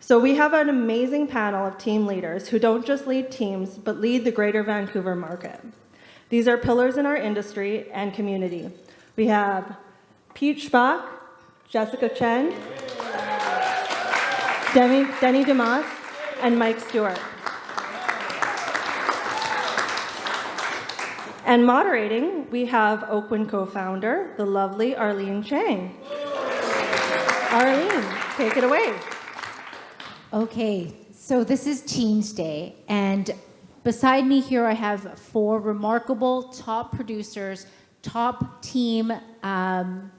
So we have an amazing panel of team leaders who don't just lead teams, but lead the greater Vancouver market. These are pillars in our industry and community. We have Pete Schbach, Jessica Chen, Denny Dumas, and Mike Stewart. And moderating, we have Oakwyn co-founder, the lovely Arlene Chang. Arlene, take it away. Okay, so this is Teams Day, and beside me here I have 4 remarkable top producers, top team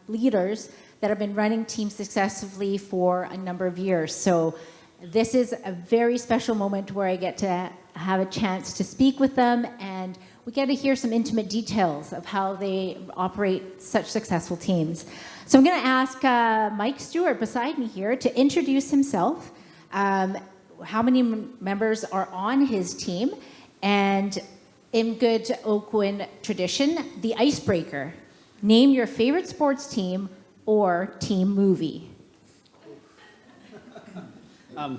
leaders that have been running teams successfully for a number of years. So this is a very special moment where I get to have a chance to speak with them, and we get to hear some intimate details of how they operate such successful teams. So I'm going to ask Mike Stewart beside me here to introduce himself, how many members are on his team, and in good Oakwyn tradition, the icebreaker. Name your favorite sports team or team movie.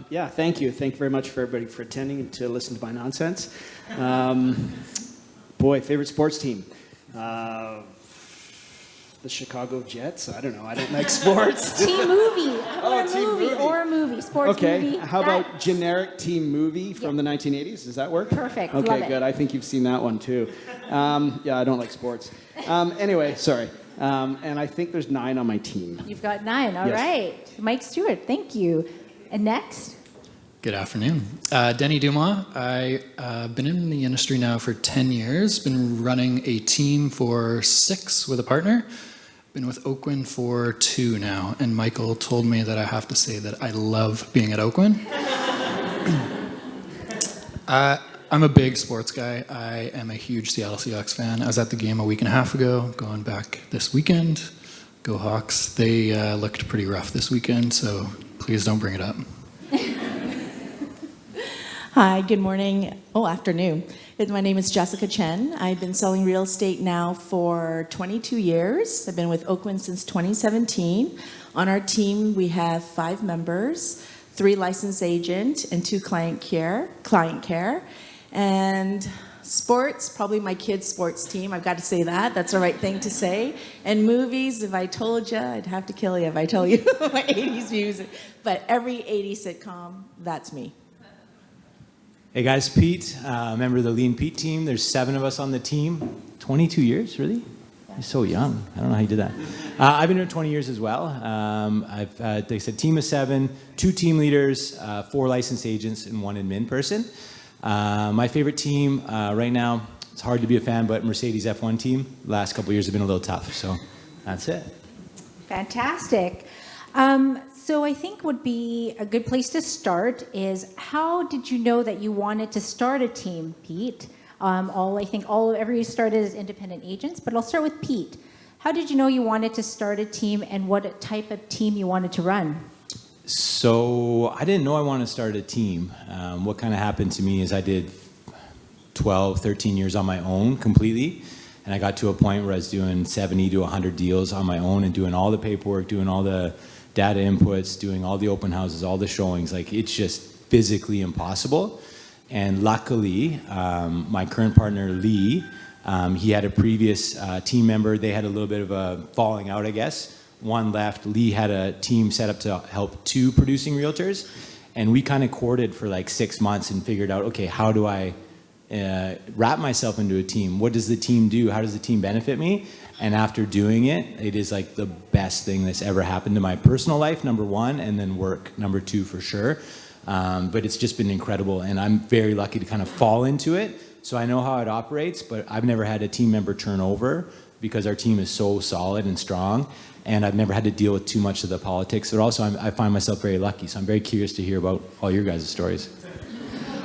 Yeah, thank you. Thank you very much for everybody for attending and to listen to my nonsense. Boy, favorite sports team. The Chicago Jets? I don't know. I don't like sports. Team movie. Or a movie. Sports Okay. movie. How about generic team movie from the 1980s? Does that work? Perfect. Okay, Love it. good. I think you've seen that one too. Yeah, I don't like sports. Anyway, sorry. And I think there's 9 on my team. You've got 9. All Yes. right. Mike Stewart, thank you. And next? Good afternoon. Denny Dumas. I've been in the industry now for 10 years, been running a team for 6 with a partner. Been with Oakwyn for 2 now, and Michael told me that I have to say that I love being at Oakwyn. I'm a big sports guy. I am a huge Seattle Seahawks fan. I was at the game a week and a half ago, going back this weekend. Go Hawks. They looked pretty rough this weekend, so please don't bring it up. Hi, good morning. Afternoon. My name is Jessica Chen. I've been selling real estate now for 22 years. I've been with Oakwyn since 2017. On our team, we have 5 members, 3 licensed agent and 2 client care. And sports, probably my kids' sports team. I've got to say that. That's the right thing to say. And movies, if I told you, I'd have to kill you if I told you my 80s music. But every 80s sitcom, that's me. Hey guys, Pete, member of the Lean Pete team. There's 7 of us on the team. 22 years, really? You're so young. I don't know how you did that. I've been here 20 years as well. I've, like I said, team of 7, 2 team leaders, 4 licensed agents, and 1 admin person. My favorite team right now, it's hard to be a fan, but Mercedes F1 team. The last couple of years have been a little tough, so that's it. Fantastic. So I think would be a good place to start is how did you know that you wanted to start a team, Pete? Everybody started as independent agents, but I'll start with Pete. How did you know you wanted to start a team and what type of team you wanted to run? So I didn't know I wanted to start a team. What kind of happened to me is I did 12, 13 years on my own completely. And I got to a point where I was doing 70 to 100 deals on my own and doing all the paperwork, doing all the data inputs, doing all the open houses, all the showings. Like, it's just physically impossible. And luckily, my current partner, Lee, he had a previous team member. They had a little bit of a falling out, I guess. One left. Lee had a team set up to help 2 producing realtors. And we kind of courted for like 6 months and figured out, okay, how do I wrap myself into a team? What does the team do? How does the team benefit me? And after doing it, it is like the best thing that's ever happened to my personal life, number 1, and then work, number 2 for sure. But it's just been incredible, and I'm very lucky to kind of fall into it. So I know how it operates, but I've never had a team member turn over because our team is so solid and strong, and I've never had to deal with too much of the politics. But also, I find myself very lucky, so I'm very curious to hear about all your guys' stories.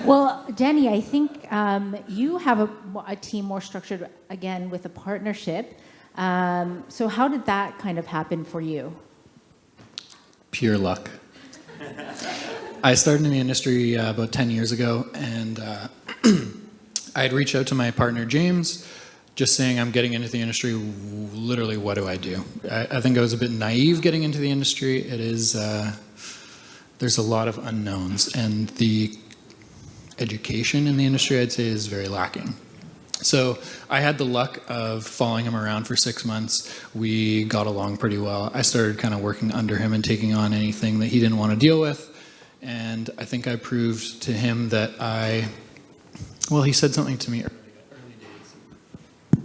Well, Denny, I think you have a team more structured, again, with a partnership. So how did that kind of happen for you? Pure luck. I started in the industry about 10 years ago, and I had reached out to my partner, James, just saying I'm getting into the industry, literally, what do I do? I think I was a bit naive getting into the industry. It is there's a lot of unknowns, and the education in the industry, I'd say, is very lacking. So I had the luck of following him around for 6 months. We got along pretty well. I started kind of working under him and taking on anything that he didn't want to deal with. And I think I proved to him that he said something to me early days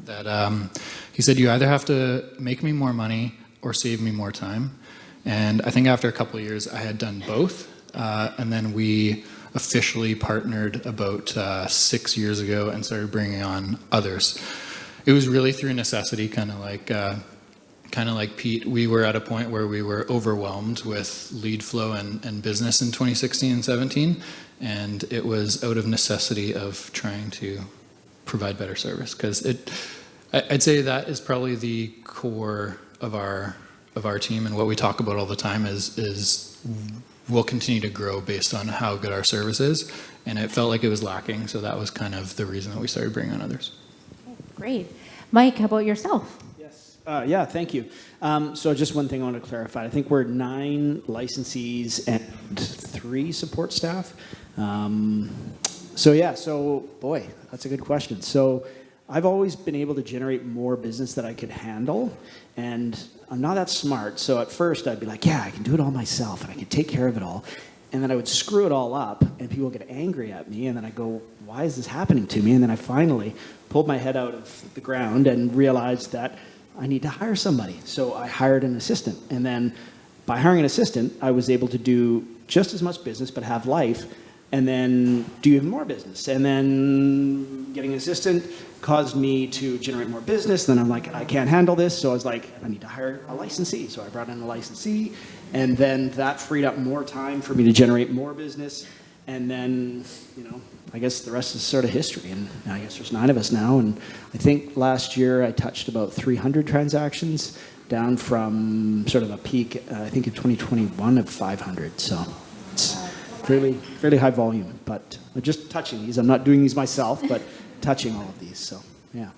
that he said, you either have to make me more money or save me more time. And I think after a couple of years, I had done both. And then we officially partnered about 6 years ago and started bringing on others. It was really through necessity, kind of like Pete. We were at a point where we were overwhelmed with lead flow and business in 2016 and 17, and it was out of necessity of trying to provide better service, because I'd say that is probably the core of our team, and what we talk about all the time is we'll continue to grow based on how good our service is, and it felt like it was lacking, so that was kind of the reason that we started bringing on others. Great. Mike, how about yourself? Yes. Yeah, thank you. So just one thing I want to clarify. I think we're 9 licensees and 3 support staff. So boy, that's a good question. So I've always been able to generate more business that I could handle, and I'm not that smart. So at first I'd be like, yeah, I can do it all myself and I can take care of it all. And then I would screw it all up and people get angry at me, and then I go, why is this happening to me? And then I finally pulled my head out of the ground and realized that I need to hire somebody. So I hired an assistant. And then by hiring an assistant, I was able to do just as much business but have life, and then do even more business. And then getting an assistant caused me to generate more business. Then I'm like, I can't handle this. So I was like, I need to hire a licensee. So I brought in a licensee, and then that freed up more time for me to generate more business. And then, I guess the rest is sort of history. And I guess there's 9 of us now. And I think last year I touched about 300 transactions, down from sort of a peak, I think in 2021 of 500. So it's fairly high volume, but I'm just touching these. I'm not doing these myself, but touching all of these. So yeah.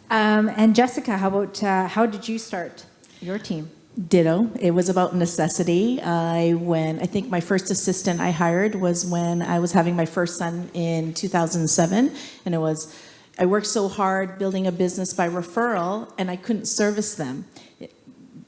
And Jessica, how did you start your team? Ditto. It was about necessity. I think my first assistant I hired was when I was having my first son in 2007, and I worked so hard building a business by referral, and I couldn't service them,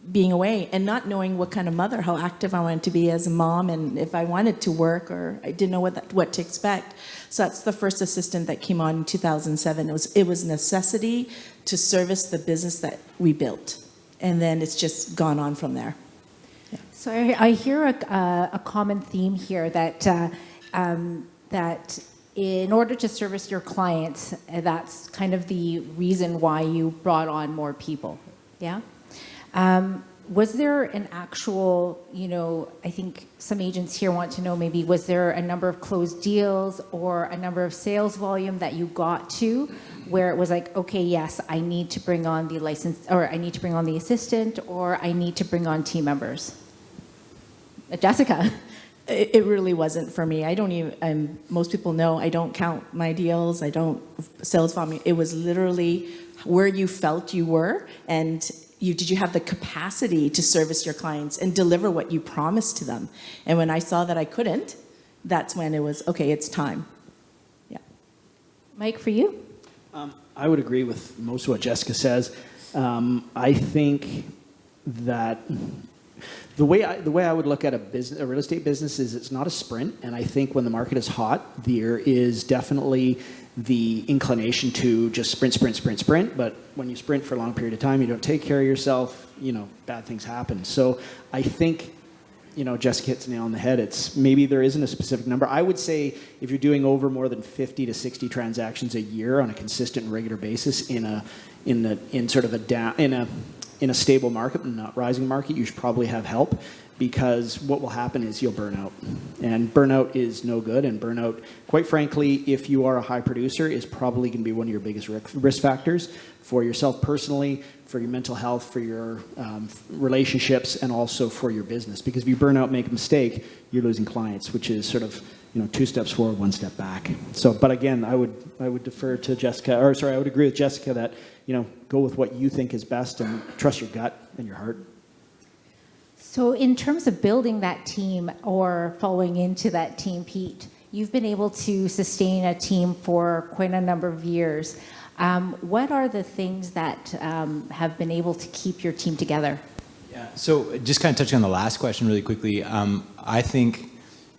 being away and not knowing what kind of mother, how active I wanted to be as a mom, and if I wanted to work, or I didn't know what to expect. So that's the first assistant that came on in 2007. It was necessity to service the business that we built, and then it's just gone on from there. Yeah. So I hear a common theme here that in order to service your clients, that's kind of the reason why you brought on more people. Yeah. Was there an actual, I think some agents here want to know, maybe was there a number of closed deals or a number of sales volume that you got to where it was like, okay, yes, I need to bring on the license, or I need to bring on the assistant, or I need to bring on team members? Jessica. It really wasn't for me. I don't even, most people know I don't count my deals. I don't sales volume. It was literally where you felt you were, and did you have the capacity to service your clients and deliver what you promised to them? And when I saw that I couldn't, that's when it was, okay, it's time. Yeah. Mike, for you? I would agree with most of what Jessica says. I think that the way I would look at a real estate business is it's not a sprint, and I think when the market is hot, there is definitely the inclination to just sprint, but when you sprint for a long period of time, you don't take care of yourself, bad things happen. So I think, Jessica hits the nail on the head. It's maybe there isn't a specific number. I would say if you're doing over more than 50 to 60 transactions a year on a consistent and regular basis in a stable market and not rising market, you should probably have help, because what will happen is you'll burn out. And burnout is no good. And burnout, quite frankly, if you are a high producer, is probably going to be one of your biggest risk factors for yourself personally, for your mental health, for your relationships, and also for your business. Because if you burn out, make a mistake, you're losing clients, which is sort of 2 steps forward, 1 step back. So, but again, I would defer to Jessica, I would agree with Jessica that go with what you think is best and trust your gut and your heart. So in terms of building that team or following into that team, Pete, you've been able to sustain a team for quite a number of years. What are the things that have been able to keep your team together? Yeah. So just kind of touching on the last question really quickly, I think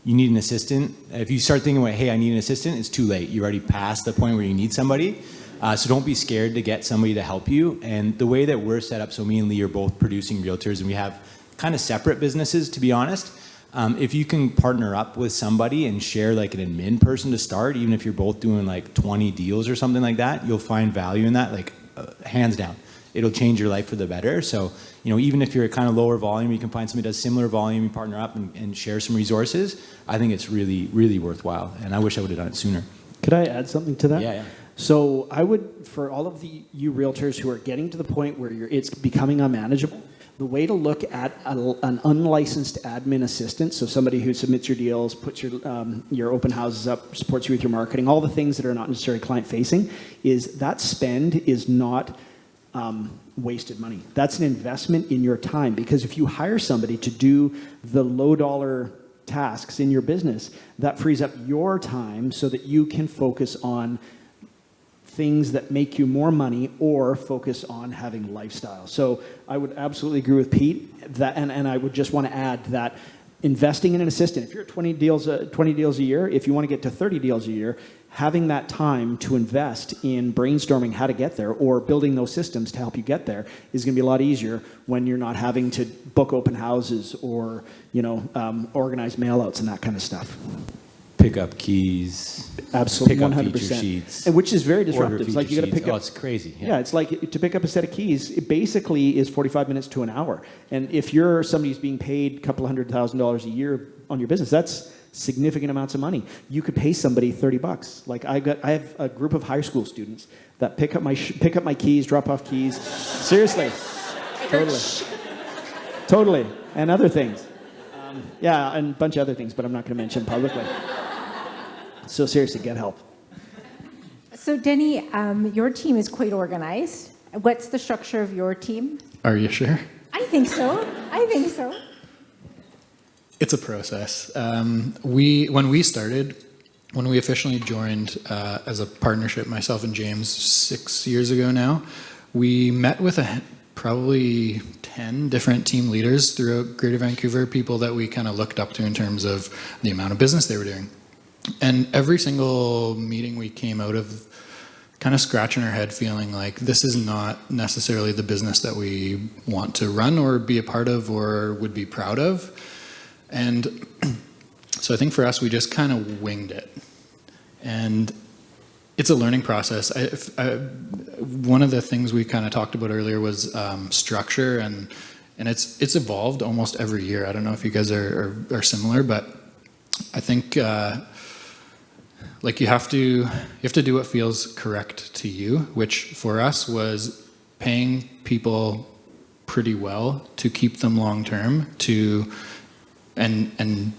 you need an assistant. If you start thinking, hey, I need an assistant, it's too late. You're already past the point where you need somebody. So don't be scared to get somebody to help you. And the way that we're set up, so me and Lee are both producing realtors, and we have kind of separate businesses, to be honest. If you can partner up with somebody and share like an admin person to start, even if you're both doing like 20 deals or something like that, you'll find value in that, like hands down. It'll change your life for the better. So, even if you're at kind of lower volume, you can find somebody who does similar volume, you partner up and share some resources. I think it's really, really worthwhile. And I wish I would have done it sooner. Could I add something to that? Yeah. So I would, for all of you realtors who are getting to the point where it's becoming unmanageable, the way to look at an unlicensed admin assistant, so somebody who submits your deals, puts your open houses up, supports you with your marketing, all the things that are not necessarily client-facing, is that spend is not wasted money. That's an investment in your time, because if you hire somebody to do the low-dollar tasks in your business, that frees up your time so that you can focus on things that make you more money or focus on having lifestyle. So I would absolutely agree with Pete, that, and I would just want to add that investing in an assistant, if you're at 20 deals a year, if you want to get to 30 deals a year, having that time to invest in brainstorming how to get there or building those systems to help you get there is going to be a lot easier when you're not having to book open houses or organize mailouts and that kind of stuff. Pick up keys. Absolutely, pick up 100%. feature sheets. And which is very Order disruptive. It's like you got to feature pick up. sheets. Oh, it's crazy. Yeah, it's like to pick up a set of keys. It basically is 45 minutes to an hour. And if you're somebody who's being paid a couple $100,000 a year on your business, that's significant amounts of money. You could pay somebody $30. Like I have a group of high school students that pick up my keys, drop off keys. Seriously, totally, and other things. Yeah, and a bunch of other things, but I'm not going to mention publicly. So seriously, get help. So Denny, your team is quite organized. What's the structure of your team? Are you sure? I think so. It's a process. When we officially joined as a partnership, myself and James, 6 years ago now, we met with probably 10 different team leaders throughout Greater Vancouver, people that we kind of looked up to in terms of the amount of business they were doing. And every single meeting we came out of kind of scratching our head feeling like this is not necessarily the business that we want to run or be a part of or would be proud of. And so I think for us, we just kind of winged it. And it's a learning process. One of the things we kind of talked about earlier was structure, and it's evolved almost every year. I don't know if you guys are similar, but I think like you have to do what feels correct to you, which for us was paying people pretty well to keep them long term, and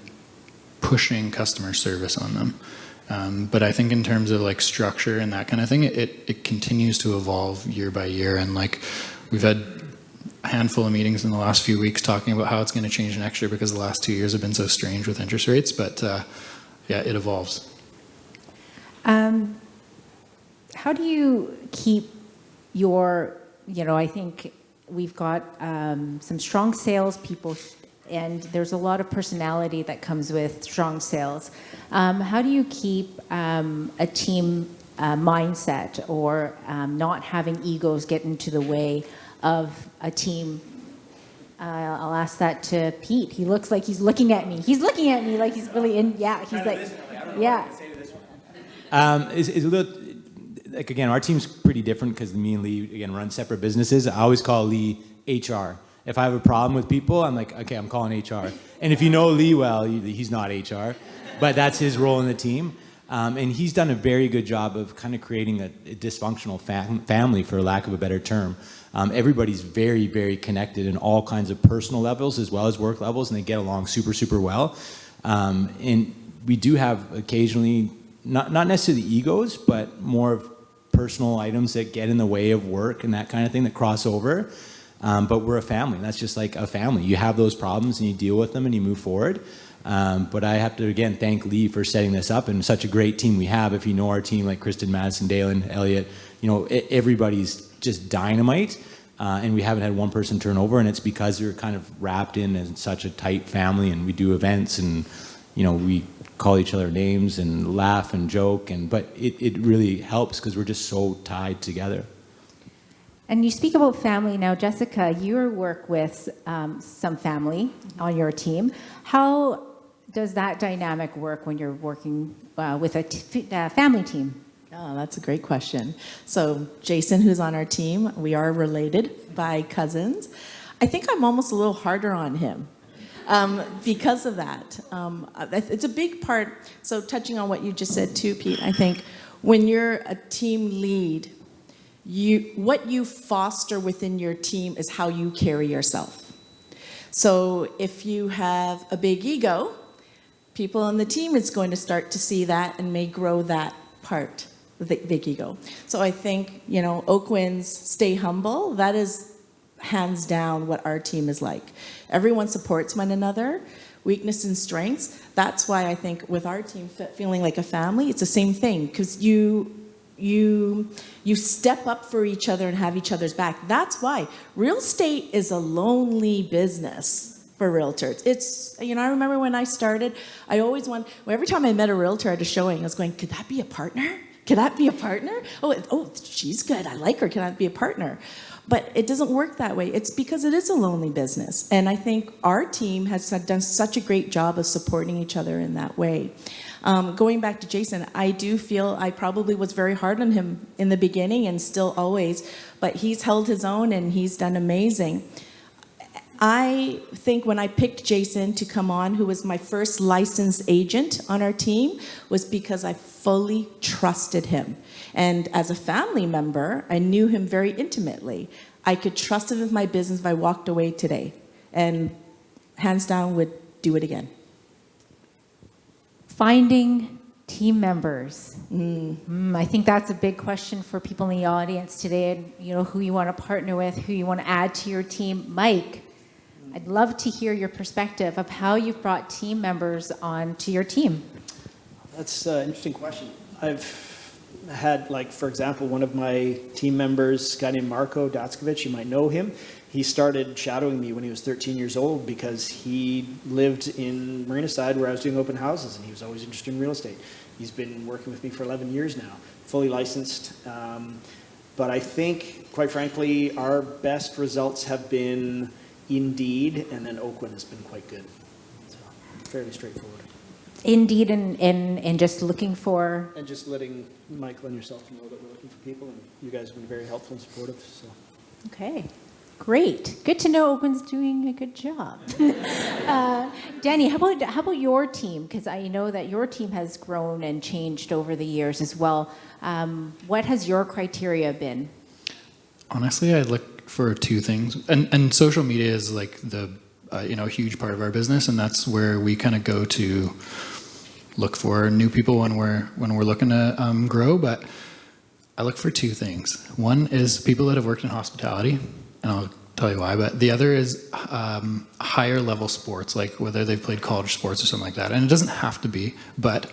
pushing customer service on them. But I think in terms of like structure and that kind of thing, it continues to evolve year by year. And like we've had a handful of meetings in the last few weeks talking about how it's going to change next year because the last 2 years have been so strange with interest rates. But yeah, it evolves. How do you keep your, I think we've got some strong salespeople, and there's a lot of personality that comes with strong sales. How do you keep a team mindset or not having egos get into the way of a team? I'll ask that to Pete. He looks like he's looking at me. He's looking at me like he's really in. Yeah, he's like, yeah. It's a little, like again, our team's pretty different because me and Lee, again, run separate businesses. I always call Lee HR. If I have a problem with people, I'm like, okay, I'm calling HR. And if you know Lee well, he's not HR, but that's his role in the team. And he's done a very good job of kind of creating a dysfunctional family, for lack of a better term. Everybody's very, very connected in all kinds of personal levels as well as work levels, and they get along super, super well. And we do have occasionally, not necessarily egos, but more of personal items that get in the way of work and that kind of thing that cross over. But we're a family, and that's just like a family. You have those problems and you deal with them and you move forward. But I have to, again, thank Lee for setting this up, and such a great team we have. If you know our team, like Kristen, Madison, Dalen, Elliot, everybody's just dynamite. And we haven't had one person turn over, and it's because we're kind of wrapped in such a tight family, and we do events, and we call each other names and laugh and joke, but it really helps because we're just so tied together. And you speak about family now, Jessica. You work with some family on your team. How does that dynamic work when you're working with a family team? Oh, that's a great question. So Jason, who's on our team, we are related by cousins. I think I'm almost a little harder on him because of that. It's a big part. So touching on what you just said too, Pete, I think when you're a team lead, what you foster within your team is how you carry yourself. So if you have a big ego, people on the team is going to start to see that and may grow that part, the big ego. So I think, Oakwyn's stay humble, that is hands down what our team is like. Everyone supports one another, weakness and strengths. That's why I think with our team feeling like a family, it's the same thing, because you step up for each other and have each other's back. That's why real estate is a lonely business for realtors. It's, I remember when I started, I always every time I met a realtor at a showing, I was going, could that be a partner? Could that be a partner? Oh, she's good. I like her. Can that be a partner? But it doesn't work that way. It's because it is a lonely business. And I think our team has done such a great job of supporting each other in that way. Going back to Jason, I do feel I probably was very hard on him in the beginning and still always, but he's held his own and he's done amazing. I think when I picked Jason to come on, who was my first licensed agent on our team, was because I fully trusted him. And as a family member, I knew him very intimately. I could trust him with my business if I walked away today. And hands down, would do it again. Finding team members. I think that's a big question for people in the audience today. Who you want to partner with, who you want to add to your team. Mike, I'd love to hear your perspective of how you've brought team members onto your team. That's an interesting question. I've had, for example, one of my team members, a guy named Marco Datskovich, you might know him. He started shadowing me when he was 13 years old because he lived in Marina Side where I was doing open houses, and he was always interested in real estate. He's been working with me for 11 years now, fully licensed. But I think, quite frankly, our best results have been Indeed, and then Oakwyn has been quite good. So, fairly straightforward. Indeed, and just looking for... And just letting Michael and yourself know that we're looking for people, and you guys have been very helpful and supportive. So. Okay, great. Good to know Oakwyn's doing a good job. Danny, how about your team? Because I know that your team has grown and changed over the years as well. What has your criteria been? Honestly, I look for two things, and social media is like the huge part of our business, and that's where we kind of go to look for new people when we're looking to grow. But I look for two things. One is people that have worked in hospitality, and I'll tell you why. But the other is higher level sports, like whether they've played college sports or something like that. And it doesn't have to be, but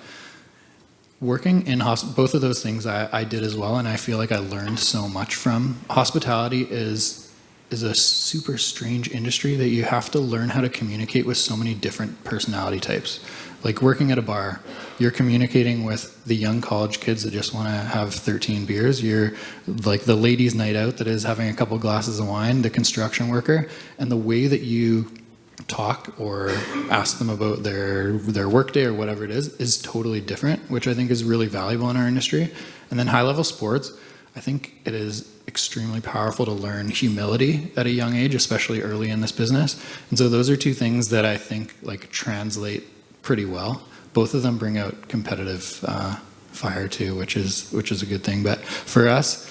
working in both of those things I did as well, and I feel like I learned so much from. Hospitality is a super strange industry that you have to learn how to communicate with so many different personality types. Like working at a bar, you're communicating with the young college kids that just want to have 13 beers. You're like the ladies' night out that is having a couple glasses of wine, the construction worker, and the way that you talk or ask them about their workday or whatever it is totally different, which I think is really valuable in our industry. And then high-level sports, I think it is extremely powerful to learn humility at a young age, especially early in this business. And so those are two things that I think translate pretty well. Both of them bring out competitive fire too, which is a good thing. But for us,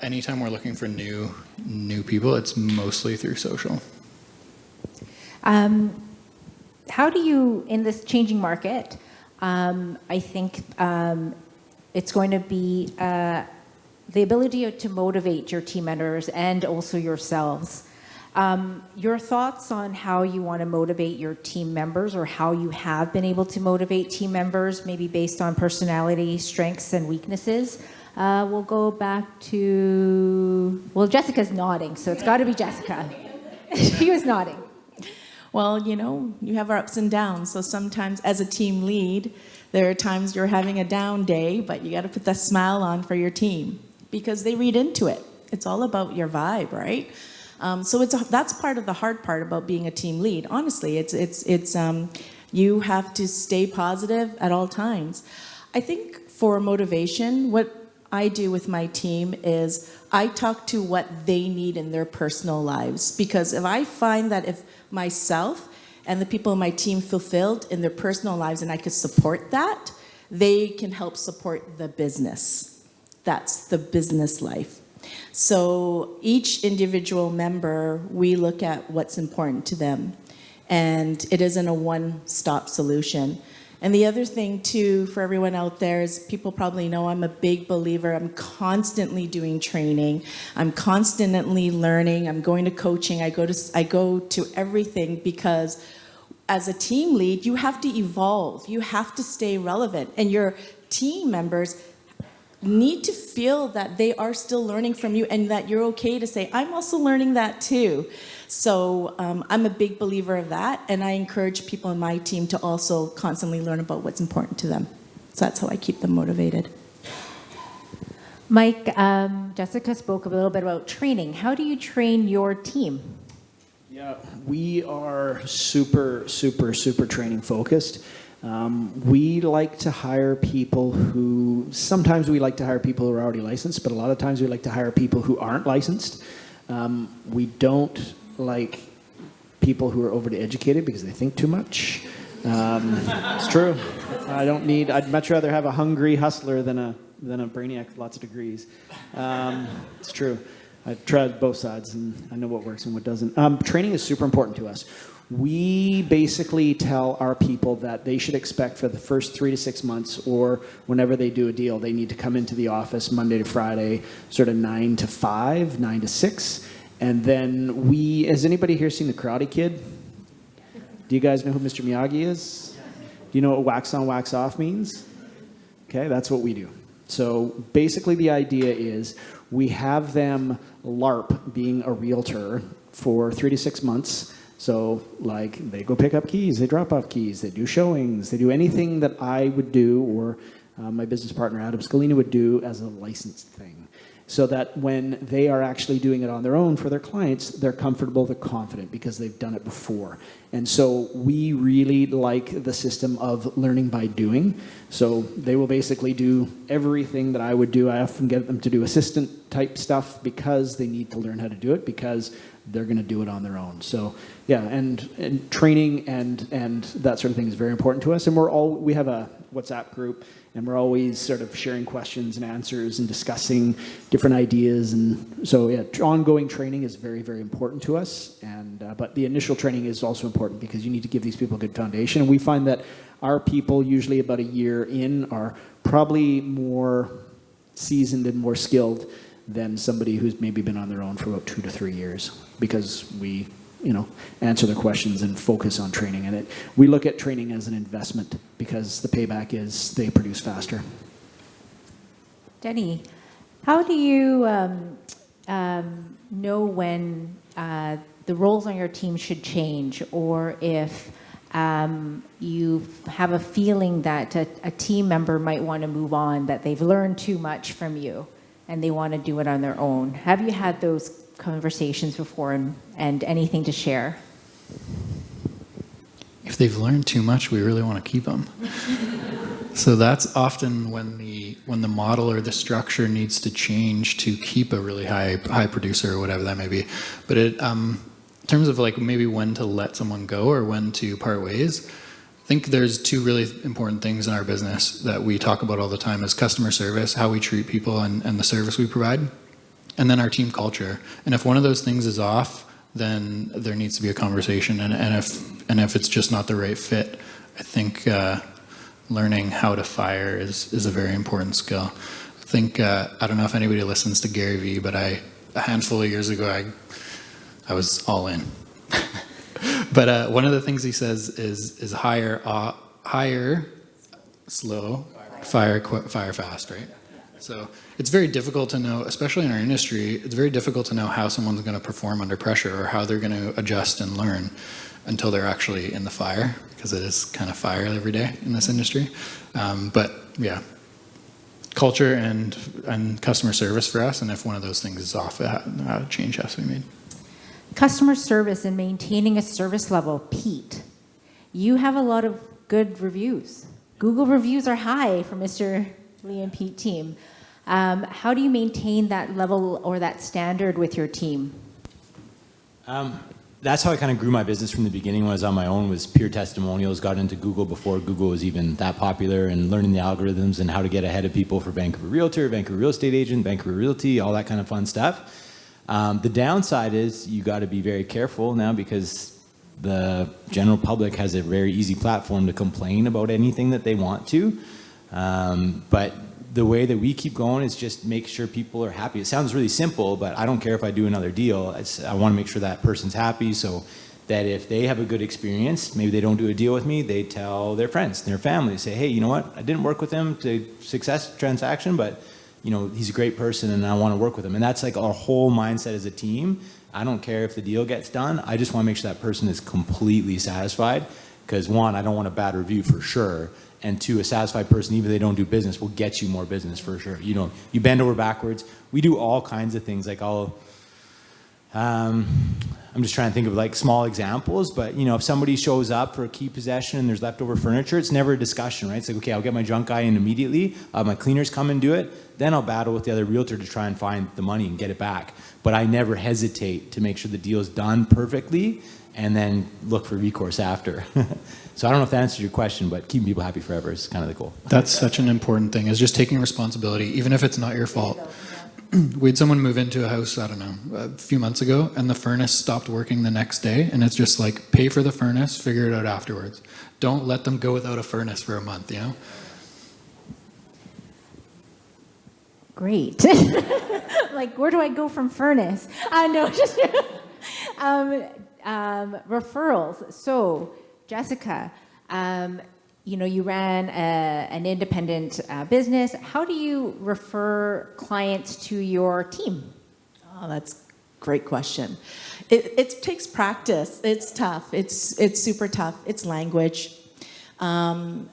anytime we're looking for new people, it's mostly through social. How do you, in this changing market, I think it's going to be the ability to motivate your team members and also yourselves. Your thoughts on how you want to motivate your team members, or how you have been able to motivate team members, maybe based on personality, strengths, and weaknesses. We'll go back to, well, Jessica's nodding, so it's got to be Jessica. She was nodding. Well, you have our ups and downs. So sometimes as a team lead, there are times you're having a down day, but you got to put that smile on for your team because they read into it. It's all about your vibe, right? So that's part of the hard part about being a team lead. Honestly, it's you have to stay positive at all times. I think for motivation, what I do with my team is I talk to what they need in their personal lives. Because if I find that if myself and the people in my team fulfilled in their personal lives and I could support that, they can help support the business. That's the business life. So each individual member, we look at what's important to them. And it isn't a one-stop solution. And the other thing, too, for everyone out there is people probably know I'm a big believer. I'm constantly doing training. I'm constantly learning. I'm going to coaching. I go to everything because as a team lead, you have to evolve. You have to stay relevant. And your team members need to feel that they are still learning from you and that you're okay to say, I'm also learning that too. So I'm a big believer of that, and I encourage people in my team to also constantly learn about what's important to them. So that's how I keep them motivated. Mike, Jessica spoke a little bit about training. How do you train your team? Yeah, we are super training focused. We like to hire people who, sometimes we like to hire people who are already licensed, but a lot of times we like to hire people who aren't licensed. We don't like people who are overly educated because they think too much. It's true. I'd much rather have a hungry hustler than a brainiac with lots of degrees. It's true. I've tried both sides and I know what works and what doesn't. Training is super important to us. We basically tell our people that they should expect for the first 3 to 6 months, or whenever they do a deal, they need to come into the office Monday to Friday, sort of 9 to 5, 9 to 6. And then has anybody here seen The Karate Kid? Do you guys know who Mr. Miyagi is? Do you know what wax on, wax off means? Okay, that's what we do. So basically the idea is we have them LARP being a realtor for 3 to 6 months. So like they go pick up keys, they drop off keys, they do showings, they do anything that I would do or my business partner Adam Scalina would do as a licensed thing. So that when they are actually doing it on their own for their clients, they're comfortable, they're confident because they've done it before. And so we really like the system of learning by doing. So they will basically do everything that I would do. I often get them to do assistant type stuff because they need to learn how to do it because they're going to do it on their own. So yeah, and training and that sort of thing is very important to us. And we have a WhatsApp group, and we're always sort of sharing questions and answers and discussing different ideas. And so yeah, ongoing training is very, very important to us. And but the initial training is also important because you need to give these people a good foundation. And we find that our people, usually about a year in, are probably more seasoned and more skilled than somebody who's maybe been on their own for about 2 to 3 years, because we, answer their questions and focus on training. And we look at training as an investment because the payback is they produce faster. Denny, how do you know when the roles on your team should change, or if you have a feeling that a team member might want to move on, that they've learned too much from you and they want to do it on their own? Have you had those conversations before, and anything to share? If they've learned too much, we really want to keep them. So that's often when the model or the structure needs to change to keep a really high producer or whatever that may be. But in terms of like maybe when to let someone go or when to part ways, I think there's 2 really important things in our business that we talk about all the time: is customer service, how we treat people and the service we provide, and then our team culture. And if one of those things is off, then there needs to be a conversation. And if it's just not the right fit, I think learning how to fire is a very important skill. I think I don't know if anybody listens to Gary Vee, but a handful of years ago, I was all in. But one of the things he says is hire slow, fire fast, right? So it's very difficult to know, especially in our industry, it's very difficult to know how someone's going to perform under pressure or how they're going to adjust and learn until they're actually in the fire, because it is kind of fire every day in this industry. But yeah, culture and customer service for us, and if one of those things is off, a change has to be made. Customer service and maintaining a service level. Pete, you have a lot of good reviews. Google reviews are high for Mr. Lee and Pete team. How do you maintain that level or that standard with your team? That's how I kind of grew my business from the beginning when I was on my own, was peer testimonials, got into Google before Google was even that popular, and learning the algorithms and how to get ahead of people for Vancouver Realtor, Vancouver Real Estate Agent, Vancouver Realty, all that kind of fun stuff. The downside is you got to be very careful now, because the general public has a very easy platform to complain about anything that they want to. But the way that we keep going is just make sure people are happy. It sounds really simple, but I don't care if I do another deal. I want to make sure that person's happy, so that if they have a good experience, maybe they don't do a deal with me, they tell their friends, their family, say, hey, you know what? I didn't work with him to success transaction, but you know, he's a great person and I want to work with him. And that's like our whole mindset as a team. I don't care if the deal gets done. I just want to make sure that person is completely satisfied, because one, I don't want a bad review for sure. And two, a satisfied person, even if they don't do business, will get you more business for sure. You know, you bend over backwards. We do all kinds of things. Like I'm just trying to think of like small examples, but you know, if somebody shows up for a key possession and there's leftover furniture, it's never a discussion, right? It's like, okay, I'll get my junk guy in immediately. My cleaners come and do it. Then I'll battle with the other realtor to try and find the money and get it back. But I never hesitate to make sure the deal is done perfectly and then look for recourse after. So I don't know if that answers your question, but keeping people happy forever is kind of the goal. That's such an important thing, is just taking responsibility, even if it's not your fault. We had someone move into a house, I don't know, a few months ago, and the furnace stopped working the next day, and it's just like, pay for the furnace, figure it out afterwards. Don't let them go without a furnace for a month, you know? Great. Like, where do I go from furnace? No, just referrals. So, Jessica, you know, you ran an independent business. How do you refer clients to your team? Oh, that's a great question. It takes practice. It's tough. It's super tough. It's language. I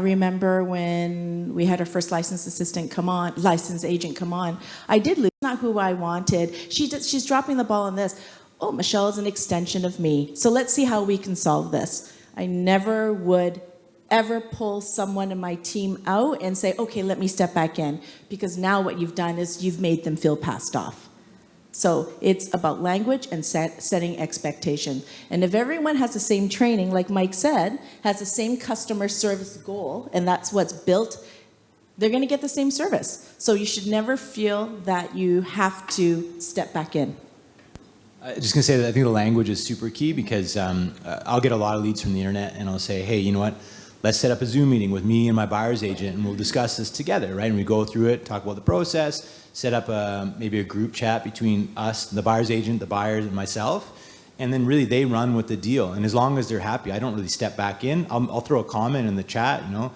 remember when we had our first licensed agent come on, I did lose, not who I wanted. She's dropping the ball on this. Oh, Michelle is an extension of me. So let's see how we can solve this. I never would ever pull someone in my team out and say, okay, let me step back in. Because now what you've done is you've made them feel passed off. So it's about language and setting expectation. And if everyone has the same training, like Mike said, has the same customer service goal, and that's what's built, they're going to get the same service. So you should never feel that you have to step back in. Just going to say that I think the language is super key, because I'll get a lot of leads from the internet and I'll say, hey, you know what? Let's set up a Zoom meeting with me and my buyer's agent and we'll discuss this together, right? And we go through it, talk about the process, set up maybe a group chat between us, the buyer's agent, the buyers, and myself. And then really they run with the deal. And as long as they're happy, I don't really step back in. I'll throw a comment in the chat, you know.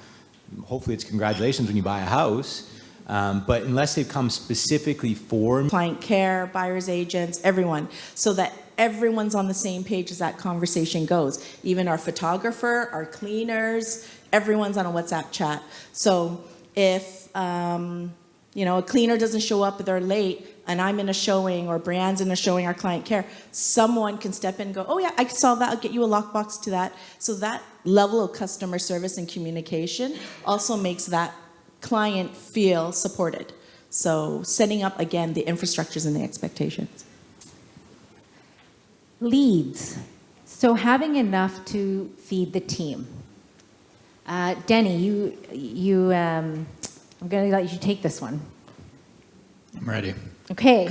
Hopefully it's congratulations when you buy a house. But unless they've come specifically for Client care, buyer's agents, everyone, so that everyone's on the same page as that conversation goes. Even our photographer, our cleaners, everyone's on a WhatsApp chat. So if you know, a cleaner doesn't show up, they're late, and I'm in a showing, or Brianne's in a showing, our client care, someone can step in and go, oh yeah, I saw that, I'll get you a lockbox to that. So that level of customer service and communication also makes that client feel supported. So setting up, again, the infrastructures and the expectations. Leads. So having enough to feed the team. Denny, I'm going to let you take this one. I'm ready. Okay.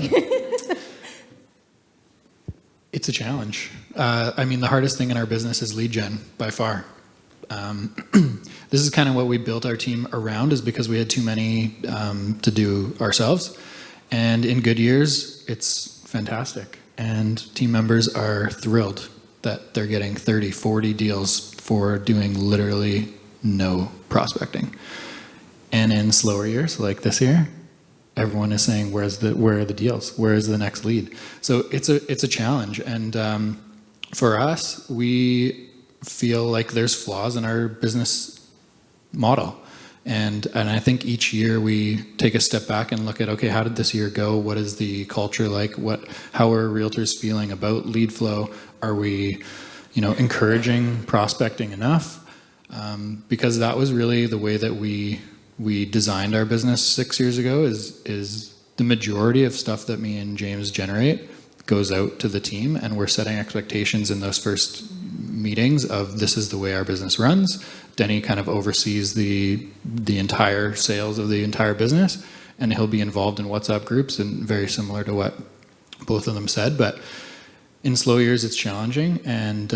It's a challenge. I mean, the hardest thing in our business is lead gen, by far. This is kind of what we built our team around, is because we had too many to do ourselves. And in good years, it's fantastic. and team members are thrilled that they're getting 30, 40 deals for doing literally no prospecting. And in slower years, like this year, everyone is saying, where are the deals? Where is the next lead? So it's a challenge. And for us, we feel like there's flaws in our business model. And I think each year we take a step back and look at, okay, how did this year go? What is the culture like? How are realtors feeling about lead flow? Are we, encouraging prospecting enough? Because that was really the way that we designed our business 6 years ago. Is the majority of stuff that me and James generate goes out to the team, and we're setting expectations in those first meetings of this is the way our business runs. Denny kind of oversees the entire sales of the entire business, and he'll be involved in WhatsApp groups, and very similar to what both of them said. But in slow years, it's challenging, and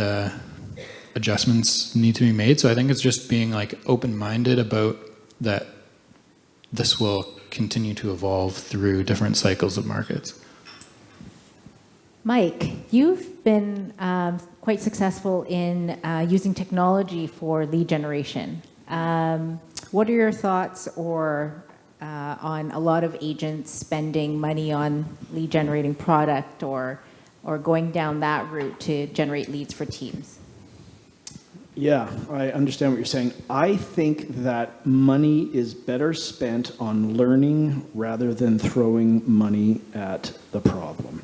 adjustments need to be made. So I think it's just being like open-minded about that. This will continue to evolve through different cycles of markets. Mike, you've been quite successful in using technology for lead generation. What are your thoughts on a lot of agents spending money on lead generating product or going down that route to generate leads for teams? Yeah, I understand what you're saying. I think that money is better spent on learning rather than throwing money at the problem.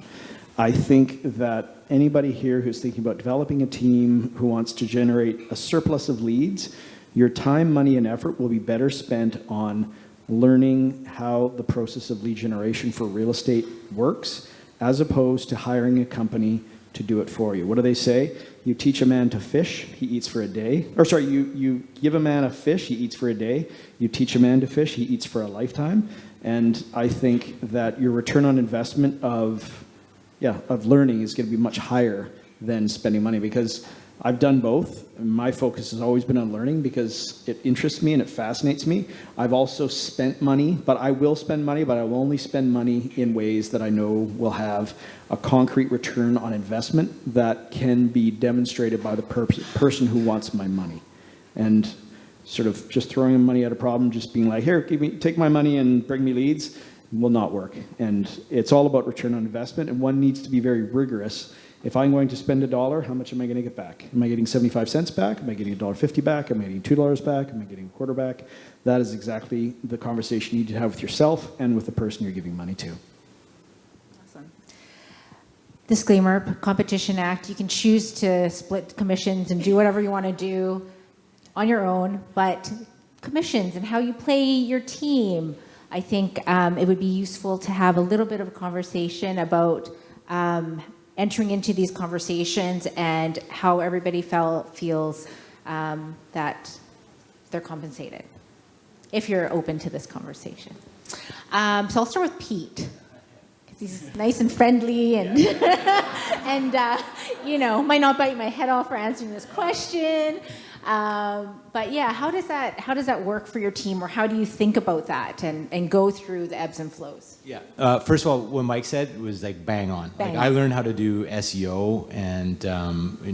I think that anybody here who's thinking about developing a team who wants to generate a surplus of leads, your time, money, and effort will be better spent on learning how the process of lead generation for real estate works, as opposed to hiring a company to do it for you. What do they say? You teach a man to fish, he eats for a day. Or sorry, you give a man a fish, he eats for a day. You teach a man to fish, he eats for a lifetime. And I think that your return on investment of learning is going to be much higher than spending money, because I've done both. My focus has always been on learning because it interests me and it fascinates me. I've also spent money, but I will spend money, but I will only spend money in ways that I know will have a concrete return on investment that can be demonstrated by the person who wants my money. And sort of just throwing money at a problem, just being like, here, take my money and bring me leads, will not work. And it's all about return on investment, and one needs to be very rigorous. If I'm going to spend $1, how much am I going to get back? Am I getting 75 cents back? Am I getting $1.50 back? Am I getting $2 back? Am I getting a quarter back? That is exactly the conversation you need to have with yourself and with the person you're giving money to. Awesome. Disclaimer, Competition Act, you can choose to split commissions and do whatever you want to do on your own, but commissions and how you play your team, I think it would be useful to have a little bit of a conversation about entering into these conversations and how everybody feels that they're compensated, if you're open to this conversation. So I'll start with Pete, because he's nice and friendly and, and might not bite my head off for answering this question. But yeah, how does that work for your team, or how do you think about that and go through the ebbs and flows? Yeah. First of all, what Mike said was like bang on. I learned how to do SEO and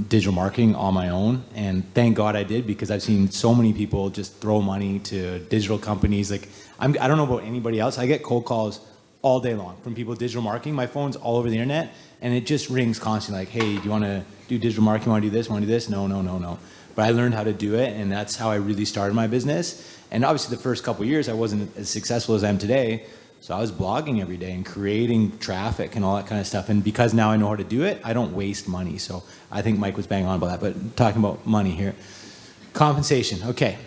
digital marketing on my own, and thank God I did, because I've seen so many people just throw money to digital companies. Like I don't know about anybody else. I get cold calls all day long from people digital marketing. My phone's all over the internet, and it just rings constantly. Like, hey, do you want to do digital marketing? Want to do this? Want to do this? No. But I learned how to do it, and that's how I really started my business. And obviously the first couple of years I wasn't as successful as I am today, so I was blogging every day and creating traffic and all that kind of stuff. And because now I know how to do it, I don't waste money. So I think Mike was bang on about that. But talking about money here. Compensation, okay.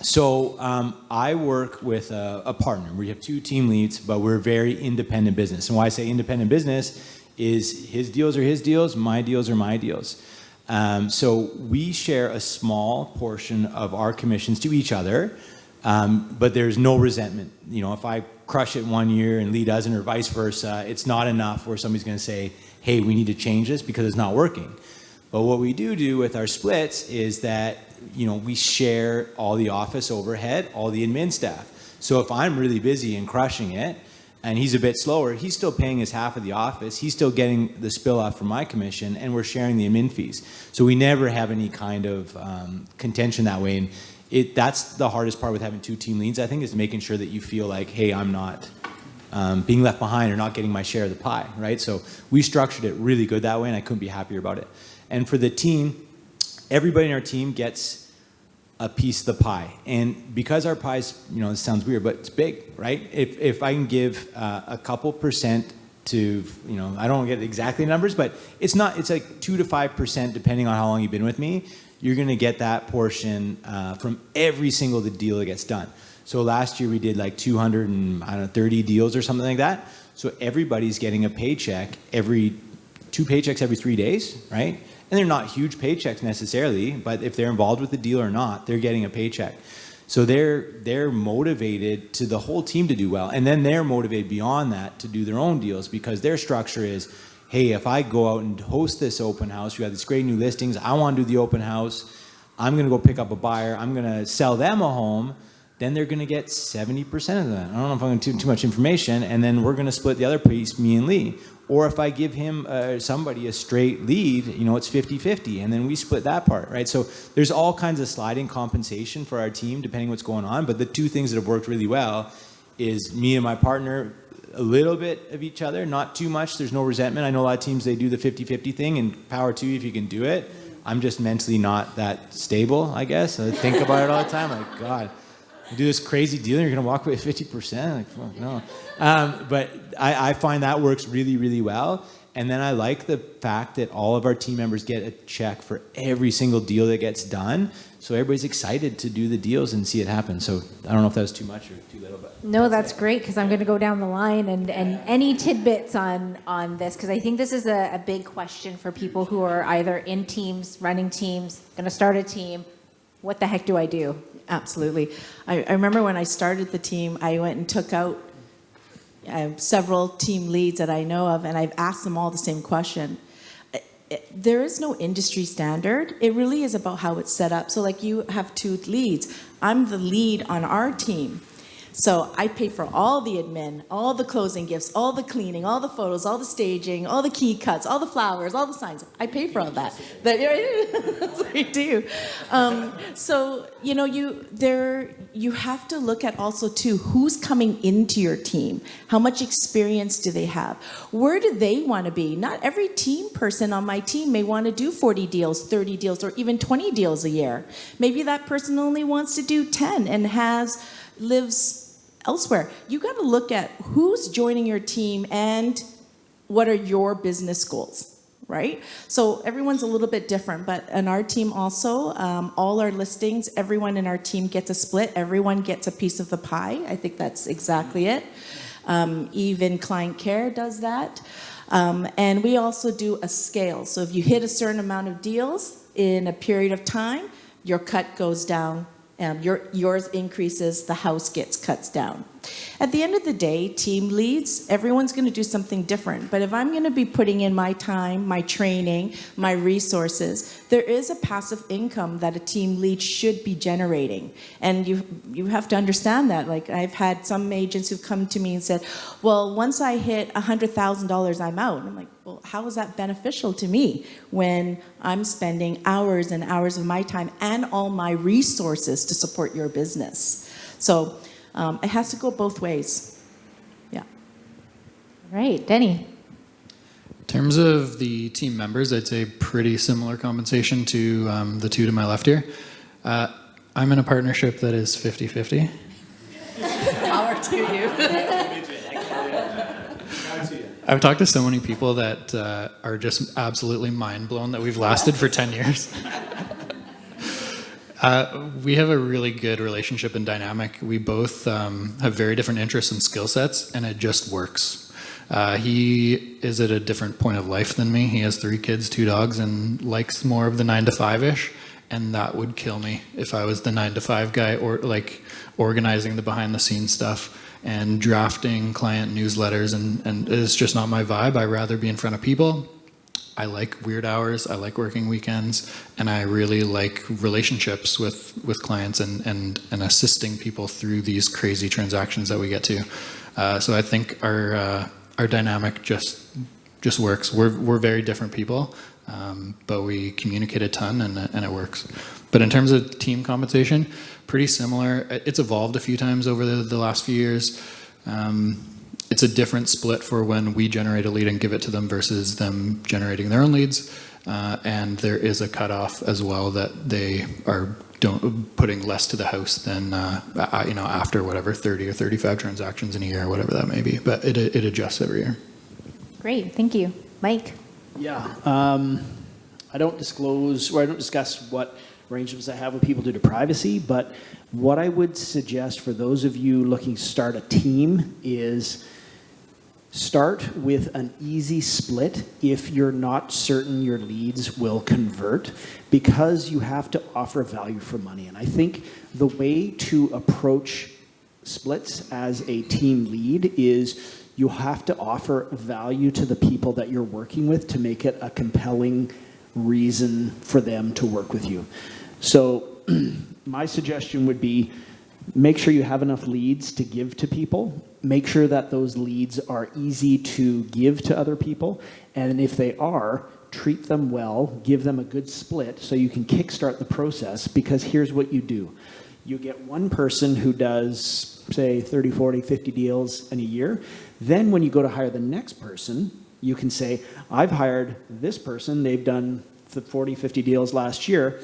So I work with a partner. We have 2 team leads, but we're a very independent business. And why I say independent business is his deals are his deals, my deals are my deals. So we share a small portion of our commissions to each other, but there's no resentment. If I crush it one year and Lee doesn't, or vice versa, it's not enough where somebody's going to say, hey, we need to change this because it's not working. But what we do with our splits is that, we share all the office overhead, all the admin staff. So if I'm really busy and crushing it, and he's a bit slower, he's still paying his half of the office. He's still getting the spill off from my commission, and we're sharing the admin fees. So we never have any kind of contention that way. And that's the hardest part with having 2 team leads, I think, is making sure that you feel like, hey, I'm not being left behind or not getting my share of the pie, right? So we structured it really good that way, and I couldn't be happier about it. And for the team, everybody in our team gets a piece of the pie. And because our pie's, you know, it sounds weird, but it's big, right? If I can give a couple percent to, you know, I don't get exactly numbers, but it's like 2 to 5% depending on how long you've been with me, you're gonna get that portion from every single deal that gets done. So last year we did like 230 deals or something like that. So everybody's getting a paycheck 2 paychecks every 3 days, right? And they're not huge paychecks necessarily, but if they're involved with the deal or not, they're getting a paycheck. So they're motivated to the whole team to do well. And then they're motivated beyond that to do their own deals, because their structure is, hey, if I go out and host this open house, we have these great new listings, I want to do the open house, I'm going to go pick up a buyer, I'm going to sell them a home, then they're going to get 70% of that. I don't know if I'm going to too much information, and then we're going to split the other piece, me and Lee. Or if I give him somebody a straight lead, you know, it's 50-50, and then we split that part, right? So there's all kinds of sliding compensation for our team depending what's going on, but the 2 things that have worked really well is me and my partner, a little bit of each other, not too much, there's no resentment. I know a lot of teams, they do the 50-50 thing, and power to you if you can do it. I'm just mentally not that stable, I guess. I think about it all the time, like, God, you do this crazy deal and you're going to walk away with 50%? Like, fuck, no. But I find that works really, really well. And then I like the fact that all of our team members get a check for every single deal that gets done. So everybody's excited to do the deals and see it happen. So I don't know if that was too much or too little. But No, that's great, because I'm going to go down the line and any tidbits on this, because I think this is a big question for people who are either in teams, running teams, going to start a team. What the heck do I do? Absolutely. I remember when I started the team, I went and took out several team leads that I know of, and I've asked them all the same question. There is no industry standard. It really is about how it's set up. So like you have 2 leads. I'm the lead on our team. So I pay for all the admin, all the closing gifts, all the cleaning, all the photos, all the staging, all the key cuts, all the flowers, all the signs. I pay for all that. I do. So, you know, you have to look at also too, who's coming into your team? How much experience do they have? Where do they want to be? Not every team person on my team may want to do 40 deals, 30 deals, or even 20 deals a year. Maybe that person only wants to do 10 and lives elsewhere. You got to look at who's joining your team and what are your business goals, right? So everyone's a little bit different, but in our team also, all our listings, everyone in our team gets a split. Everyone gets a piece of the pie. I think that's exactly it. Even client care does that. And we also do a scale. So if you hit a certain amount of deals in a period of time, your cut goes down. Yours increases, the house gets cuts down. At the end of the day, team leads, everyone's going to do something different. But if I'm going to be putting in my time, my training, my resources, there is a passive income that a team lead should be generating. And you have to understand that. Like, I've had some agents who've come to me and said, well, once I hit $100,000, I'm out. And I'm like, well, how is that beneficial to me when I'm spending hours and hours of my time and all my resources to support your business? So it has to go both ways. Yeah. Right, Denny. In terms of the team members, I'd say pretty similar compensation to the 2 to my left here. I'm in a partnership that is 50-50. Power to you. I've talked to so many people that are just absolutely mind blown that we've lasted for 10 years. We have a really good relationship and dynamic. We both have very different interests and skill sets, and it just works. He is at a different point of life than me. He has 3 kids, 2 dogs, and likes more of the 9 to 5-ish, and that would kill me if I was the 9 to 5 guy, or like organizing the behind the scenes stuff and drafting client newsletters, and it's just not my vibe. I'd rather be in front of people. I like weird hours, I like working weekends, and I really like relationships with clients and assisting people through these crazy transactions that we get to. So I think our dynamic just works. We're very different people, but we communicate a ton and it works. But in terms of team compensation, pretty similar. It's evolved a few times over the last few years. It's a different split for when we generate a lead and give it to them versus them generating their own leads. And there is a cutoff as well that they are putting less to the house than after whatever 30 or 35 transactions in a year or whatever that may be. But it adjusts every year. Great, thank you. Mike? Yeah, I don't discuss what arrangements I have with people due to privacy, but what I would suggest for those of you looking to start a team is start with an easy split if you're not certain your leads will convert, because you have to offer value for money. And I think the way to approach splits as a team lead is you have to offer value to the people that you're working with to make it a compelling reason for them to work with you. So my suggestion would be make sure you have enough leads to give to people. Make sure that those leads are easy to give to other people. And if they are, treat them well, give them a good split so you can kickstart the process, because here's what you do. You get one person who does, say, 30, 40, 50 deals in a year. Then when you go to hire the next person, you can say, I've hired this person. They've done 40, 50 deals last year.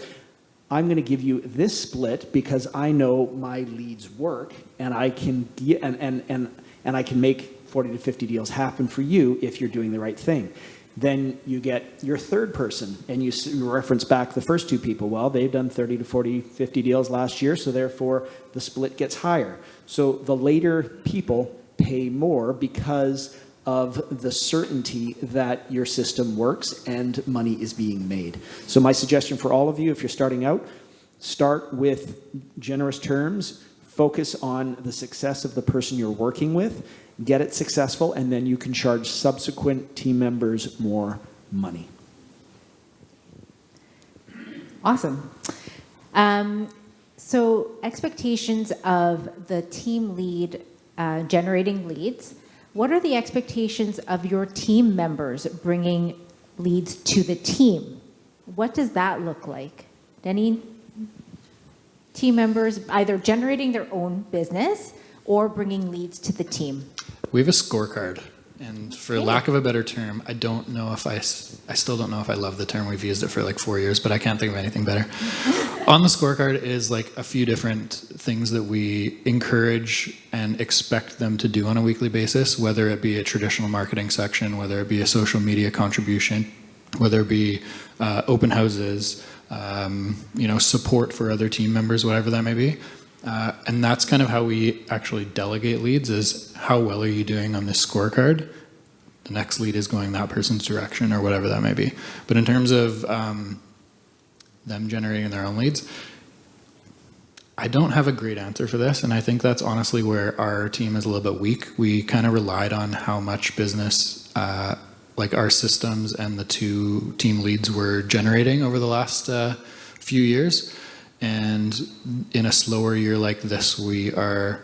I'm going to give you this split because I know my leads work, and I can and I can make 40 to 50 deals happen for you if you're doing the right thing. Then you get your third person, and you reference back the first two people. Well, they've done 30 to 40, 50 deals last year, so therefore the split gets higher. So the later people pay more because of the certainty that your system works and money is being made. So my suggestion for all of you, if you're starting out, start with generous terms, focus on the success of the person you're working with, get it successful, and then you can charge subsequent team members more money. Awesome. So expectations of the team lead generating leads. What are the expectations of your team members bringing leads to the team? What does that look like? Any team members either generating their own business or bringing leads to the team? We have a scorecard, and for lack of a better term, I still don't know if I love the term. We've used it for like 4 years, but I can't think of anything better. On the scorecard is like a few different things that we encourage and expect them to do on a weekly basis, whether it be a traditional marketing section, whether it be a social media contribution, whether it be open houses, support for other team members, whatever that may be. And that's kind of how we actually delegate leads, is how well are you doing on this scorecard? The next lead is going that person's direction or whatever that may be. But in terms of them generating their own leads, I don't have a great answer for this, and I think that's honestly where our team is a little bit weak. We kind of relied on how much business like our systems and the two team leads were generating over the last few years. And in a slower year like this, we are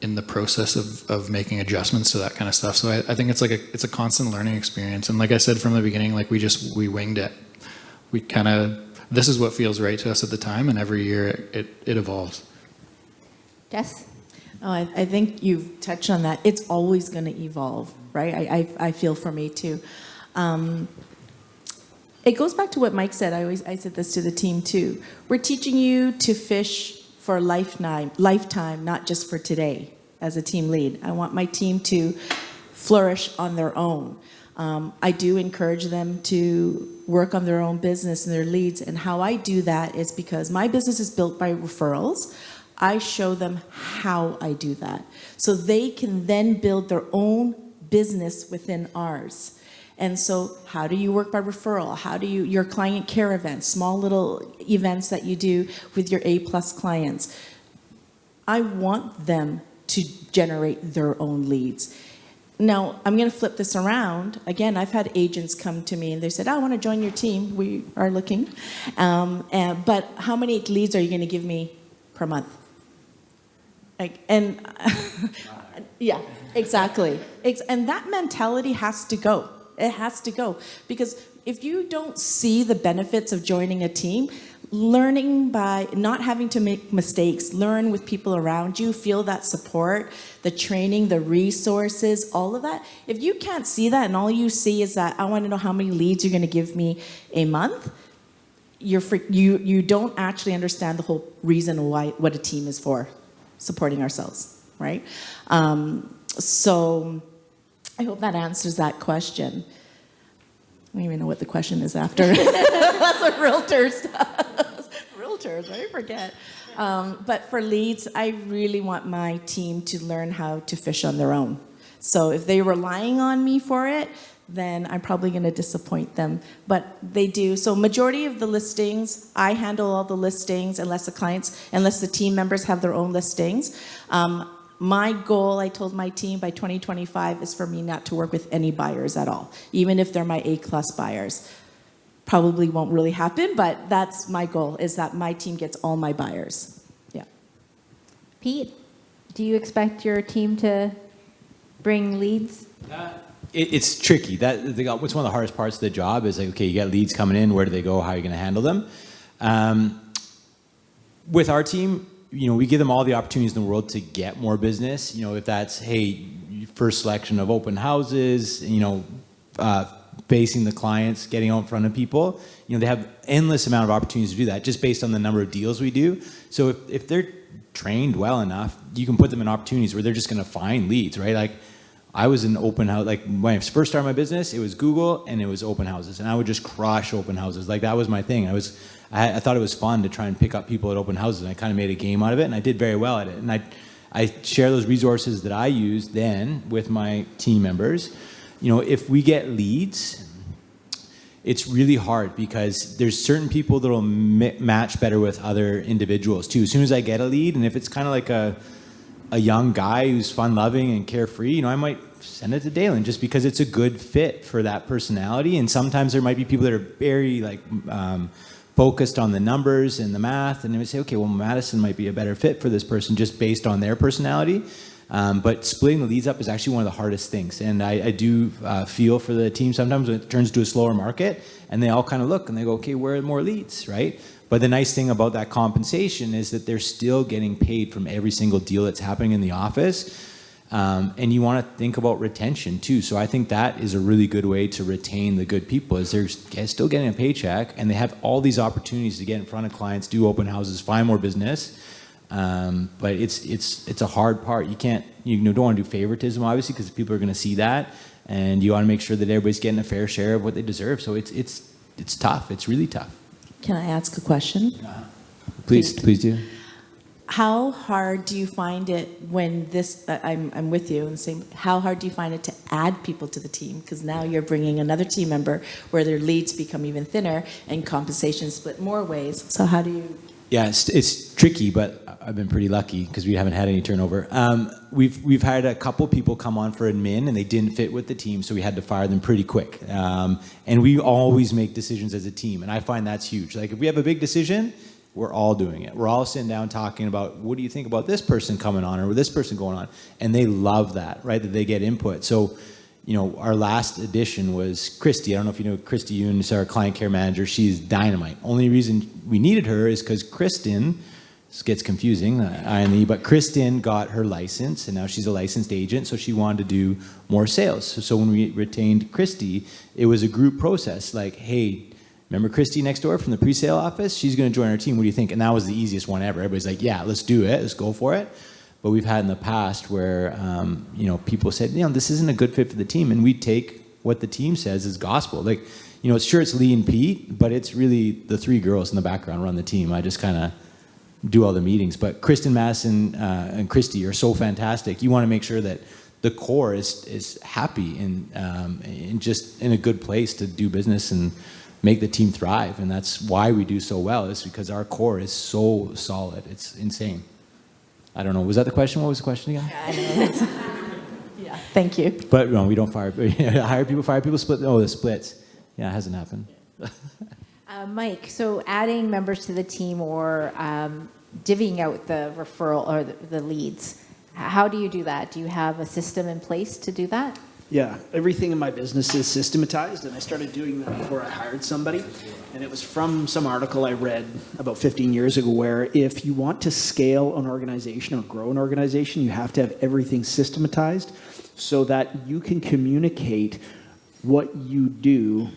in the process of making adjustments to that kind of stuff. So I think it's a constant learning experience. And like I said from the beginning, like we winged it. We kind of, this is what feels right to us at the time, and every year it evolves. Jess? Oh, I think you've touched on that. It's always going to evolve, right? I feel for me too. It goes back to what Mike said. I said this to the team too. We're teaching you to fish for a lifetime, not just for today as a team lead. I want my team to flourish on their own. I do encourage them to work on their own business and their leads. And how I do that is because my business is built by referrals. I show them how I do that. So they can then build their own business within ours. And so how do you work by referral? How do your client care events, small little events that you do with your A+ clients? I want them to generate their own leads. Now, I'm going to flip this around. Again, I've had agents come to me and they said, I want to join your team. We are looking. But how many leads are you going to give me per month? Yeah, exactly. And that mentality has to go. It has to go. Because if you don't see the benefits of joining a team, learning by not having to make mistakes, learn with people around you, feel that support, the training, the resources, all of that. If you can't see that and all you see is that, I want to know how many leads you're going to give me a month, you don't actually understand the whole reason why what a team is for, supporting ourselves, right? So I hope that answers that question. I don't even know what the question is after. That's what realtors does. Realtors, I forget. But for leads, I really want my team to learn how to fish on their own. So if they're relying on me for it, then I'm probably going to disappoint them. But they do. So majority of the listings, I handle all the listings unless the team members have their own listings. My goal, I told my team, by 2025 is for me not to work with any buyers at all, even if they're my A-class buyers. Probably won't really happen, but that's my goal, is that my team gets all my buyers. Yeah. Pete, do you expect your team to bring leads? It's tricky. What's one of the hardest parts of the job is like, okay, you got leads coming in, where do they go, how are you going to handle them? With our team, we give them all the opportunities in the world to get more business. If that's, hey, first selection of open houses, facing the clients, getting out in front of people, they have endless amount of opportunities to do that just based on the number of deals we do. So if they're trained well enough, you can put them in opportunities where they're just going to find leads, right? Like I was in open house, like when I first started my business, it was Google and it was open houses, and I would just crush open houses. Like that was my thing. I thought it was fun to try and pick up people at open houses, and I kind of made a game out of it, and I did very well at it. And I share those resources that I use then with my team members. If we get leads, it's really hard because there's certain people that'll match better with other individuals too. As soon as I get a lead, and if it's kind of like a young guy who's fun-loving and carefree, I might send it to Dalen just because it's a good fit for that personality. And sometimes there might be people that are very focused on the numbers and the math, and they would say, okay, well, Madison might be a better fit for this person just based on their personality. But splitting the leads up is actually one of the hardest things. And I do feel for the team sometimes when it turns to a slower market and they all kind of look and they go, okay, where are more leads, right? But the nice thing about that compensation is that they're still getting paid from every single deal that's happening in the office. And you want to think about retention too. So I think that is a really good way to retain the good people, is they're still getting a paycheck and they have all these opportunities to get in front of clients, do open houses, find more business. But it's a hard part. You don't want to do favoritism, obviously, because people are going to see that, and you want to make sure that everybody's getting a fair share of what they deserve. So it's tough. It's really tough. Can I ask a question? Please do. How hard do you find it when I'm with you and saying, how hard do you find it to add people to the team? Because now you're bringing another team member where their leads become even thinner and compensation split more ways. So how do you? Yeah, it's tricky, but I've been pretty lucky because we haven't had any turnover. We've had a couple people come on for admin and they didn't fit with the team, so we had to fire them pretty quick. And we always make decisions as a team, and I find that's huge. Like if we have a big decision, we're all doing it. We're all sitting down talking about, what do you think about this person coming on or this person going on? And they love that, right? That they get input. So, our last addition was Christy. I don't know if you know Christy Yoon is our client care manager. She's dynamite. Only reason we needed her is because Kristen, this gets confusing, but Kristen got her license and now she's a licensed agent, so she wanted to do more sales. So when we retained Christy, it was a group process. Like, hey, remember Christy next door from the pre-sale office? She's going to join our team. What do you think? And that was the easiest one ever. Everybody's like, yeah, let's do it. Let's go for it. But we've had in the past where, people said, this isn't a good fit for the team. And we take what the team says as gospel. Like, sure it's Lee and Pete, but it's really the three girls in the background run the team. I just kind of do all the meetings. But Kristen, Madison, and Christy are so fantastic. You want to make sure that the core is happy and just in a good place to do business and make the team thrive. And that's why we do so well, is because our core is so solid. It's insane. I don't know. Was that the question? What was the question again? Yeah, I know. Yeah, thank you. But no, we don't fire fire people, split. Oh, the splits. Yeah, it hasn't happened. Mike, so adding members to the team or divvying out the referral or the leads, how do you do that? Do you have a system in place to do that? Yeah, everything in my business is systematized, and I started doing that before I hired somebody. And it was from some article I read about 15 years ago where if you want to scale an organization or grow an organization, you have to have everything systematized so that you can communicate what you do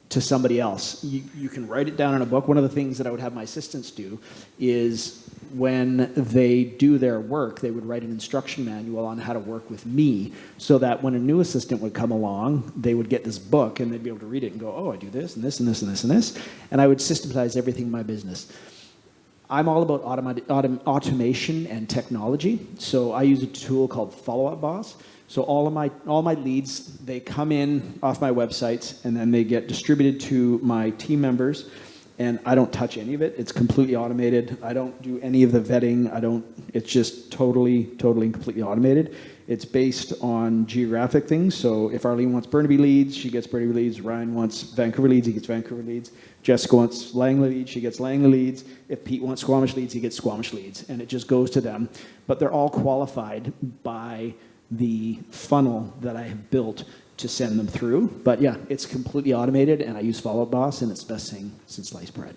to somebody else. You can write it down in a book. One of the things that I would have my assistants do is when they do their work, they would write an instruction manual on how to work with me so that when a new assistant would come along, they would get this book and they'd be able to read it and go, oh, I do this and this and this and this and this. And I would systematize everything in my business. I'm all about automation and technology. So I use a tool called Follow Up Boss. So all my leads, they come in off my websites and then they get distributed to my team members. And I don't touch any of it. It's completely automated. I don't do any of the vetting. It's just totally and completely automated. It's based on geographic things. So if Arlene wants Burnaby leads, she gets Burnaby leads. Ryan wants Vancouver leads, he gets Vancouver leads. Jessica wants Langley leads, she gets Langley leads. If Pete wants Squamish leads, he gets Squamish leads. And it just goes to them. But they're all qualified by the funnel that I have built to send them through. But yeah, it's completely automated, and I use Follow Up Boss, and it's the best thing since sliced bread.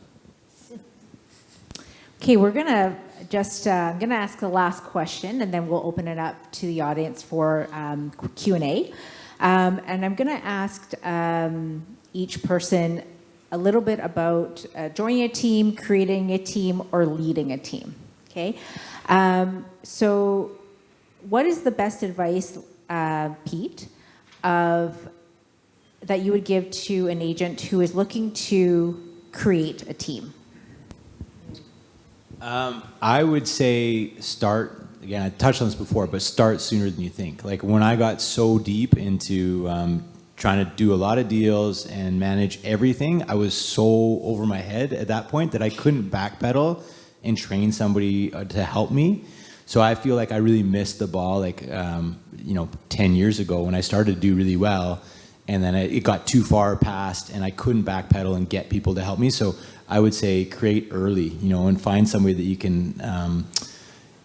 Okay, we're gonna just I'm gonna ask the last question, and then we'll open it up to the audience for Q&A. And I'm gonna ask each person a little bit about joining a team, creating a team, or leading a team. Okay, so what is the best advice, Pete, that you would give to an agent who is looking to create a team? I would say start, again, I touched on this before, but start sooner than you think. Like when I got so deep into trying to do a lot of deals and manage everything, I was so over my head at that point that I couldn't backpedal and train somebody to help me. So I feel like I really missed the ball, 10 years ago when I started to do really well, and then it got too far past, and I couldn't backpedal and get people to help me. So I would say create early, and find somebody that you can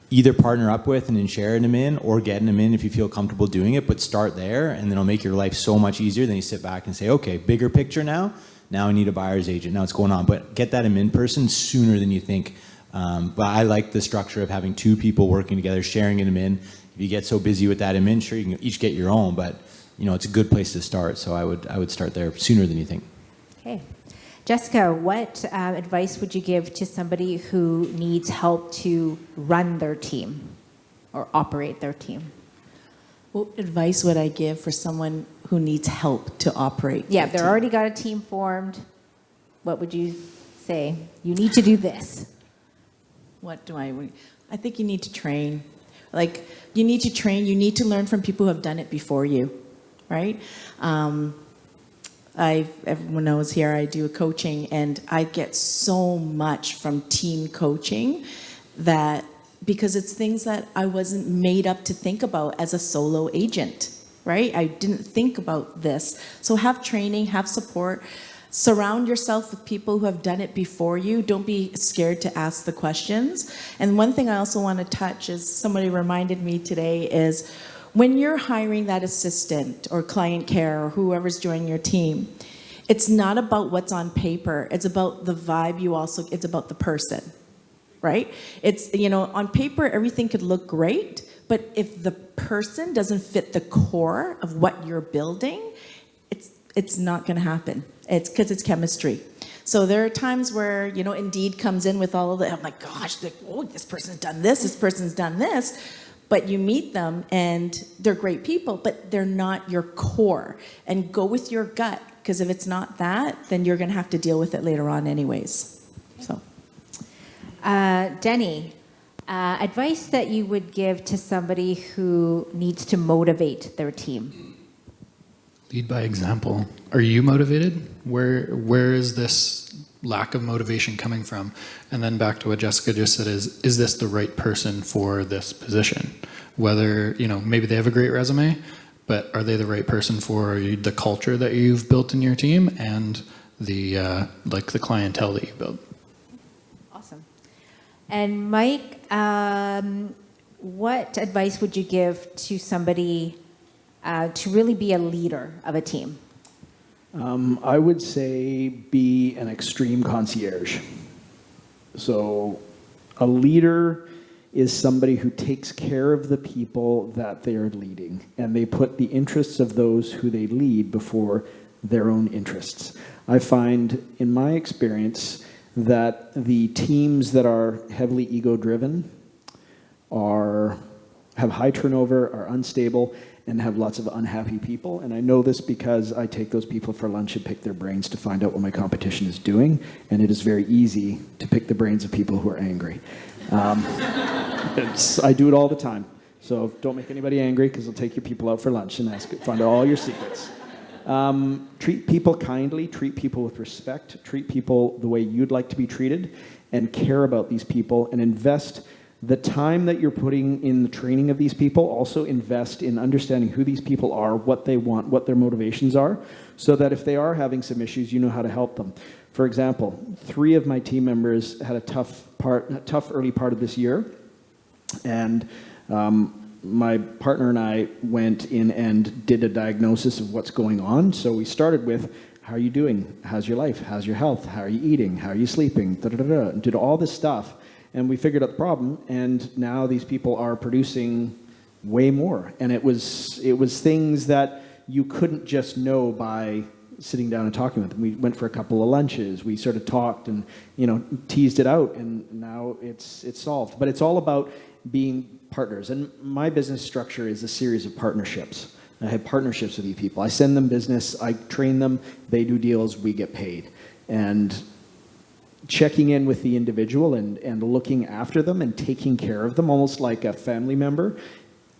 either partner up with and then sharing them in, or getting them in if you feel comfortable doing it. But start there, and then it'll make your life so much easier. Then you sit back and say, okay, bigger picture now. Now I need a buyer's agent. Now what's going on? But get that in person sooner than you think. But I like the structure of having two people working together, sharing an admin. If you get so busy with that admin, sure, you can each get your own, but it's a good place to start. So I would start there sooner than you think. Okay. Jessica, what advice would you give to somebody who needs help to run their team or operate their team? What advice would I give for someone who needs help to operate? Yeah, their they're already got a team formed. What would you say? You need to do this. I think you need to train. You need to train. You need to learn from people who have done it before you, right? Everyone knows here I do coaching, and I get so much from team coaching because it's things that I wasn't made up to think about as a solo agent, right? I didn't think about this. So have training, have support. Surround yourself with people who have done it before you. Don't be scared to ask the questions. And one thing I also want to touch is, somebody reminded me today, is when you're hiring that assistant or client care or whoever's joining your team, it's not about what's on paper. It's about the vibe it's about the person, right? It's, on paper, everything could look great, but if the person doesn't fit the core of what you're building, it's not going to happen. It's because it's chemistry. So there are times where, Indeed comes in with all of the, I'm like, gosh, this person's done this person's done this. But you meet them and they're great people, but they're not your core. And go with your gut, because if it's not that, then you're going to have to deal with it later on anyways. So, Denny, advice that you would give to somebody who needs to motivate their team? Lead by example. Are you motivated? Where is this lack of motivation coming from? And then back to what Jessica just said is this the right person for this position? Whether, maybe they have a great resume, but are they the right person for the culture that you've built in your team and the the clientele that you built? Awesome. And Mike, what advice would you give to somebody to really be a leader of a team? I would say be an extreme concierge. So a leader is somebody who takes care of the people that they are leading, and they put the interests of those who they lead before their own interests. I find in my experience that the teams that are heavily ego-driven have high turnover, are unstable, and have lots of unhappy people. And I know this because I take those people for lunch and pick their brains to find out what my competition is doing. And it is very easy to pick the brains of people who are angry. I do it all the time. So don't make anybody angry, because I'll take your people out for lunch and find out all your secrets. Treat people kindly, treat people with respect, treat people the way you'd like to be treated, and care about these people, and invest the time that you're putting in the training of these people. Also invest in understanding who these people are, what they want, what their motivations are, so that if they are having some issues, you know how to help them. For example, 3 of my team members had a tough early part of this year, and my partner and I went in and did a diagnosis of what's going on. So we started with, how are you doing? How's your life? How's your health? How are you eating? How are you sleeping? Did all this stuff. And we figured out the problem, and now these people are producing way more. And it was things that you couldn't just know by sitting down and talking with them. We went for a couple of lunches. We sort of talked and teased it out, and now it's solved. But it's all about being partners. And my business structure is a series of partnerships. I have partnerships with these people. I send them business, I train them, they do deals, we get paid. And checking in with the individual and looking after them and taking care of them almost like a family member,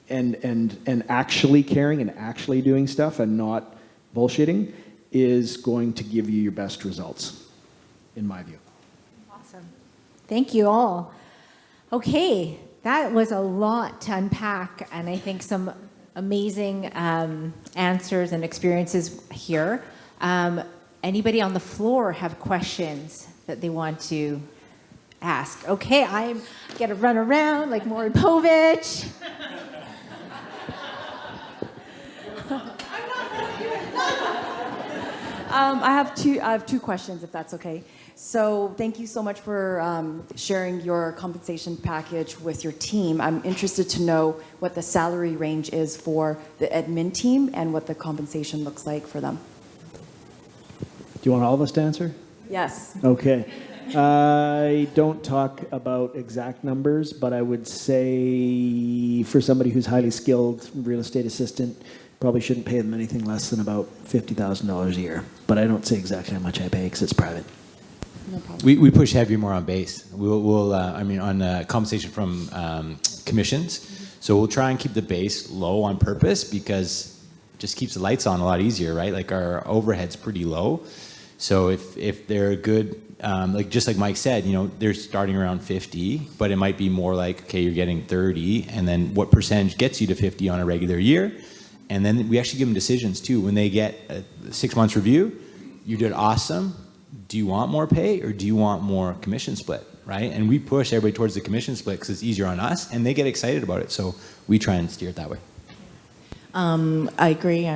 and actually caring and actually doing stuff and not bullshitting is going to give you your best results, in my view. Awesome. Thank you all. Okay, that was a lot to unpack, and I think some amazing answers and experiences here. Anybody on the floor have questions that they want to ask? Okay, I'm gonna run around like Maury Povich. I have two questions, if that's okay. So thank you so much for sharing your compensation package with your team. I'm interested to know what the salary range is for the admin team and what the compensation looks like for them. Do you want all of us to answer? Yes. Okay. I don't talk about exact numbers, but I would say for somebody who's highly skilled real estate assistant, probably shouldn't pay them anything less than about $50,000 a year. But I don't say exactly how much I pay because it's private. No problem. We push heavy more on base. We'll on compensation from commissions. So we'll try and keep the base low on purpose, because it just keeps the lights on a lot easier, right? Like our overhead's pretty low. So if they're good, just like Mike said, they're starting around 50, but it might be more like, okay, you're getting 30, and then what percentage gets you to 50 on a regular year? And then we actually give them decisions too. When they get a 6 months review, you did awesome. Do you want more pay or do you want more commission split, right? And we push everybody towards the commission split because it's easier on us, and they get excited about it. So we try and steer it that way. I agree.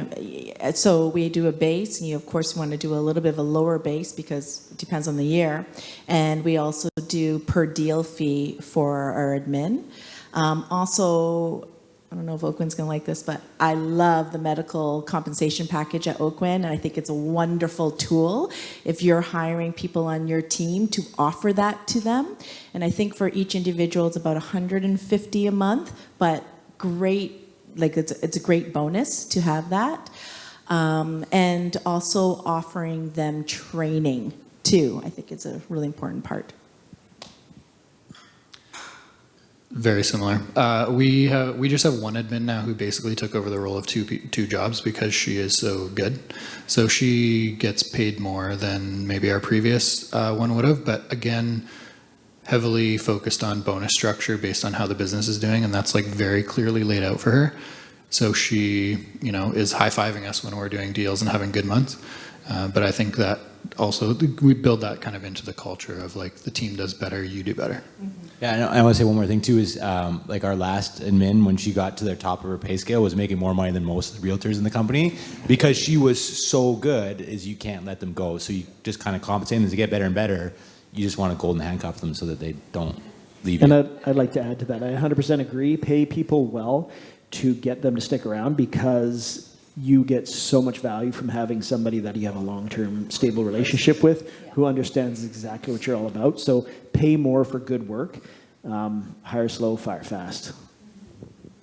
So we do a base, and you of course want to do a little bit of a lower base because it depends on the year. And we also do per deal fee for our admin. Also, I don't know if Oakwyn's going to like this, but I love the medical compensation package at Oakwyn, and I think it's a wonderful tool if you're hiring people on your team to offer that to them. And I think for each individual, it's about $150 a month, but great. Like it's a great bonus to have that, and also offering them training too. I think it's a really important part. Very similar. We just have one admin now who basically took over the role of two jobs because she is so good. So she gets paid more than maybe our previous one would have, but again, heavily focused on bonus structure based on how the business is doing, and that's like very clearly laid out for her. So she, is high-fiving us when we're doing deals and having good months. But I think that also we build that kind of into the culture of like the team does better, you do better. Yeah, and I want to say one more thing too is like our last admin, when she got to the top of her pay scale, was making more money than most realtors in the company because she was so good. Is you can't let them go, so you just kind of compensate them as they get better and better. You just want to golden handcuff them so that they don't leave you. And I'd like to add to that. I 100% agree. Pay people well to get them to stick around because you get so much value from having somebody that you have a long-term stable relationship with who understands exactly what you're all about. So pay more for good work. Hire slow, fire fast.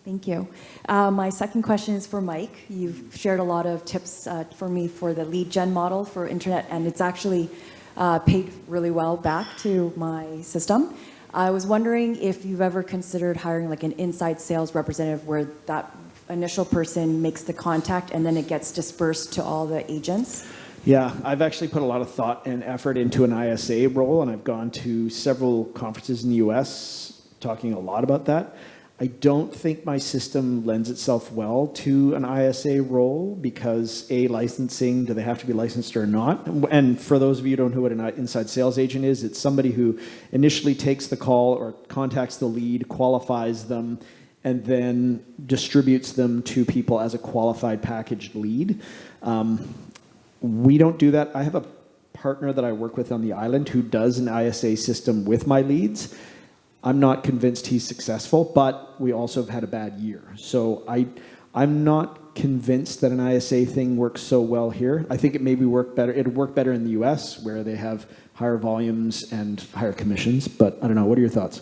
Thank you. My second question is for Mike. You've shared a lot of tips for me for the lead gen model for internet, and it's actually paid really well back to my system. I was wondering if you've ever considered hiring like an inside sales representative where that initial person makes the contact and then it gets dispersed to all the agents. Yeah, I've actually put a lot of thought and effort into an ISA role, and I've gone to several conferences in the US talking a lot about that. I don't think my system lends itself well to an ISA role because licensing, do they have to be licensed or not? And for those of you who don't know what an inside sales agent is, it's somebody who initially takes the call or contacts the lead, qualifies them, and then distributes them to people as a qualified packaged lead. We don't do that. I have a partner that I work with on the island who does an ISA system with my leads. I'm not convinced he's successful, but we also have had a bad year. So I'm not convinced that an ISA thing works so well here. I think it maybe work better. It'd work better in the US where they have higher volumes and higher commissions, but I don't know. What are your thoughts?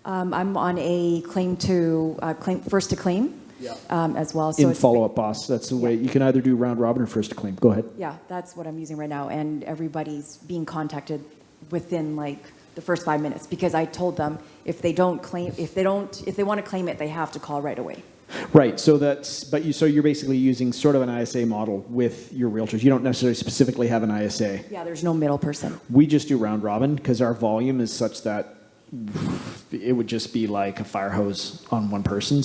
I'm on a first to claim as well. So in follow-up, boss. That's the way. You can either do round robin or first to claim. Go ahead. Yeah, that's what I'm using right now, and everybody's being contacted within like the first 5 minutes because I told them if they want to claim it, they have to call right away. Right. So you're basically using sort of an ISA model with your realtors. You don't necessarily specifically have an ISA. Yeah, there's no middle person. We just do round robin because our volume is such that it would just be like a fire hose on one person,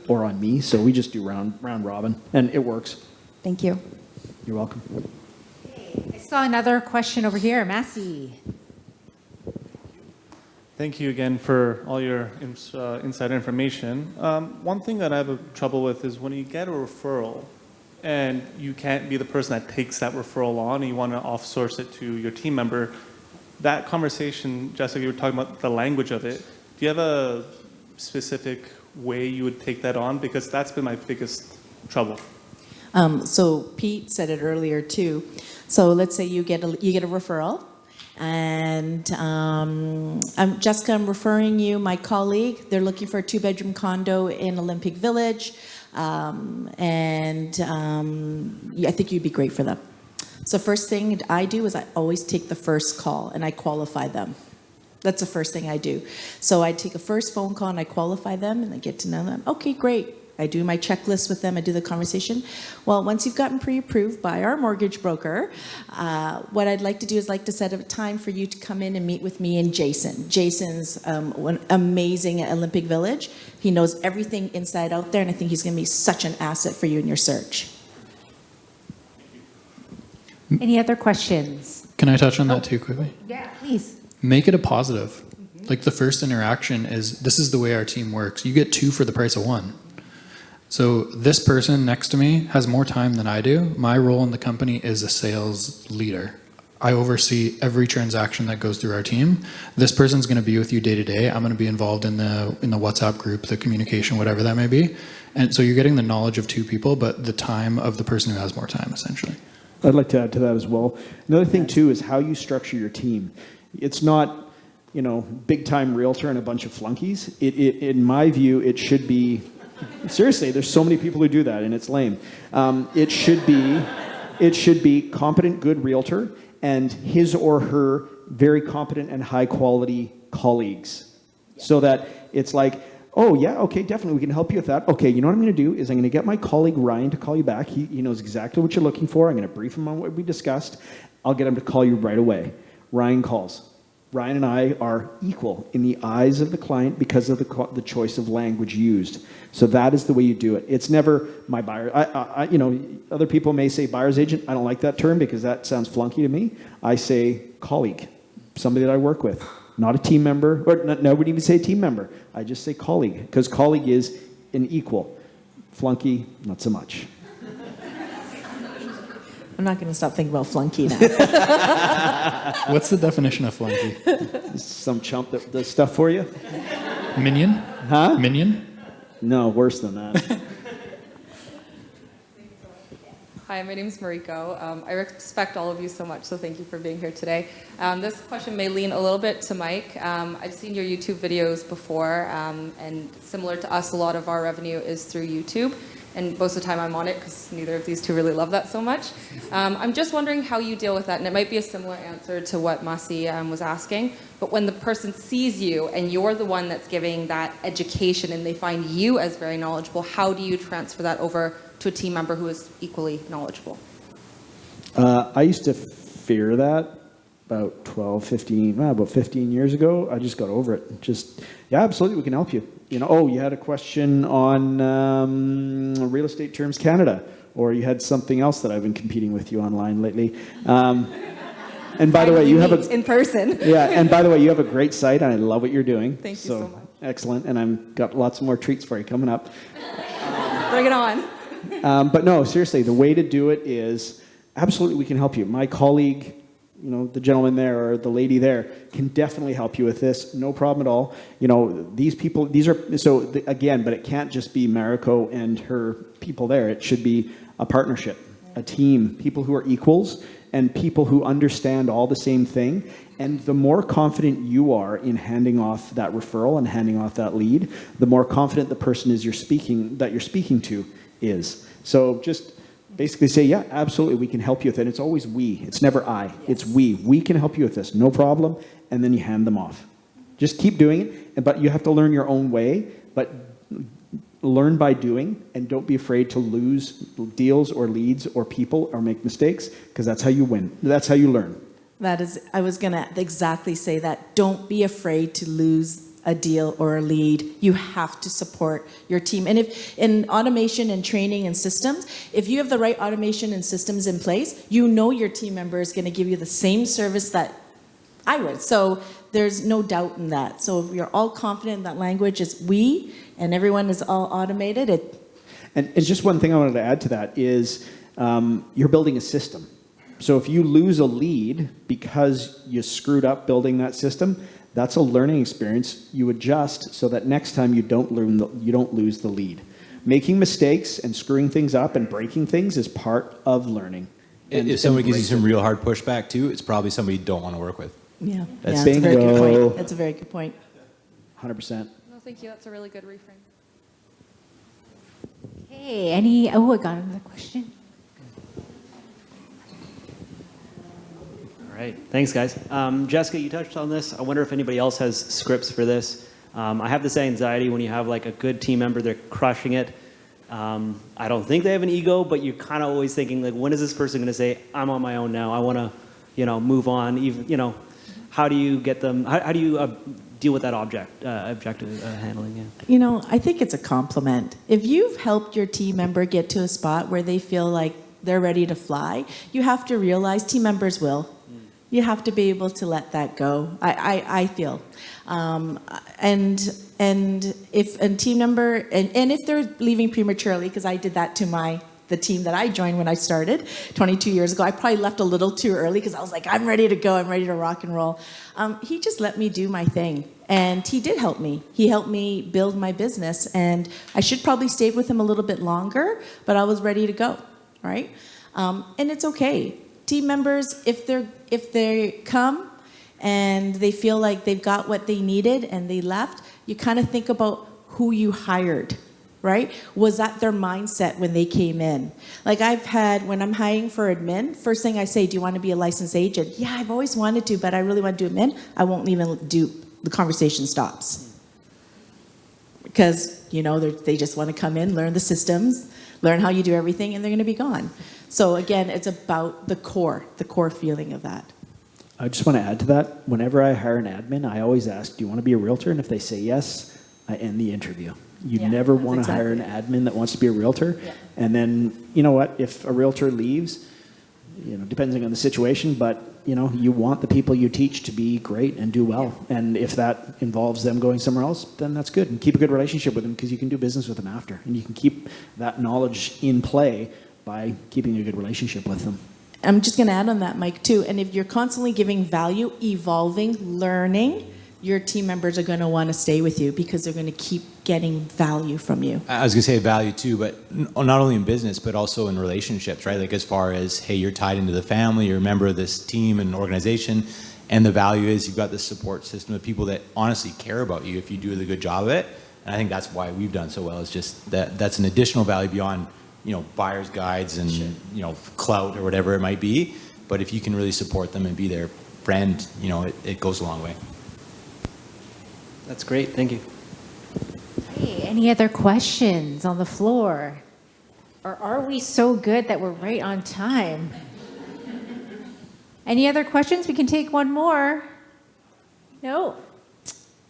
or on me. So we just do round robin, and it works. Thank you. You're welcome. I saw another question over here, Massey. Thank you again for all your insider information. One thing that I have trouble with is when you get a referral and you can't be the person that takes that referral on and you want to off-source it to your team member, that conversation, Jessica, you were talking about the language of it. Do you have a specific way you would take that on? Because that's been my biggest trouble. So Pete said it earlier too. So let's say you get a referral, and Jessica, I'm referring you my colleague. They're looking for a 2-bedroom condo in Olympic Village, and I think you'd be great for them. So first thing I do is I always take the first call and I qualify them. That's the first thing I do. So I take a first phone call and I qualify them and I get to know them. Okay, great. I do my checklist with them. I do the conversation. Well, once you've gotten pre-approved by our mortgage broker, what I'd like to do is like to set up a time for you to come in and meet with me and Jason. Jason's amazing at Olympic Village. He knows everything inside out there, and I think he's going to be such an asset for you in your search. Any other questions? Can I touch on that too quickly? Yeah, please. Make it a positive. Like the first interaction is, this is the way our team works. You get 2 for the price of 1. So this person next to me has more time than I do. My role in the company is a sales leader. I oversee every transaction that goes through our team. This person's going to be with you day to day. I'm going to be involved in the WhatsApp group, the communication, whatever that may be. And so you're getting the knowledge of 2 people, but the time of the person who has more time, essentially. I'd like to add to that as well. Another thing too is how you structure your team. It's not, big time realtor and a bunch of flunkies. In my view, it should be. Seriously, there's so many people who do that, and it's lame. It should be competent, good realtor, and his or her very competent and high quality colleagues. So that it's like, oh yeah, okay, definitely, we can help you with that. Okay, you know what I'm going to do is I'm going to get my colleague Ryan to call you back. He knows exactly what you're looking for. I'm going to brief him on what we discussed. I'll get him to call you right away. Ryan calls. Ryan and I are equal in the eyes of the client because of the choice of language used. So that is the way you do it. It's never my buyer. Other people may say buyer's agent. I don't like that term because that sounds flunky to me. I say colleague, somebody that I work with, not a team member, or no, I wouldn't even say team member. I just say colleague because colleague is an equal. Flunky, not so much. I'm not going to stop thinking about flunky now. What's the definition of flunky? Some chump that does stuff for you? Minion? Huh? Minion? No, worse than that. Hi, my name is Mariko. I respect all of you so much, so thank you for being here today. This question may lean a little bit to Mike. I've seen your YouTube videos before, and similar to us, a lot of our revenue is through YouTube. And most of the time I'm on it because neither of these two really love that so much. I'm just wondering how you deal with that, and it might be a similar answer to what Masi was asking, but when the person sees you and you're the one that's giving that education and they find you as very knowledgeable, how do you transfer that over to a team member who is equally knowledgeable? I used to fear that about 15 years ago. I just got over it. Yeah, absolutely, we can help you. You had a question on Real Estate Terms Canada, or you had something else that I've been competing with you online lately. And by the way, you have in person. Yeah, and by the way, you have a great site, and I love what you're doing. Thank you so much. Excellent, and I've got lots more treats for you coming up. Bring it on. But no, seriously, the way to do it is absolutely we can help you. My colleague, the gentleman there or the lady there can definitely help you with this. No problem at all. These people, but it can't just be Mariko and her people there. It should be a partnership, a team, people who are equals and people who understand all the same thing. And the more confident you are in handing off that referral and handing off that lead, the more confident the person is you're speaking to is. So just basically say, yeah, absolutely, we can help you with it. It's always we. It's never I. Yes. It's we. We can help you with this. No problem. And then you hand them off. Just keep doing it. But you have to learn your own way. But learn by doing. And don't be afraid to lose deals or leads or people or make mistakes. Because that's how you win. That's how you learn. I was going to exactly say that. Don't be afraid to lose a deal or a lead. You have to support your team. And if in automation and training and systems, if you have the right automation and systems in place, your team member is going to give you the same service that I would. So there's no doubt in that. So if you're all confident in that language is we, and everyone is all automated. And just one thing I wanted to add to that is you're building a system. So if you lose a lead because you screwed up building that system, that's a learning experience. You adjust so that next time you don't lose the lead. Making mistakes and screwing things up and breaking things is part of learning. And if somebody gives you some real hard pushback too, it's probably somebody you don't want to work with. Yeah, that's a very good point. That's a very good point. 100%. No, thank you. That's a really good reframe. Okay, I got another question. All right, thanks guys. Jessica, you touched on this. I wonder if anybody else has scripts for this. I have this anxiety when you have like a good team member, they're crushing it. I don't think they have an ego, but you're kind of always thinking like, when is this person going to say, I'm on my own now, I want to, move on. Even, how do you get them, how do you deal with that objective handling? Yeah. I think it's a compliment. If you've helped your team member get to a spot where they feel like they're ready to fly, you have to realize team members will. You have to be able to let that go. I feel, and if a team member and if they're leaving prematurely, because I did that to the team that I joined when I started 22 years ago. I probably left a little too early because I was like, I'm ready to go. I'm ready to rock and roll. He just let me do my thing, and he did help me. He helped me build my business, and I should probably stayed with him a little bit longer, but I was ready to go. Right, and it's okay. Team members, if they come and they feel like they've got what they needed and they left, you kind of think about who you hired, right? Was that their mindset when they came in? Like when I'm hiring for admin, first thing I say, do you want to be a licensed agent? Yeah, I've always wanted to, but I really want to do admin. I won't even do, the conversation stops. because, they just want to come in, learn the systems, learn how you do everything, and they're going to be gone. So again, it's about the core feeling of that. I just want to add to that. Whenever I hire an admin, I always ask, do you want to be a realtor? And if they say yes, I end the interview. You never want to hire an admin that wants to be a realtor. Yeah. And then, you know what, if a realtor leaves, depending on the situation, but you want the people you teach to be great and do well. Yeah. And if that involves them going somewhere else, then that's good. And keep a good relationship with them, because you can do business with them after. And you can keep that knowledge in play by keeping a good relationship with them. I'm just going to add on that, Mike, too. And if you're constantly giving value, evolving, learning, your team members are going to want to stay with you because they're going to keep getting value from you. I was going to say value too, but not only in business, but also in relationships, right? Like as far as, hey, you're tied into the family, you're a member of this team and organization, and the value is you've got this support system of people that honestly care about you if you do a good job of it. And I think that's why we've done so well, is just that's an additional value beyond, buyer's guides and, clout or whatever it might be. But if you can really support them and be their friend, it goes a long way. That's great. Thank you. Hey, any other questions on the floor? Or are we so good that we're right on time? Any other questions? We can take one more. No?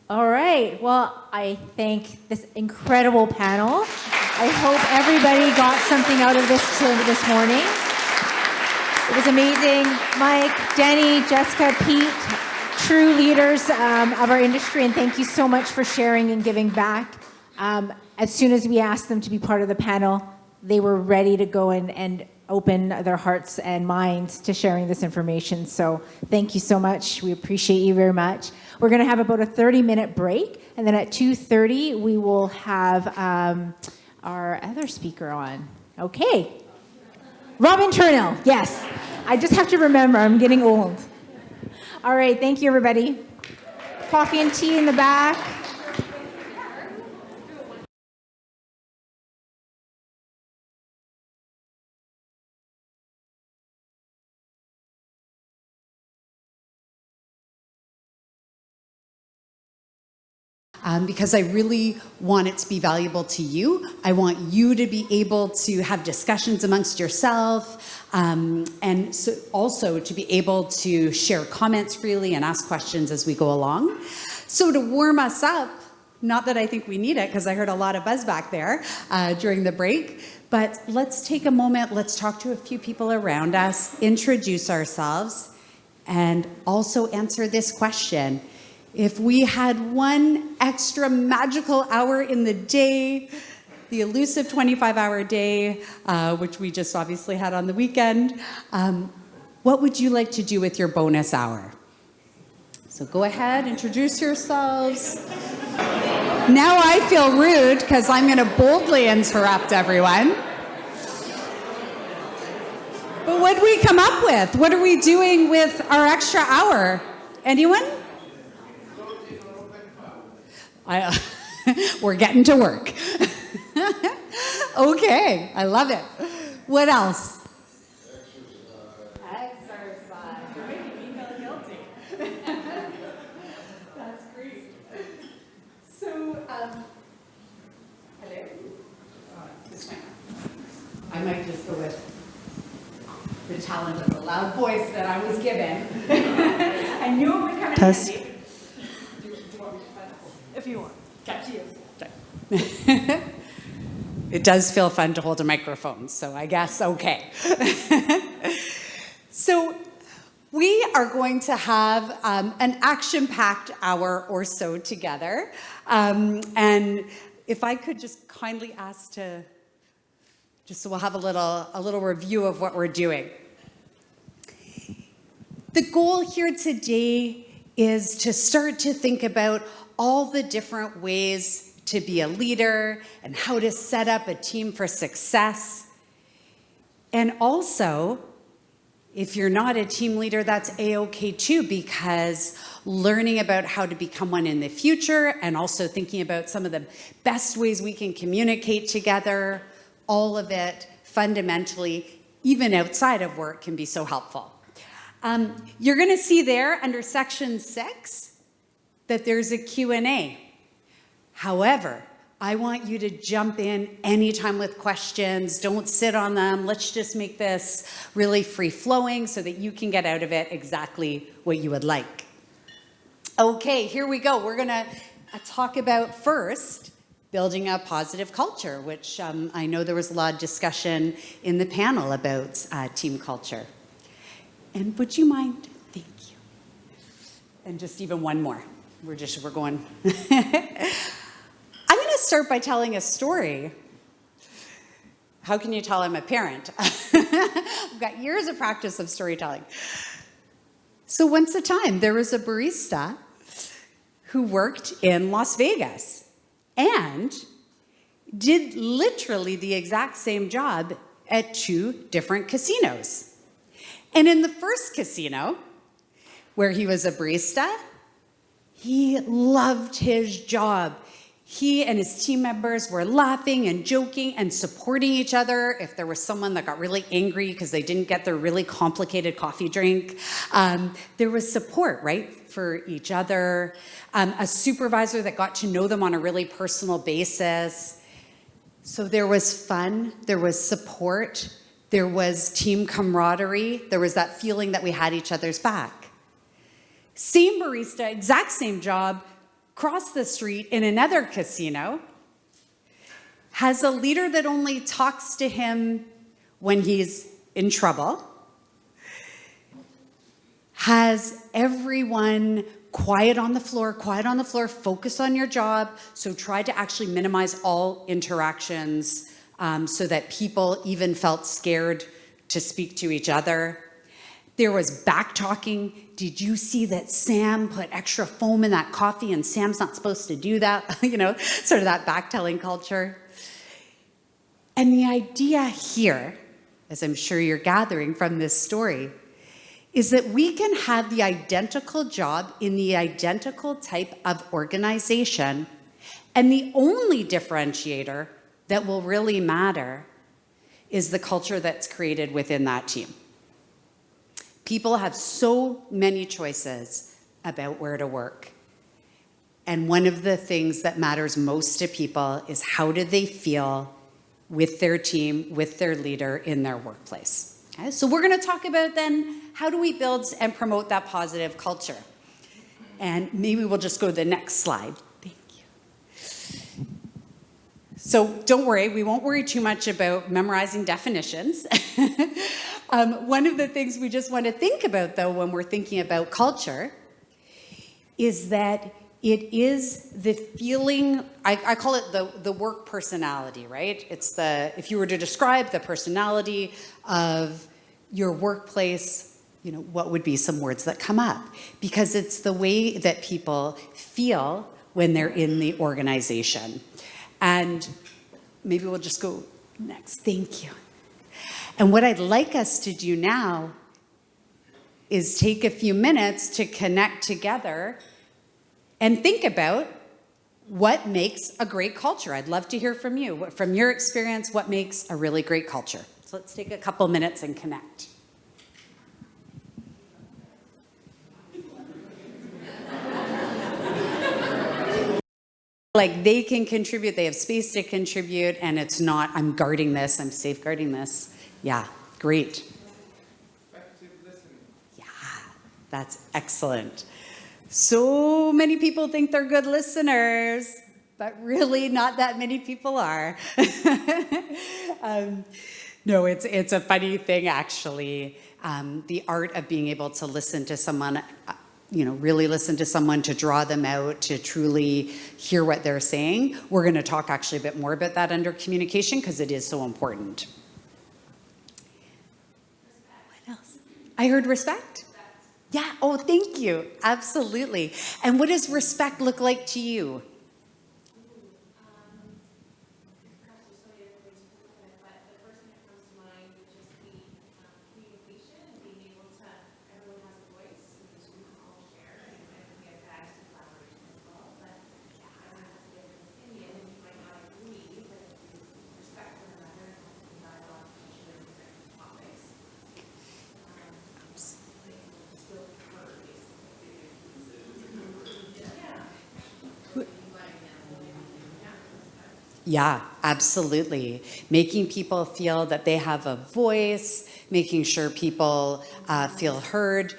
All right. Well, I thank this incredible panel. I hope everybody got something out of this morning. It was amazing. Mike, Denny, Jessica, Pete, true leaders of our industry, and thank you so much for sharing and giving back. As soon as we asked them to be part of the panel, they were ready to go and open their hearts and minds to sharing this information. So thank you so much. We appreciate you very much. We're going to have about a 30-minute break, and then at 2:30 we will have our other speaker on. Okay. Robin Turnell, yes. I just have to remember, I'm getting old. All right, thank you, everybody. Coffee and tea in the back. Because I really want it to be valuable to you. I want you to be able to have discussions amongst yourself, and so also to be able to share comments freely and ask questions as we go along. So to warm us up, not that I think we need it, because I heard a lot of buzz back there during the break, but let's take a moment, let's talk to a few people around us, introduce ourselves, and also answer this question. If we had one extra magical hour in the day, the elusive 25-hour day, which we just obviously had on the weekend, what would you like to do with your bonus hour? So go ahead, introduce yourselves. Now I feel rude because I'm going to boldly interrupt everyone. But what did we come up with? What are we doing with our extra hour? Anyone? We're getting to work. Okay, I love it. What else? Exercise. You're making me feel guilty. That's great. So, hello? This way. I might just go with the talent of the loud voice that I was given. I knew it would come in handy. If you want. Catch you. It does feel fun to hold a microphone, so I guess okay. So we are going to have an action-packed hour or so together. And if I could just kindly ask to, just so we'll have a little review of what we're doing. The goal here today is to start to think about all the different ways to be a leader and how to set up a team for success. And also, if you're not a team leader, that's A-okay too, because learning about how to become one in the future and also thinking about some of the best ways we can communicate together, all of it fundamentally, even outside of work, can be so helpful. You're going to see there under section 6 that there's a Q&A. However, I want you to jump in anytime with questions. Don't sit on them. Let's just make this really free-flowing so that you can get out of it exactly what you would like. Okay, here we go. We're going to talk about first building a positive culture, which I know there was a lot of discussion in the panel about team culture. And would you mind? Thank you. And just even one more. We're going. I'm going to start by telling a story. How can you tell I'm a parent? I've got years of practice of storytelling. So once a time, there was a barista who worked in Las Vegas and did literally the exact same job at 2 different casinos. And in the first casino, where he was a barista, he loved his job. He and his team members were laughing and joking and supporting each other. If there was someone that got really angry because they didn't get their really complicated coffee drink, there was support, right, for each other. A supervisor that got to know them on a really personal basis. So there was fun, there was support, there was team camaraderie, there was that feeling that we had each other's back. Same barista, exact same job, across the street in another casino, has a leader that only talks to him when he's in trouble, has everyone quiet on the floor, focus on your job, so try to actually minimize all interactions so that people even felt scared to speak to each other. There was back talking. Did you see that Sam put extra foam in that coffee and Sam's not supposed to do that? Sort of that back-telling culture. And the idea here, as I'm sure you're gathering from this story, is that we can have the identical job in the identical type of organization, and the only differentiator that will really matter is the culture that's created within that team. People have so many choices about where to work. And one of the things that matters most to people is how do they feel with their team, with their leader in their workplace. Okay? So we're going to talk about then how do we build and promote that positive culture. And maybe we'll just go to the next slide. Thank you. So don't worry, we won't worry too much about memorizing definitions. One of the things we just want to think about, though, when we're thinking about culture, is that it is the feeling, I call it the work personality, right? It's if you were to describe the personality of your workplace, what would be some words that come up? Because it's the way that people feel when they're in the organization. And maybe we'll just go next. Thank you. And what I'd like us to do now is take a few minutes to connect together and think about what makes a great culture. I'd love to hear from you. From your experience, what makes a really great culture? So let's take a couple minutes and connect. Like they can contribute, they have space to contribute, and it's not, I'm guarding this, I'm safeguarding this. Yeah, great. Effective listening. Yeah, that's excellent. So many people think they're good listeners, but really not that many people are. No, it's a funny thing, actually. The art of being able to listen to someone, really listen to someone, to draw them out, to truly hear what they're saying. We're going to talk actually a bit more about that under communication because it is so important. What else? I heard respect. Yeah, oh, thank you. Absolutely. And what does respect look like to you? Yeah, absolutely. Making people feel that they have a voice, making sure people feel heard.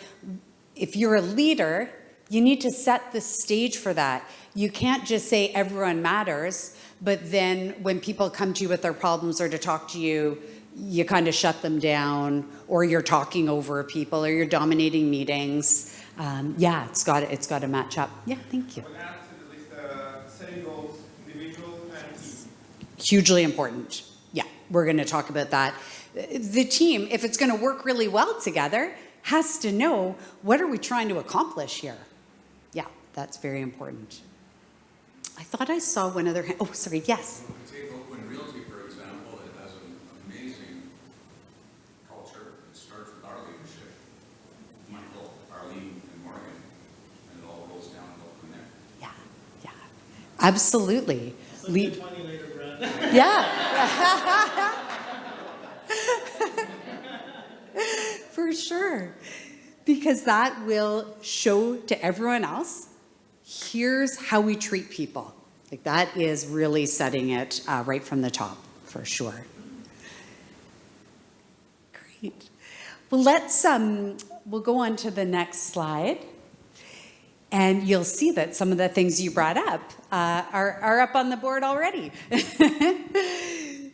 If you're a leader, you need to set the stage for that. You can't just say everyone matters, but then when people come to you with their problems or to talk to you, you kind of shut them down, or you're talking over people, or you're dominating meetings. Yeah, it's got to match up. Yeah, thank you. What adds to at least setting goals, individual and team. Hugely important. Yeah, we're going to talk about that. The team, if it's going to work really well together, has to know what are we trying to accomplish here. Yeah, that's very important. I thought I saw one other hand. Oh, sorry. Yes. Well, if you take Oakwyn Realty, for example, it has an amazing culture. It starts with our leadership, Michael, Arlene, and Morgan, and it all rolls downhill from there. Yeah, yeah, absolutely. Lead. Money later, Brad. Yeah. For sure. Because that will show to everyone else, here's how we treat people. Like that is really setting it right from the top, for sure. Great. Well, we'll go on to the next slide. And you'll see that some of the things you brought up are up on the board already.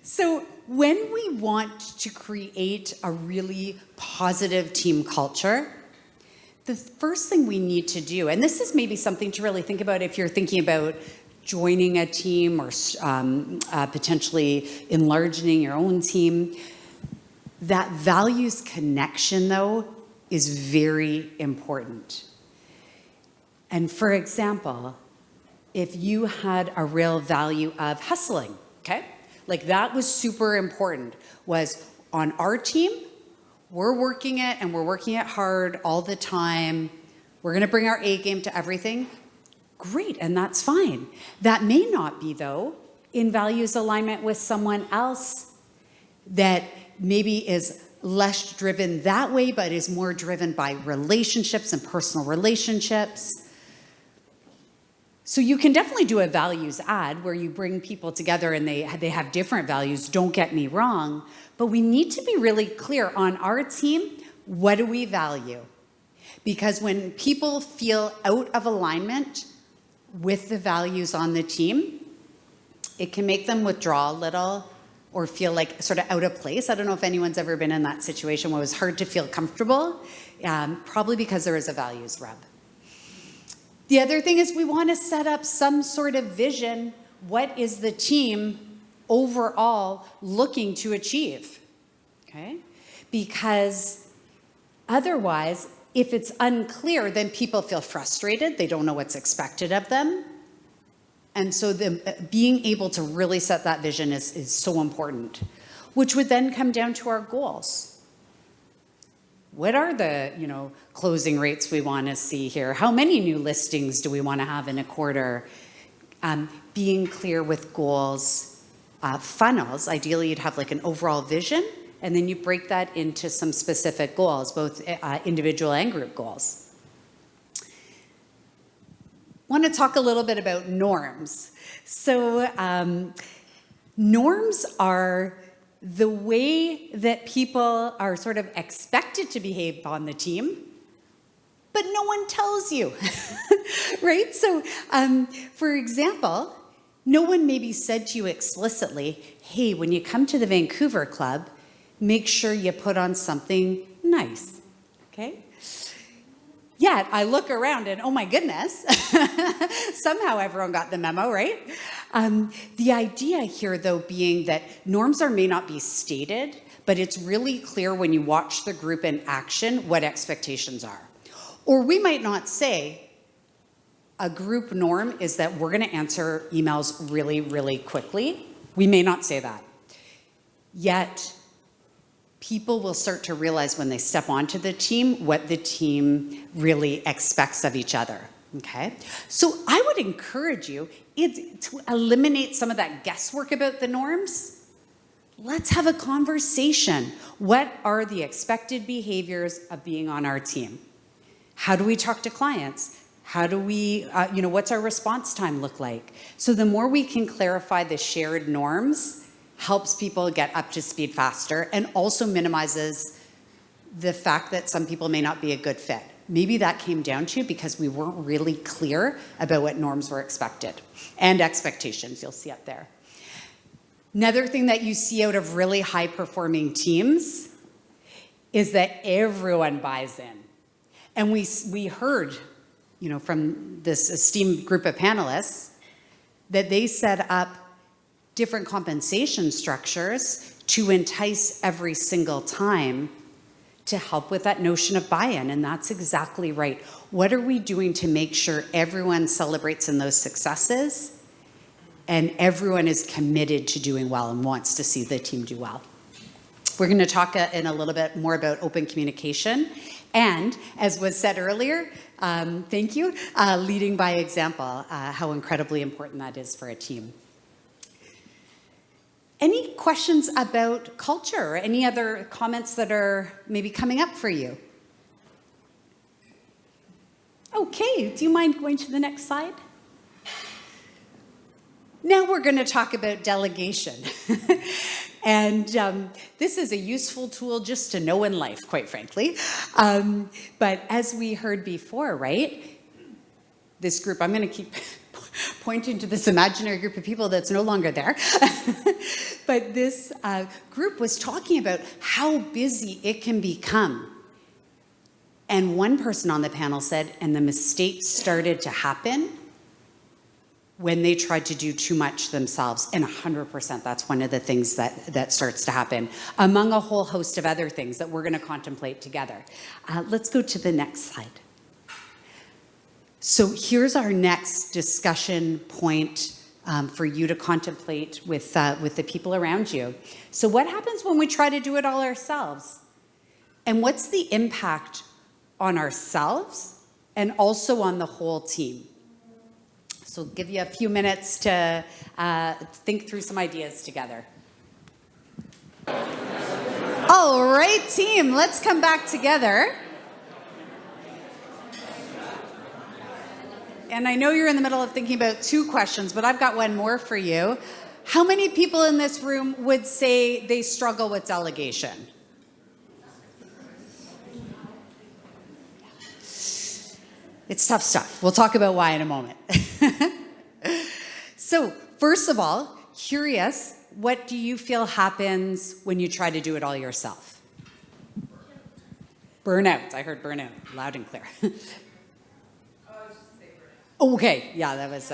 So when we want to create a really positive team culture, the first thing we need to do, and this is maybe something to really think about if you're thinking about joining a team or potentially enlarging your own team, that values connection, though, is very important. And for example, if you had a real value of hustling, okay? Like that was super important, was on our team, we're working it and we're working it hard all the time. We're gonna bring our A game to everything. Great, and that's fine. That may not be, though, in values alignment with someone else that maybe is less driven that way, but is more driven by relationships and personal relationships. So you can definitely do a values ad where you bring people together and they have different values, don't get me wrong, but we need to be really clear on our team, what do we value? Because when people feel out of alignment with the values on the team, it can make them withdraw a little or feel like sort of out of place. I don't know if anyone's ever been in that situation where it was hard to feel comfortable, probably because there is a values rub. The other thing is we want to set up some sort of vision. What is the team overall looking to achieve? Okay? Because otherwise, if it's unclear, then people feel frustrated. They don't know what's expected of them. And so being able to really set that vision is so important, which would then come down to our goals. What are the closing rates we want to see here? How many new listings do we want to have in a quarter? Being clear with goals, funnels. Ideally, you'd have like an overall vision, and then you break that into some specific goals, both individual and group goals. Want to talk a little bit about norms. So norms are the way that people are sort of expected to behave on the team, but no one tells you, right? So, for example, no one maybe said to you explicitly, hey, when you come to the Vancouver Club, make sure you put on something nice, okay? Yet I look around and, oh my goodness, somehow everyone got the memo, right? The idea here, though, being that norms may not be stated, but it's really clear when you watch the group in action what expectations are. Or we might not say a group norm is that we're going to answer emails really, really quickly. We may not say that. Yet people will start to realize when they step onto the team what the team really expects of each other. Okay, so I would encourage you to eliminate some of that guesswork about the norms. Let's have a conversation. What are the expected behaviors of being on our team? How do we talk to clients? How do we, what's our response time look like? So the more we can clarify the shared norms, helps people get up to speed faster and also minimizes the fact that some people may not be a good fit. Maybe that came down to because we weren't really clear about what norms were expected and expectations, you'll see up there. Another thing that you see out of really high performing teams is that everyone buys in. And we heard, from this esteemed group of panelists that they set up different compensation structures to entice every single time to help with that notion of buy-in, and that's exactly right. What are we doing to make sure everyone celebrates in those successes and everyone is committed to doing well and wants to see the team do well? We're going to talk in a little bit more about open communication, and as was said earlier, thank you, leading by example, how incredibly important that is for a team. Any questions about culture or any other comments that are maybe coming up for you? Okay, do you mind going to the next slide? Now we're going to talk about delegation. And this is a useful tool just to know in life, quite frankly. But as we heard before, right? This group, I'm going to keep pointing to this imaginary group of people that's no longer there. But this group was talking about how busy it can become. And one person on the panel said, and the mistakes started to happen when they tried to do too much themselves. And 100%, that's one of the things that starts to happen, among a whole host of other things that we're going to contemplate together. Let's go to the next slide. So here's our next discussion point for you to contemplate with the people around you. So what happens when we try to do it all ourselves? And what's the impact on ourselves and also on the whole team? So I'll give you a few minutes to think through some ideas together. All right, team, let's come back together. And I know you're in the middle of thinking about two questions, but I've got one more for you. How many people in this room would say they struggle with delegation? It's tough stuff. We'll talk about why in a moment. So, first of all, curious, what do you feel happens when you try to do it all yourself? Burnout. I heard burnout loud and clear. Okay, yeah, that was...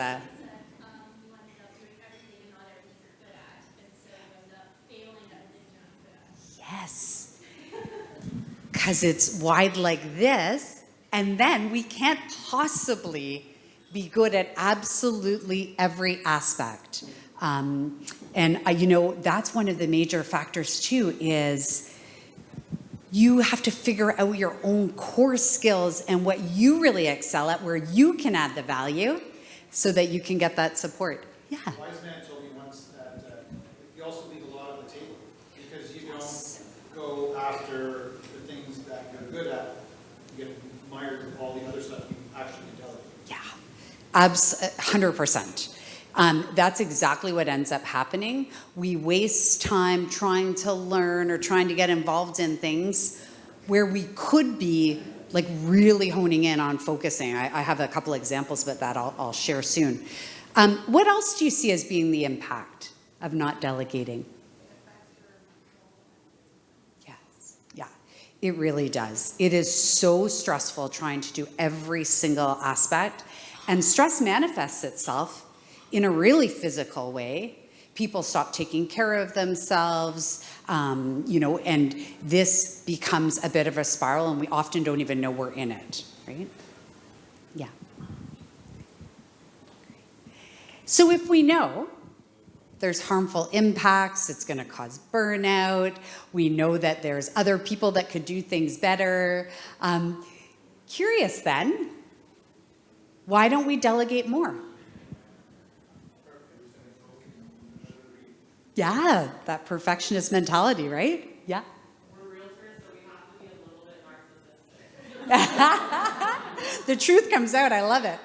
Yes. Because it's wide like this, and then we can't possibly be good at absolutely every aspect. And, that's one of the major factors, too, is you have to figure out your own core skills and what you really excel at, where you can add the value so that you can get that support. Yeah. A wise man told me once that you also leave a lot on the table because you don't go after the things that you're good at. You get mired with all the other stuff you actually delegate. Yeah, 100%. That's exactly what ends up happening. We waste time trying to learn or trying to get involved in things where we could be like really honing in on focusing. I have a couple examples, but that I'll share soon. What else do you see as being the impact of not delegating? Yes, yeah, it really does. It is so stressful trying to do every single aspect, and stress manifests itself in a really physical way. People stop taking care of themselves, and this becomes a bit of a spiral, and we often don't even know we're in it, right? Yeah. So if we know there's harmful impacts, it's going to cause burnout, we know that there's other people that could do things better. Curious then, why don't we delegate more? Yeah, that perfectionist mentality, right? Yeah. We're realtors, so we have to be a little bit narcissistic. The truth comes out. I love it.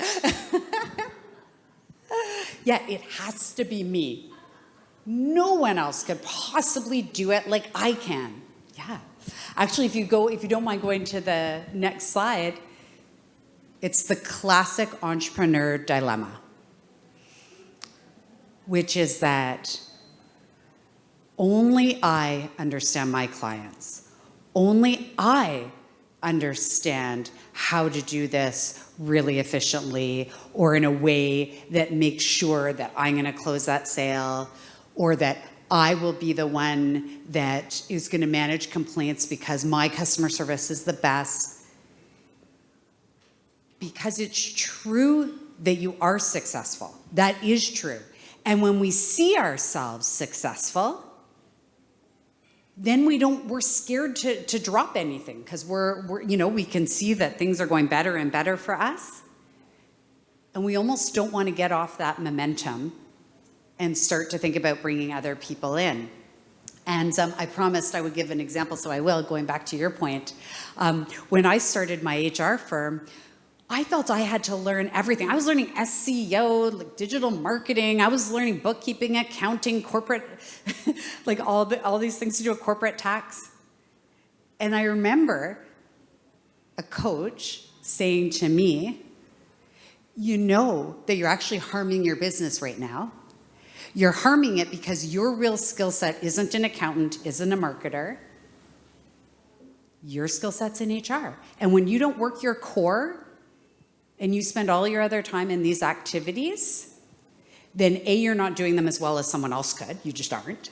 Yeah, it has to be me. No one else could possibly do it like I can. Yeah. Actually, if you don't mind going to the next slide, it's the classic entrepreneur dilemma, which is that only I understand my clients. Only I understand how to do this really efficiently or in a way that makes sure that I'm going to close that sale, or that I will be the one that is going to manage complaints because my customer service is the best. Because it's true that you are successful. That is true. And when we see ourselves successful, then we're scared to drop anything, because we can see that things are going better and better for us. And we almost don't want to get off that momentum and start to think about bringing other people in. And I promised I would give an example, so I will, going back to your point. When I started my HR firm, I felt I had to learn everything. I was learning SEO, like digital marketing. I was learning bookkeeping, accounting, corporate, like all these things to do with corporate tax. And I remember a coach saying to me, you know that you're actually harming your business right now. You're harming it because your real skill set isn't an accountant, isn't a marketer. Your skill set's in HR. And when you don't work your core and you spend all your other time in these activities, then A, you're not doing them as well as someone else could. You just aren't.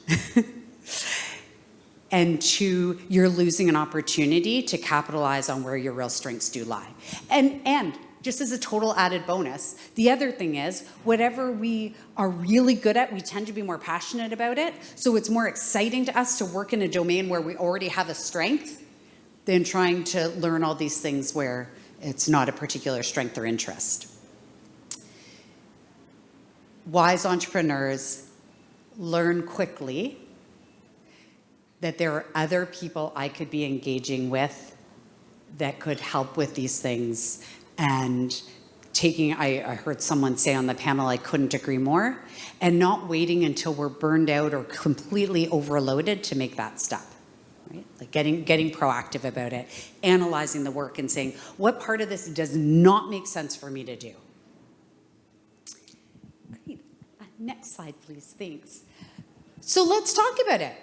And two, you're losing an opportunity to capitalize on where your real strengths do lie. And just as a total added bonus, the other thing is, whatever we are really good at, we tend to be more passionate about it. So it's more exciting to us to work in a domain where we already have a strength than trying to learn all these things where it's not a particular strength or interest. Wise entrepreneurs learn quickly that there are other people I could be engaging with that could help with these things. And I heard someone say on the panel, I couldn't agree more, and not waiting until we're burned out or completely overloaded to make that step. Right? Like getting proactive about it, analyzing the work and saying, what part of this does not make sense for me to do? Great. Next slide, please. Thanks. So let's talk about it.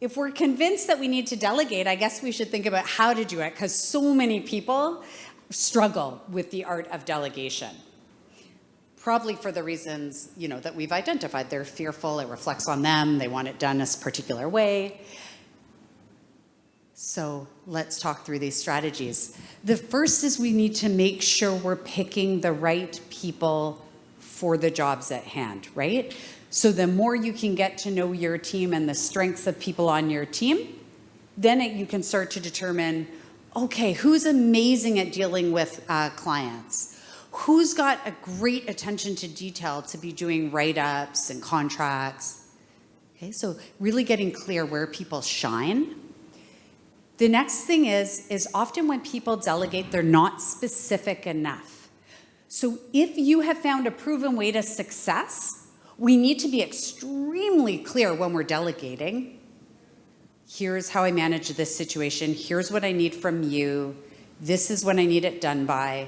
If we're convinced that we need to delegate, I guess we should think about how to do it, because so many people struggle with the art of delegation. Probably for the reasons, that we've identified. They're fearful, it reflects on them, they want it done a particular way. So let's talk through these strategies. The first is we need to make sure we're picking the right people for the jobs at hand, right? So the more you can get to know your team and the strengths of people on your team, then you can start to determine, okay, who's amazing at dealing with clients? Who's got a great attention to detail to be doing write-ups and contracts? Okay, so really getting clear where people shine. The next thing is often when people delegate, they're not specific enough. So if you have found a proven way to success, we need to be extremely clear when we're delegating. Here's how I manage this situation. Here's what I need from you. This is when I need it done by.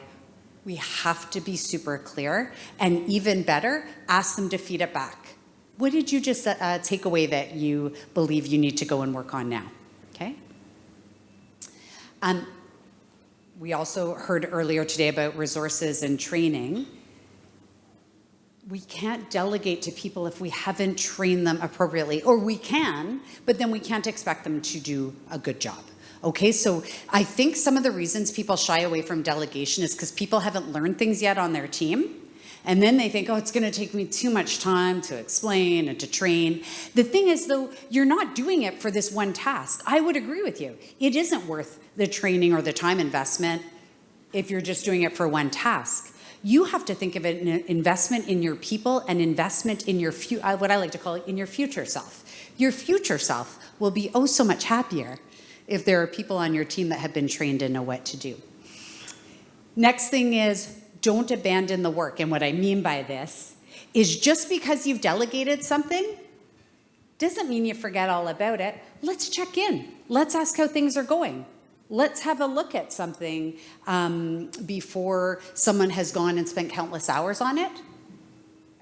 We have to be super clear. And even better, ask them to feed it back. What did you just take away that you believe you need to go and work on now? Okay? We also heard earlier today about resources and training. We can't delegate to people if we haven't trained them appropriately, or we can, but then we can't expect them to do a good job. Okay, so I think some of the reasons people shy away from delegation is because people haven't learned things yet on their team. And then they think, oh, it's going to take me too much time to explain and to train. The thing is, though, you're not doing it for this one task. I would agree with you. It isn't worth the training or the time investment if you're just doing it for one task. You have to think of it an investment in your people, an investment in your what I like to call it, in your future self. Your future self will be oh so much happier if there are people on your team that have been trained and know what to do. Next thing is don't abandon the work. And what I mean by this is just because you've delegated something doesn't mean you forget all about it. Let's check in. Let's ask how things are going. Let's have a look at something before someone has gone and spent countless hours on it,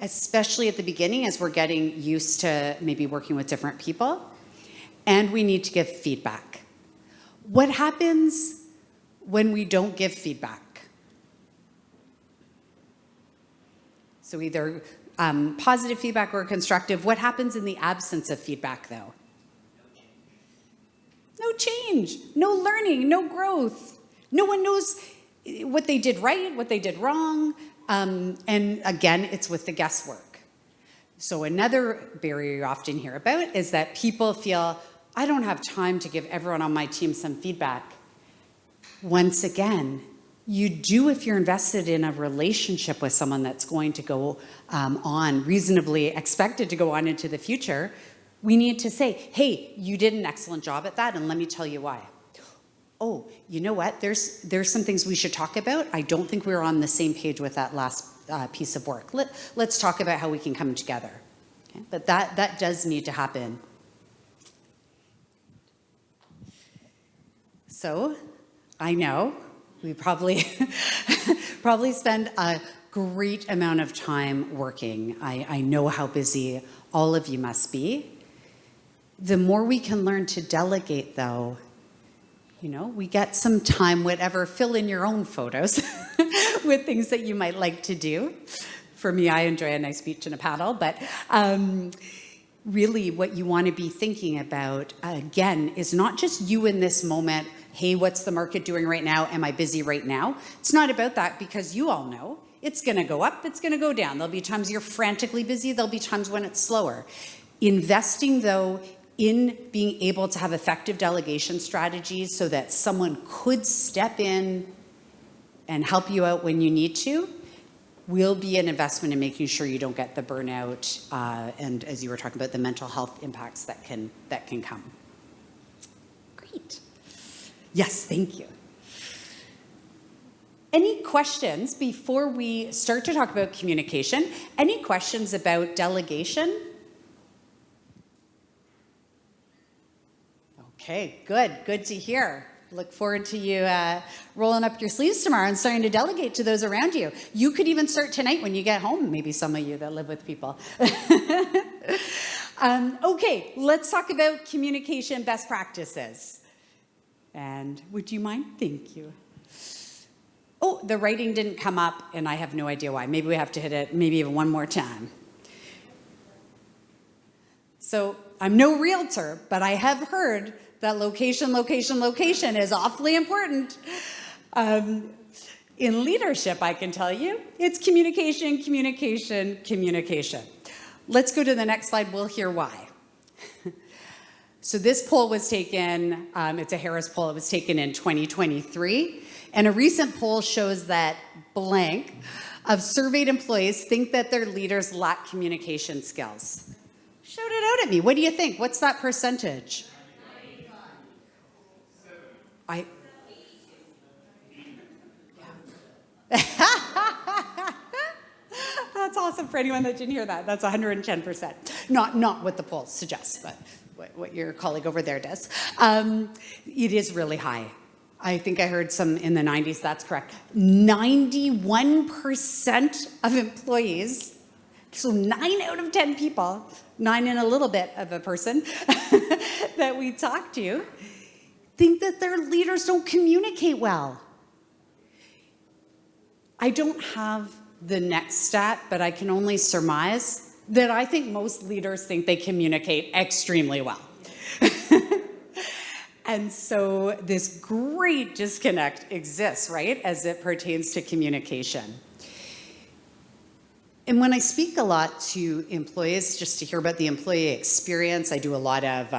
especially at the beginning as we're getting used to maybe working with different people. And we need to give feedback. What happens when we don't give feedback? So either positive feedback or constructive. What happens in the absence of feedback, though? No change, no learning, no growth. No one knows what they did right, what they did wrong. And again, it's with the guesswork. So another barrier you often hear about is that people feel, I don't have time to give everyone on my team some feedback. Once again, you do if you're invested in a relationship with someone that's going to go on, reasonably expected to go on into the future. We need to say, hey, you did an excellent job at that, and let me tell you why. Oh, you know what? There's some things we should talk about. I don't think we were on the same page with that last piece of work. Let's talk about how we can come together. Okay? But that does need to happen. So I know we probably spend a great amount of time working. I know how busy all of you must be. The more we can learn to delegate, though, we get some time, whatever, fill in your own photos with things that you might like to do. For me, I enjoy a nice beach and a paddle, but really what you want to be thinking about, again, is not just you in this moment. Hey, what's the market doing right now? Am I busy right now? It's not about that, because you all know it's going to go up, it's going to go down. There'll be times you're frantically busy. There'll be times when it's slower. Investing, though, in being able to have effective delegation strategies so that someone could step in and help you out when you need to will be an investment in making sure you don't get the burnout and, as you were talking about, the mental health impacts that can come. Great. Yes, thank you. Any questions before we start to talk about communication? Any questions about delegation? Okay, good to hear. Look forward to you rolling up your sleeves tomorrow and starting to delegate to those around you. You could even start tonight when you get home, maybe some of you that live with people. Okay, let's talk about communication best practices. And would you mind? Thank you. Oh, the writing didn't come up, and I have no idea why. Maybe we have to hit it maybe even one more time. So I'm no realtor, but I have heard that location is awfully important. In leadership, I can tell you, it's communication. Let's go to the next slide. We'll hear why. So this poll was taken, it's a Harris poll. It was taken in 2023. And a recent poll shows that blank of surveyed employees think that their leaders lack communication skills. Shout it out at me. What do you think? What's that percentage? That's awesome for anyone that didn't hear that. That's 110%. Not what the poll suggests, but what your colleague over there does. It is really high. I think I heard some in the 90s. That's correct. 91% of employees, so 9 out of 10 people, 9 and a little bit of a person that we talk to, think that their leaders don't communicate well. I don't have the next stat, but I can only surmise that I think most leaders think they communicate extremely well. And so this great disconnect exists, right, as it pertains to communication. And when I speak a lot to employees, just to hear about the employee experience, I do a lot of,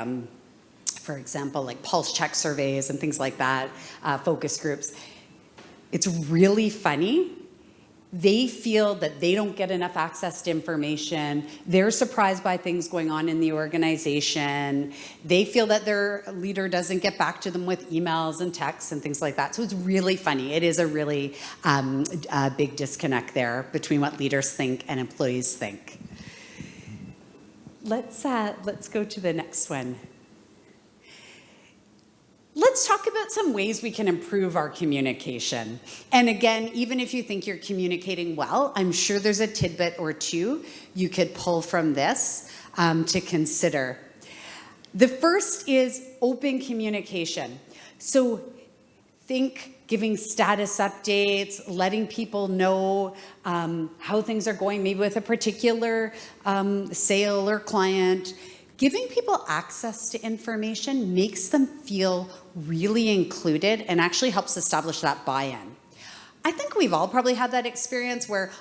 for example, like pulse check surveys and things like that, focus groups. It's really funny They feel that they don't get enough access to information. They're surprised by things going on in the organization. They feel that their leader doesn't get back to them with emails and texts and things like that. So it's really funny. It is a really big disconnect there between what leaders think and employees think. Let's go to the next one. Let's talk about some ways we can improve our communication. And again, even if you think you're communicating well, I'm sure there's a tidbit or two you could pull from this to consider. The first is open communication. So think giving status updates, letting people know how things are going, maybe with a particular sale or client. Giving people access to information makes them feel really included and actually helps establish that buy-in. I think we've all probably had that experience where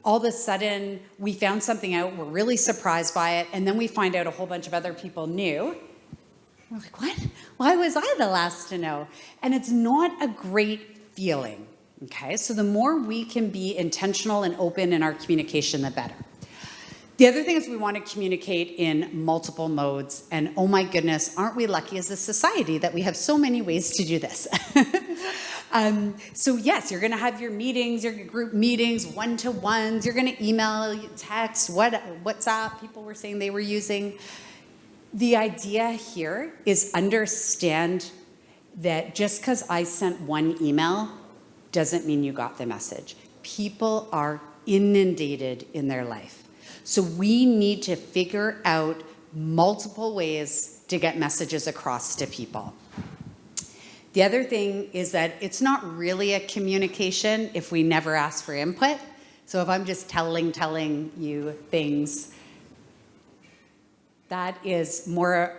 all of a sudden we found something out, we're really surprised by it, and then we find out a whole bunch of other people knew. We're like, what? Why was I the last to know? And it's not a great feeling, okay? So the more we can be intentional and open in our communication, the better. The other thing is we want to communicate in multiple modes. And oh my goodness, aren't we lucky as a society that we have so many ways to do this? So yes, you're going to have your meetings, your group meetings, one-to-ones. You're going to email, text, WhatsApp, people were saying they were using. The idea here is understand that just because I sent one email doesn't mean you got the message. People are inundated in their life. So we need to figure out multiple ways to get messages across to people. The other thing is that it's not really a communication if we never ask for input. So if I'm just telling you things, that is more,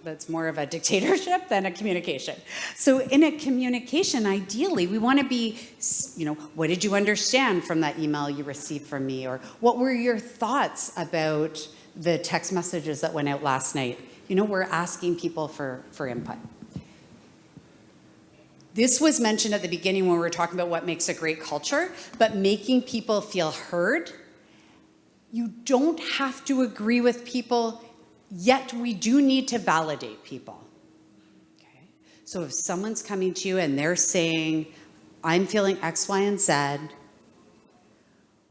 that's more of a dictatorship than a communication. So in a communication, ideally, we want to be, what did you understand from that email you received from me? Or what were your thoughts about the text messages that went out last night? We're asking people for input. This was mentioned at the beginning when we were talking about what makes a great culture, but making people feel heard. You don't have to agree with people, yet we do need to validate people. Okay? So if someone's coming to you and they're saying, I'm feeling X, Y, and Z,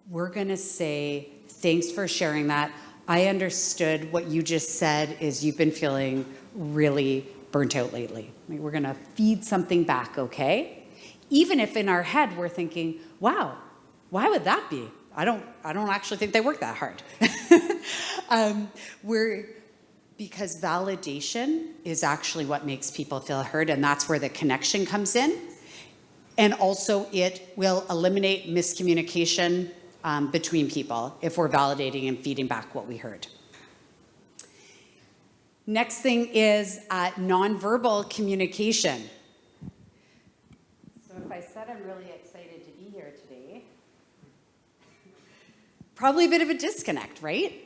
we're going to say, thanks for sharing that. I understood what you just said is you've been feeling really burnt out lately. We're going to feed something back, okay? Even if in our head we're thinking, wow, why would that be? I don't actually think they work that hard. Because validation is actually what makes people feel heard, and that's where the connection comes in. And also it will eliminate miscommunication between people if we're validating and feeding back what we heard. Next thing is nonverbal communication. So if I said I'm really excited to be here today, probably a bit of a disconnect, right?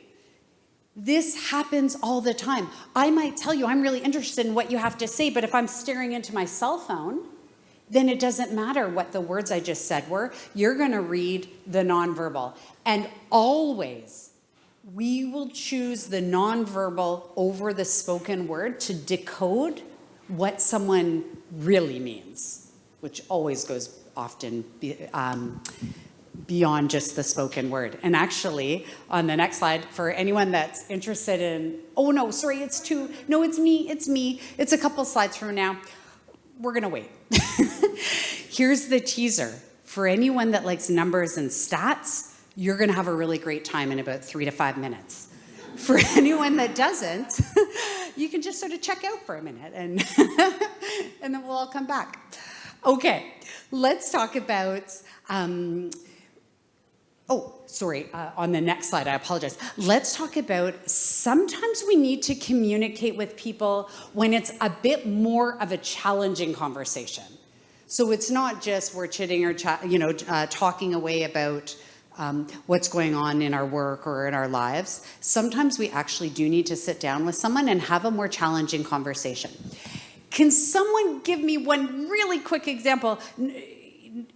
This happens all the time. I might tell you I'm really interested in what you have to say, but if I'm staring into my cell phone, then it doesn't matter what the words I just said were. You're going to read the nonverbal. And always, we will choose the nonverbal over the spoken word to decode what someone really means, which always goes often beyond just the spoken word. And actually, on the next slide, for anyone that's interested in, oh no, sorry, it's me. It's a couple slides from now. We're going to wait. Here's the teaser. For anyone that likes numbers and stats, you're going to have a really great time in about 3 to 5 minutes. For anyone that doesn't, you can just sort of check out for a minute and then we'll all come back. Okay, let's talk about, on the next slide, I apologize. Let's talk about sometimes we need to communicate with people when it's a bit more of a challenging conversation. So it's not just we're chitting or talking away about what's going on in our work or in our lives. Sometimes we actually do need to sit down with someone and have a more challenging conversation. Can someone give me one really quick example?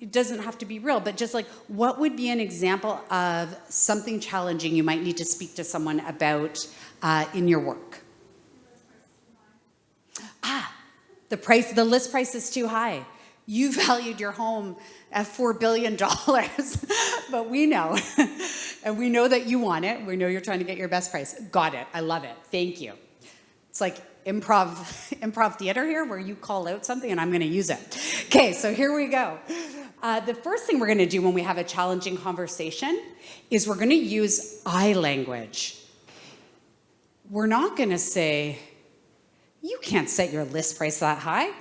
it doesn't have to be real, but just like, what would be an example of something challenging you might need to speak to someone about in your work? The list price is too high. You valued your home at $4 billion, but we know, and we know that you want it. We know you're trying to get your best price. Got it. I love it. Thank you. It's like improv theater here, where you call out something and I'm going to use it. Okay, so here we go. The first thing we're going to do when we have a challenging conversation is we're going to use I language. We're not going to say, "You can't set your list price that high.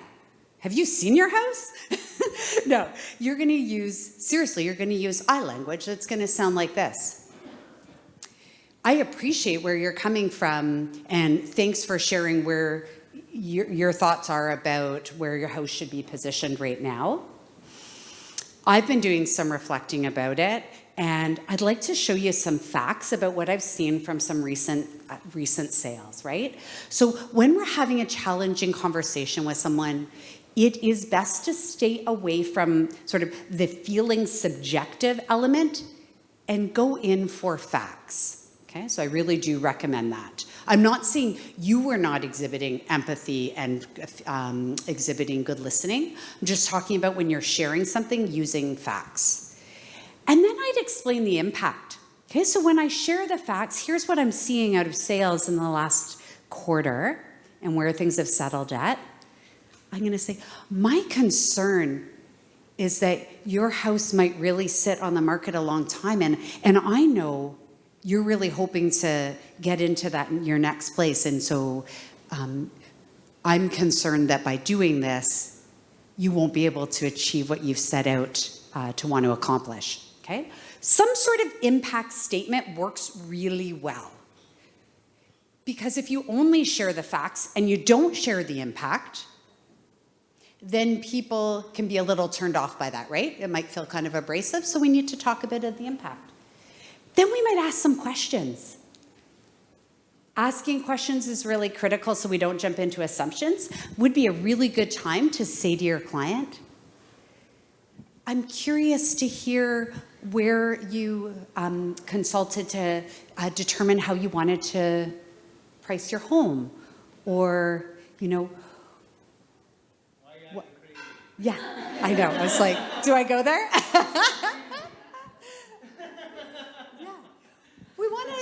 Have you seen your house?" No, you're going to use I language that's going to sound like this. "I appreciate where you're coming from, and thanks for sharing where your thoughts are about where your house should be positioned right now. I've been doing some reflecting about it, and I'd like to show you some facts about what I've seen from some recent sales," right? So when we're having a challenging conversation with someone, it is best to stay away from sort of the feeling subjective element and go in for facts. Okay, so I really do recommend that. I'm not saying you were not exhibiting empathy and exhibiting good listening. I'm just talking about when you're sharing something using facts. And then I'd explain the impact. Okay, so when I share the facts, here's what I'm seeing out of sales in the last quarter and where things have settled at. I'm going to say, my concern is that your house might really sit on the market a long time, and I know you're really hoping to get into that in your next place, and so I'm concerned that by doing this, you won't be able to achieve what you've set out to want to accomplish. Okay? Some sort of impact statement works really well. Because if you only share the facts and you don't share the impact, then people can be a little turned off by that, right? It might feel kind of abrasive, so we need to talk a bit of the impact. Then we might ask some questions. Asking questions is really critical so we don't jump into assumptions. Would be a really good time to say to your client, "I'm curious to hear where you consulted to determine how you wanted to price your home," or, you know, yeah, I know. I was like, do I go there? Yeah. We want to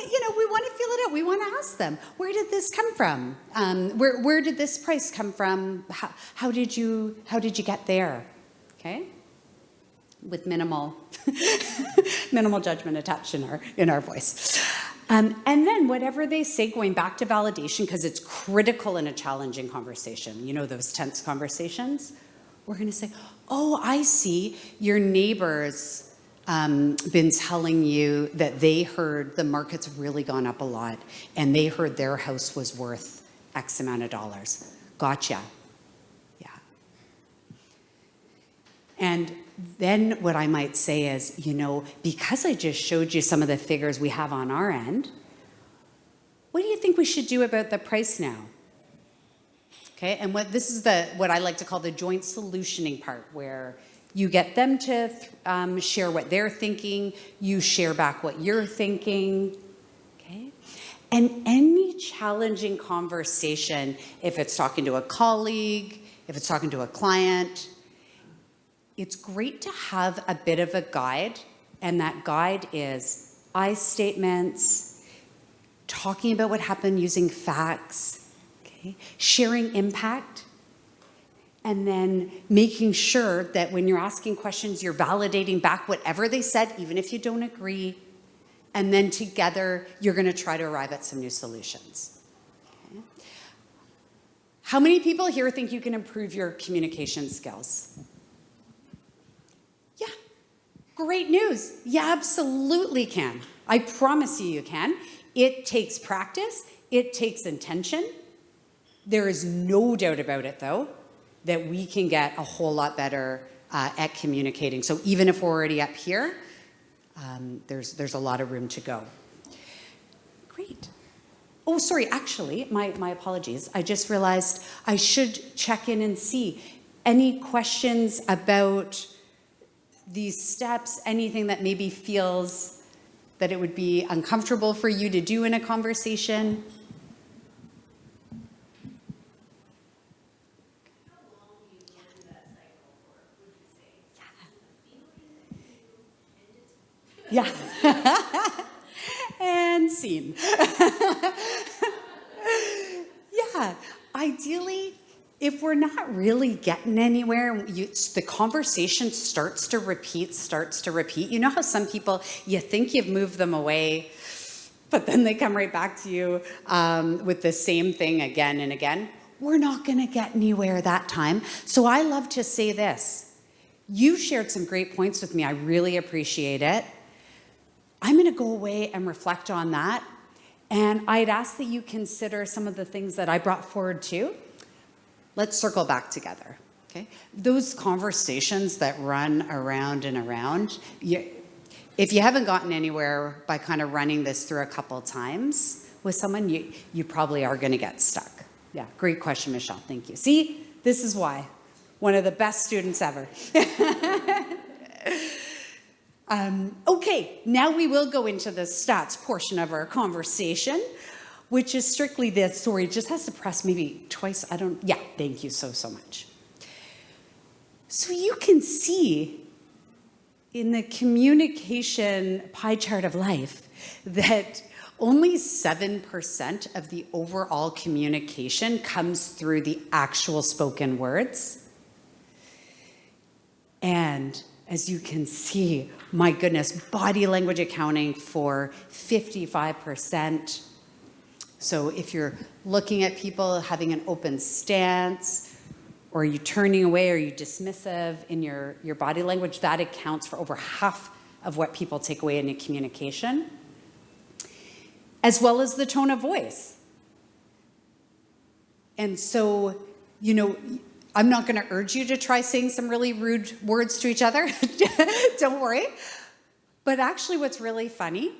feel it out. We want to ask them, where did this come from? Where did this price come from? How did you get there? Okay? With minimal judgment attached in our voice. And then whatever they say, going back to validation, because it's critical in a challenging conversation, you know, those tense conversations, we're going to say, "Oh, I see, your neighbor's been telling you that they heard the market's really gone up a lot, and they heard their house was worth X amount of dollars. Gotcha." Yeah. And then what I might say is, you know, because I just showed you some of the figures we have on our end, what do you think we should do about the price now? Okay, and this is what I like to call the joint solutioning part, where you get them to share what they're thinking, you share back what you're thinking. Okay, and any challenging conversation, if it's talking to a colleague, if it's talking to a client, it's great to have a bit of a guide, and that guide is I statements, talking about what happened using facts, okay, sharing impact, and then making sure that when you're asking questions, you're validating back whatever they said, even if you don't agree, and then together you're going to try to arrive at some new solutions. Okay. How many people here think you can improve your communication skills? Yeah, great news. You absolutely can. I promise you can. It takes practice. It takes intention. There is no doubt about it, though, that we can get a whole lot better at communicating. So even if we're already up here, there's a lot of room to go. Great. Oh, sorry, actually, my apologies. I just realized I should check in and see any questions about these steps, anything that maybe feels that it would be uncomfortable for you to do in a conversation? Yeah. And scene. Yeah. Ideally, if we're not really getting anywhere, the conversation starts to repeat. You know how some people, you think you've moved them away, but then they come right back to you with the same thing again and again? We're not going to get anywhere that time. So I love to say this. You shared some great points with me. I really appreciate it. I'm going to go away and reflect on that. And I'd ask that you consider some of the things that I brought forward too. Let's circle back together. Okay? Those conversations that run around and around, if you haven't gotten anywhere by kind of running this through a couple times with someone, you probably are going to get stuck. Yeah, great question, Michelle. Thank you. See, this is why. One of the best students ever. Okay, now we will go into the stats portion of our conversation, which is strictly this. Sorry, it just has to press maybe twice. Yeah, thank you so much. So you can see in the communication pie chart of life that only 7% of the overall communication comes through the actual spoken words. And as you can see, my goodness, body language accounting for 55%. So if you're looking at people having an open stance, or are you turning away, or are you dismissive in your body language, that accounts for over half of what people take away in a communication, as well as the tone of voice. And so, I'm not going to urge you to try saying some really rude words to each other. Don't worry. But actually what's really funny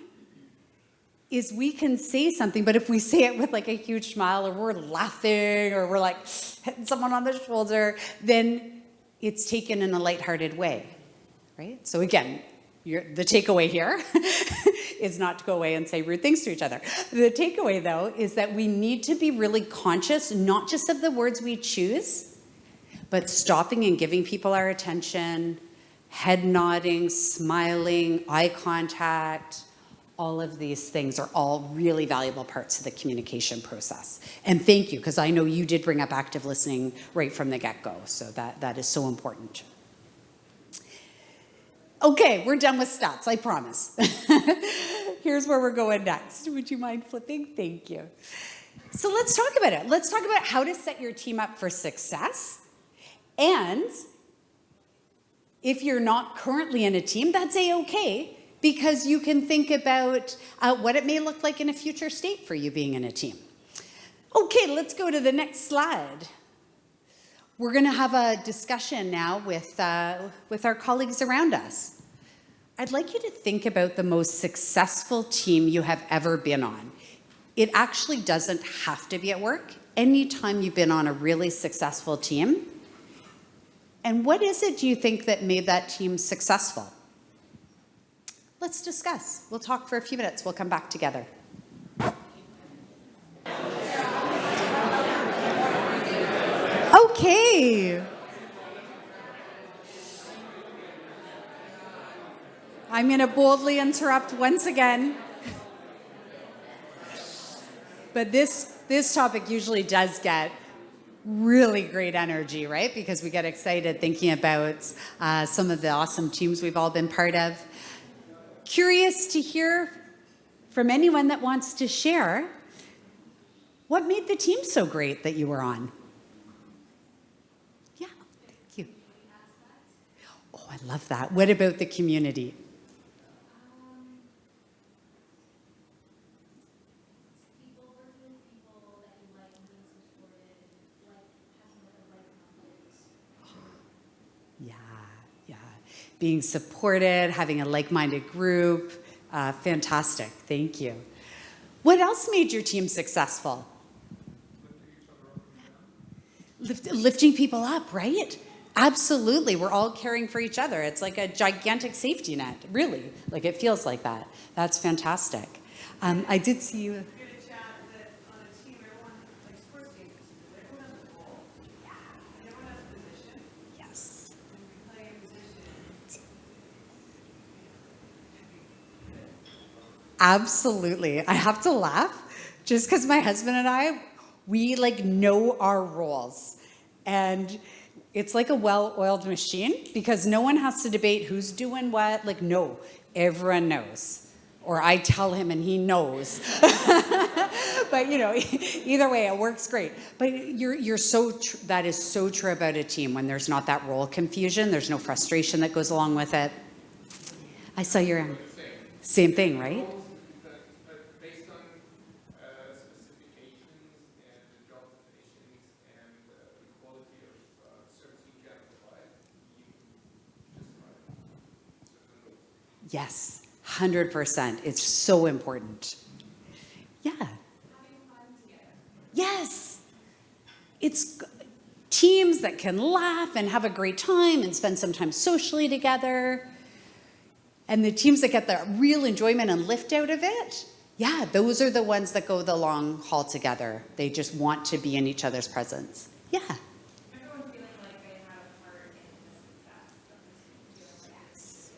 is we can say something, but if we say it with like a huge smile, or we're laughing, or we're like hitting someone on the shoulder, then it's taken in a lighthearted way, right? So again, the takeaway here is not to go away and say rude things to each other. The takeaway, though, is that we need to be really conscious, not just of the words we choose, but stopping and giving people our attention, head nodding, smiling, eye contact, all of these things are all really valuable parts of the communication process. And thank you, because I know you did bring up active listening right from the get-go, so that is so important. Okay, we're done with stats, I promise. Here's where we're going next. Would you mind flipping? Thank you. So let's talk about it. Let's talk about how to set your team up for success. And if you're not currently in a team, that's a-okay, because you can think about what it may look like in a future state for you being in a team. Okay, let's go to the next slide. We're going to have a discussion now with our colleagues around us. I'd like you to think about the most successful team you have ever been on. It actually doesn't have to be at work. Anytime you've been on a really successful team. And what is it, do you think, that made that team successful? Let's discuss. We'll talk for a few minutes. We'll come back together. Okay. I'm going to boldly interrupt once again. But this topic usually does get really great energy, right? Because we get excited thinking about some of the awesome teams we've all been part of. Curious to hear from anyone that wants to share what made the team so great that you were on. Yeah, thank you. Oh, I love that. What about the community? Being supported, having a like-minded group. Fantastic, thank you. What else made your team successful? Lifting people up, right? Absolutely. We're all caring for each other. It's like a gigantic safety net, really. Like it feels like that. That's fantastic. I did see you. Yes. Absolutely. I have to laugh just because my husband and I, we like know our roles. And it's like a well-oiled machine because no one has to debate who's doing what. Like, no, everyone knows. Or I tell him and he knows. But you know, either way, it works great. But you're so that is so true about a team when there's not that role confusion. There's no frustration that goes along with it. I saw your same thing, right? Based on specifications and the job definitions and the quality of service you can provide, you just Yes, 100%. It's so important. Yeah. Yes. It's teams that can laugh and have a great time and spend some time socially together. And the teams that get the real enjoyment and lift out of it, yeah, those are the ones that go the long haul together. They just want to be in each other's presence. Yeah. Everyone feeling like they had a part in the success of the team.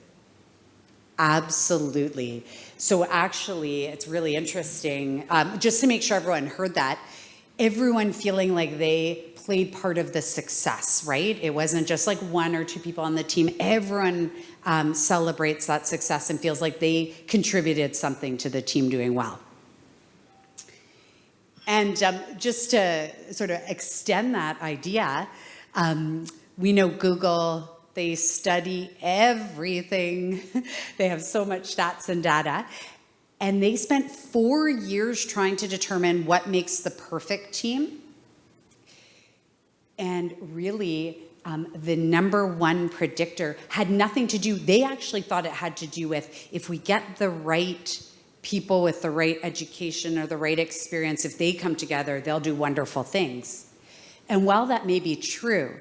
Absolutely. So actually, it's really interesting, just to make sure everyone heard that, everyone feeling like they played part of the success, right? It wasn't just like one or two people on the team. Everyone celebrates that success and feels like they contributed something to the team doing well. And just to sort of extend that idea, we know Google, they study everything. They have so much stats and data. And they spent 4 years trying to determine what makes the perfect team. And really, the number one predictor had nothing to do, they actually thought it had to do with if we get the right people with the right education or the right experience, if they come together, they'll do wonderful things. And while that may be true,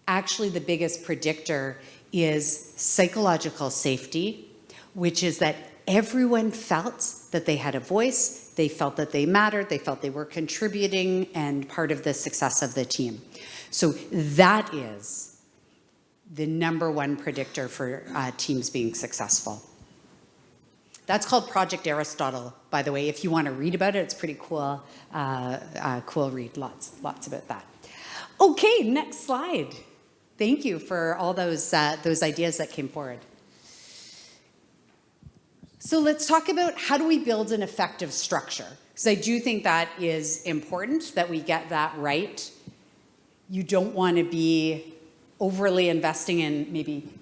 actually the biggest predictor is psychological safety, which is that everyone felt that they had a voice, they felt that they mattered, they felt they were contributing and part of the success of the team. So that is the number one predictor for teams being successful. That's called Project Aristotle, by the way. If you want to read about it, it's pretty cool. Cool read, lots about that. Okay, next slide. Thank you for all those ideas that came forward. So let's talk about how do we build an effective structure? Because I do think that is important that we get that right. You don't want to be overly investing in maybe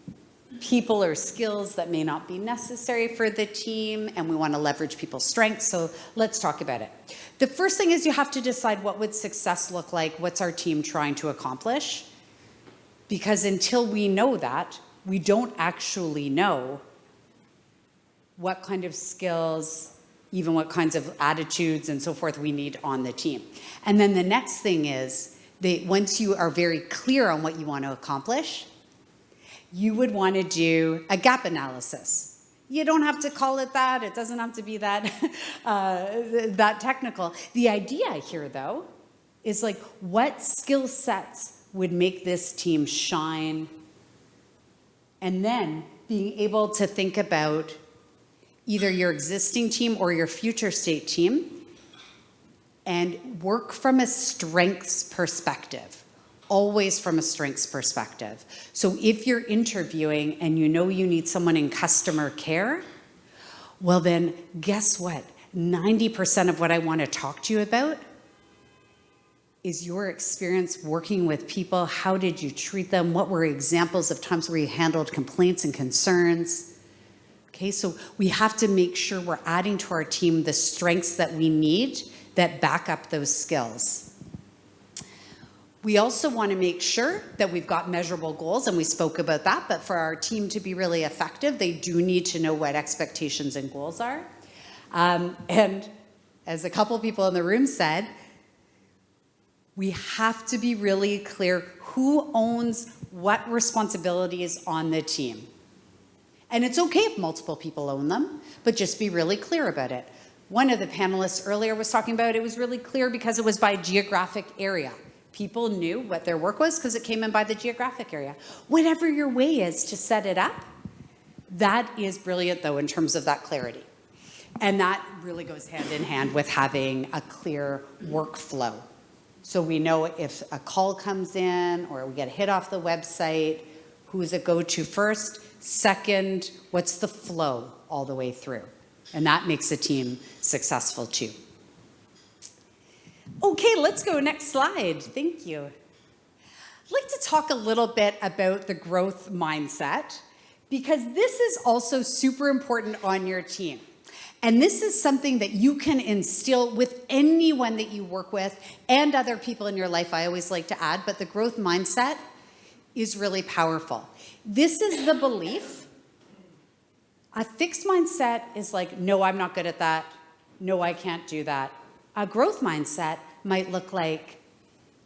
people or skills that may not be necessary for the team, and we want to leverage people's strengths. So let's talk about it. The first thing is you have to decide what would success look like, what's our team trying to accomplish? Because until we know that, we don't actually know what kind of skills, even what kinds of attitudes and so forth we need on the team. And then the next thing is, once you are very clear on what you want to accomplish, you would want to do a gap analysis. You don't have to call it that. It doesn't have to be that, that technical. The idea here, though, is like what skill sets would make this team shine? And then being able to think about either your existing team or your future state team and work from a strengths perspective, always from a strengths perspective. So if you're interviewing and you know you need someone in customer care, well then guess what? 90% of what I want to talk to you about is your experience working with people. How did you treat them? What were examples of times where you handled complaints and concerns? Okay, so we have to make sure we're adding to our team the strengths that we need that back up those skills. We also want to make sure that we've got measurable goals, and we spoke about that, but for our team to be really effective, they do need to know what expectations and goals are. And as a couple people in the room said, We have to be really clear who owns what responsibilities on the team. And it's okay if multiple people own them, but just be really clear about it. One of the panelists earlier was talking about it was really clear because it was by geographic area. People knew what their work was because it came in by the geographic area. Whatever your way is to set it up, that is brilliant though in terms of that clarity. And that really goes hand in hand with having a clear workflow. So we know if a call comes in or we get a hit off the website, who does it go to first? Second, what's the flow all the way through? And that makes a team successful too. Okay, let's go next slide. Thank you. I'd like to talk a little bit about the growth mindset because this is also super important on your team. And this is something that you can instill with anyone that you work with and other people in your life, I always like to add, but the growth mindset is really powerful. This is the belief. A fixed mindset is like, no, I'm not good at that. No, I can't do that. A growth mindset might look like,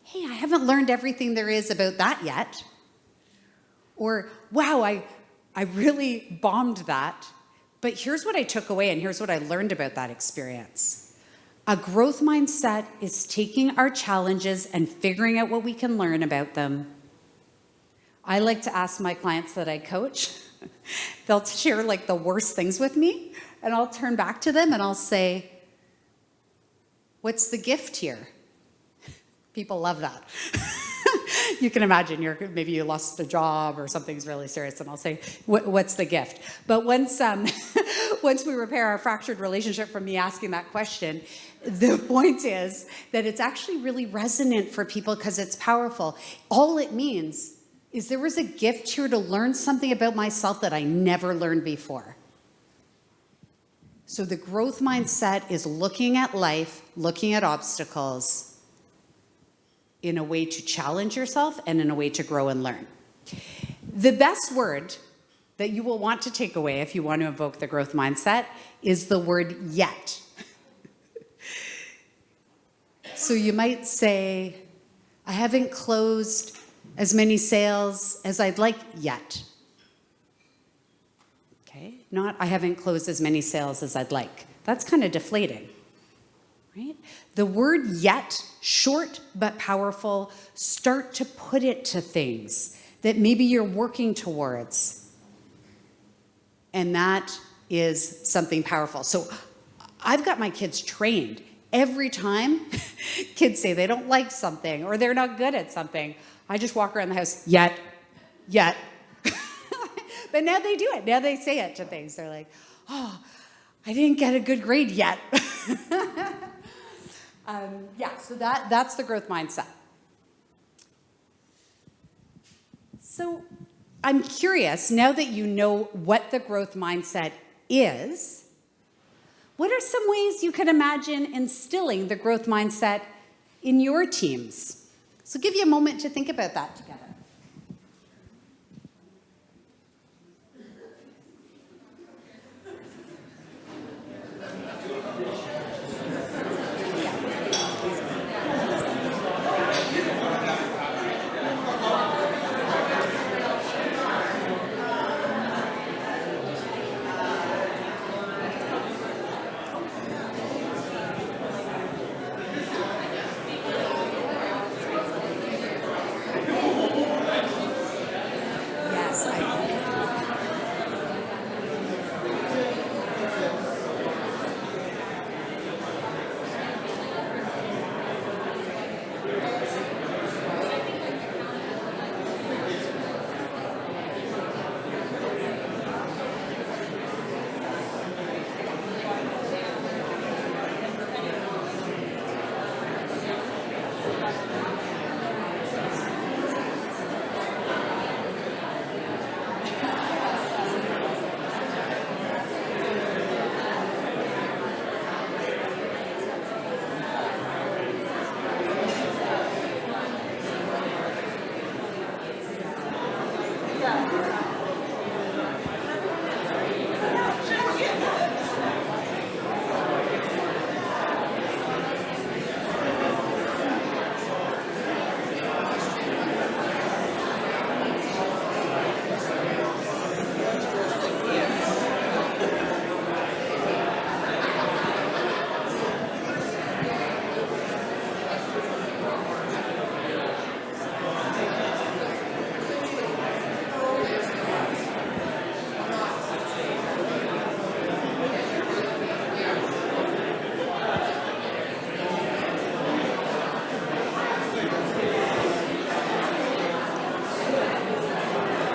hey, I haven't learned everything there is about that yet. Or, wow, I really bombed that. But here's what I took away and here's what I learned about that experience. A growth mindset is taking our challenges and figuring out what we can learn about them. I like to ask my clients that I coach, they'll share like the worst things with me, and I'll turn back to them and I'll say, what's the gift here? People love that. You can imagine maybe you lost a job or something's really serious, and I'll say, what's the gift? But once we repair our fractured relationship from me asking that question, the point is that it's actually really resonant for people because it's powerful. All it means is there was a gift here to learn something about myself that I never learned before. So the growth mindset is looking at life, looking at obstacles in a way to challenge yourself and in a way to grow and learn. The best word that you will want to take away if you want to invoke the growth mindset is the word yet. So you might say, I haven't closed as many sales as I'd like yet. Okay, not I haven't closed as many sales as I'd like. That's kind of deflating, right? The word yet, short but powerful, start to put it to things that maybe you're working towards. And that is something powerful. So I've got my kids trained. Every time kids say they don't like something or they're not good at something, I just walk around the house, yet. But now they do it. Now they say it to things. They're like, oh, I didn't get a good grade yet. So that's the growth mindset. So I'm curious, now that you know what the growth mindset is, what are some ways you could imagine instilling the growth mindset in your teams? So give you a moment to think about that together.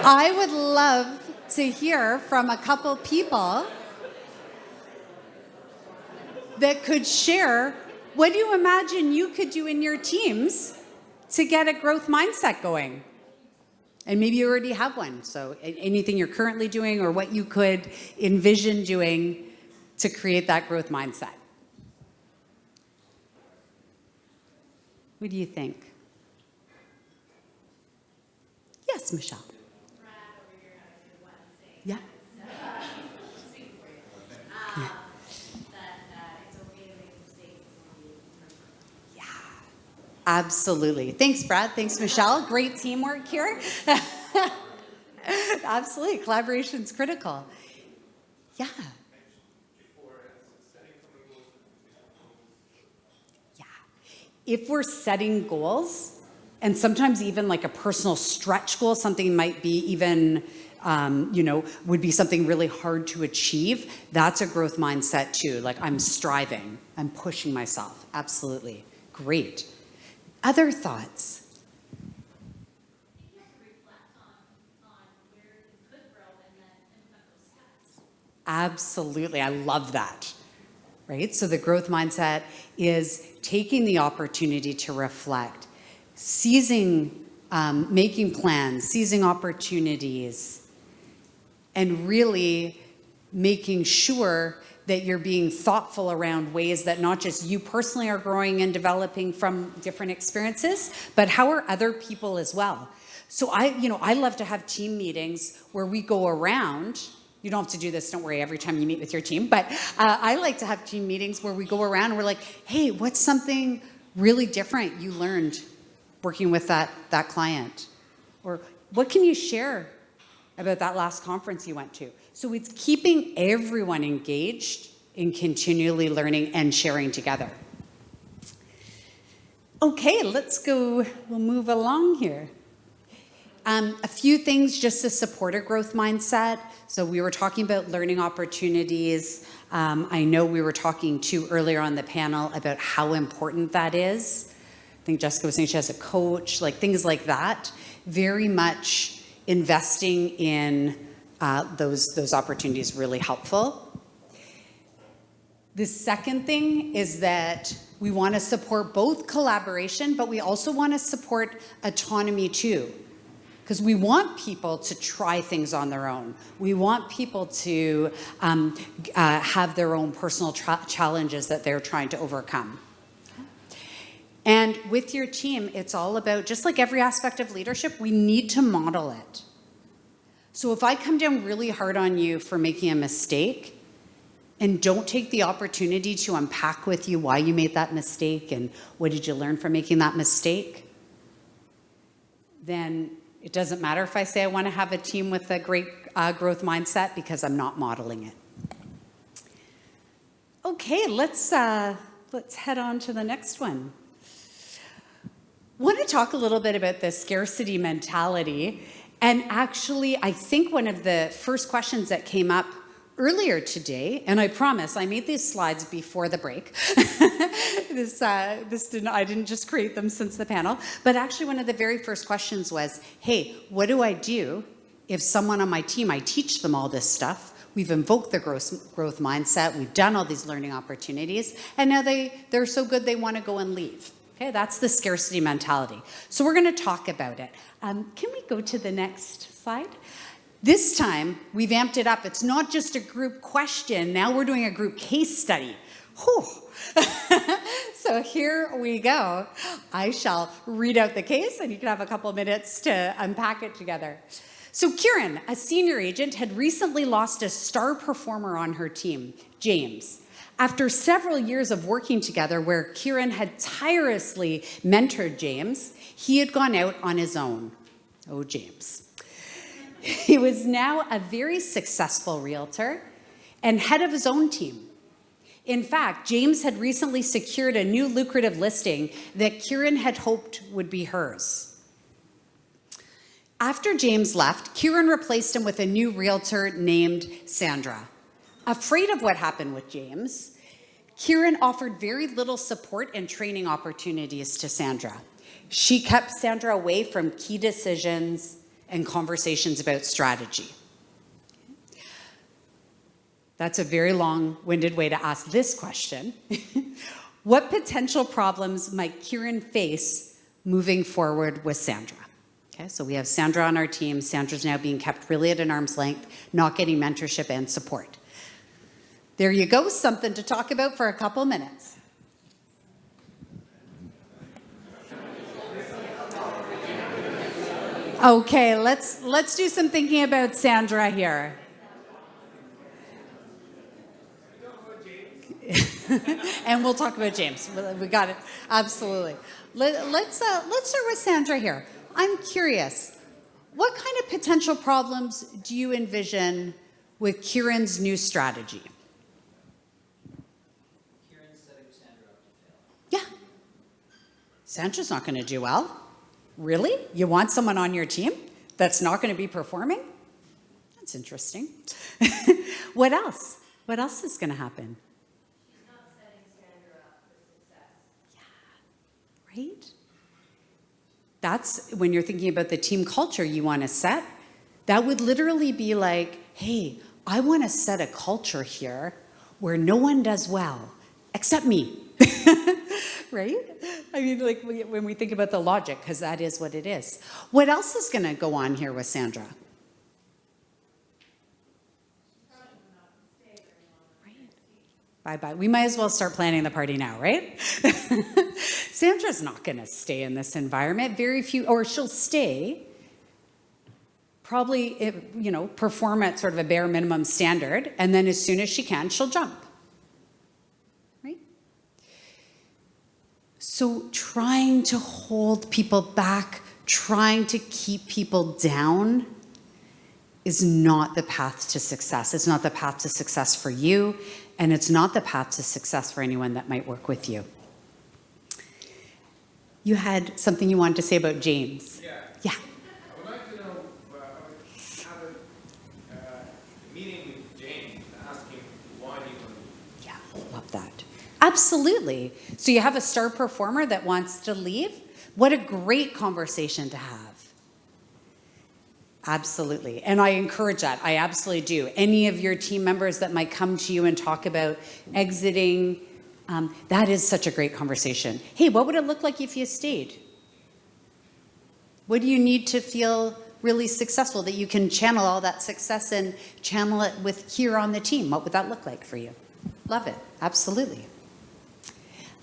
I would love to hear from a couple people that could share what do you imagine you could do in your teams to get a growth mindset going? And maybe you already have one. So anything you're currently doing or what you could envision doing to create that growth mindset. What do you think? Yes, Michelle. Yeah. Yeah. Absolutely. Thanks, Brad. Thanks, Michelle. Great teamwork here. Absolutely. Collaboration's critical. Yeah. Yeah. If we're setting goals, and sometimes even like a personal stretch goal, something might be even, would be something really hard to achieve, that's a growth mindset too. Like I'm striving, I'm pushing myself. Absolutely. Great. Other thoughts? Absolutely. I love that. Right? So the growth mindset is taking the opportunity to reflect, seizing, making plans, seizing opportunities, and really making sure that you're being thoughtful around ways that not just you personally are growing and developing from different experiences, but how are other people as well. So I love to have team meetings where we go around. You don't have to do this, don't worry, every time you meet with your team, but I like to have team meetings where we go around and we're like, hey, what's something really different you learned working with that client? Or what can you share about that last conference you went to? So it's keeping everyone engaged in continually learning and sharing together. Okay, let's go, we'll move along here. A few things just to support a growth mindset. So we were talking about learning opportunities. I know we were talking too earlier on the panel about how important that is. I think Jessica was saying she has a coach, like things like that. Very much investing in those opportunities really helpful. The second thing is that we want to support both collaboration, but we also want to support autonomy too. Because we want people to try things on their own. We want people to have their own personal challenges that they're trying to overcome. And with your team, it's all about, just like every aspect of leadership, we need to model it. So if I come down really hard on you for making a mistake and don't take the opportunity to unpack with you why you made that mistake and what did you learn from making that mistake, then it doesn't matter if I say I want to have a team with a great growth mindset because I'm not modeling it. Okay, let's head on to the next one. I want to talk a little bit about the scarcity mentality. And actually, I think one of the first questions that came up earlier today, and I promise I made these slides before the break. I didn't just create them since the panel, but actually one of the very first questions was, hey, what do I do if someone on my team, I teach them all this stuff, we've invoked the growth mindset, we've done all these learning opportunities, and now they're so good they want to go and leave. Okay, that's the scarcity mentality. So we're going to talk about it. Can we go to the next slide? This time, we've amped it up. It's not just a group question. Now we're doing a group case study. Whew. So here we go. I shall read out the case, and you can have a couple minutes to unpack it together. So Kieran, a senior agent, had recently lost a star performer on her team, James. After several years of working together where Kieran had tirelessly mentored James, he had gone out on his own. Oh, James. He was now a very successful realtor and head of his own team. In fact, James had recently secured a new lucrative listing that Kieran had hoped would be hers. After James left, Kieran replaced him with a new realtor named Sandra. Afraid of what happened with James, Kieran offered very little support and training opportunities to Sandra. She kept Sandra away from key decisions and conversations about strategy. That's a very long-winded way to ask this question. What potential problems might Kieran face moving forward with Sandra? Okay, so we have Sandra on our team. Sandra's now being kept really at an arm's length, not getting mentorship and support. There you go, something to talk about for a couple minutes. Okay, let's do some thinking about Sandra here. And we'll talk about James. We got it. Absolutely. Let's start with Sandra here. I'm curious, what kind of potential problems do you envision with Kieran's new strategy? Kieran's setting Sandra up to fail. Yeah. Sandra's not going to do well. Really? You want someone on your team that's not going to be performing? That's interesting. What else? What else is going to happen? She's not setting Sandra up for success. Yeah. Right? That's when you're thinking about the team culture you want to set. That would literally be like, hey, I want to set a culture here where no one does well except me. Right? I mean, like when we think about the logic, because that is what it is. What else is going to go on here with Sandra? Right. Bye-bye. We might as well start planning the party now, right? Sandra's not going to stay in this environment. Very few, or she'll stay, probably, perform at sort of a bare minimum standard, and then as soon as she can, she'll jump. Right? So trying to hold people back, trying to keep people down is not the path to success. It's not the path to success for you, and it's not the path to success for anyone that might work with you. You had something you wanted to say about James. Yeah. Yeah. I would like to know, have a meeting with James and ask him why he wanted to. Yeah, love that. Absolutely. So you have a star performer that wants to leave? What a great conversation to have. Absolutely. And I encourage that. I absolutely do. Any of your team members that might come to you and talk about exiting, that is such a great conversation. Hey, what would it look like if you stayed? What do you need to feel really successful that you can channel all that success and channel it with here on the team? What would that look like for you? Love it. Absolutely.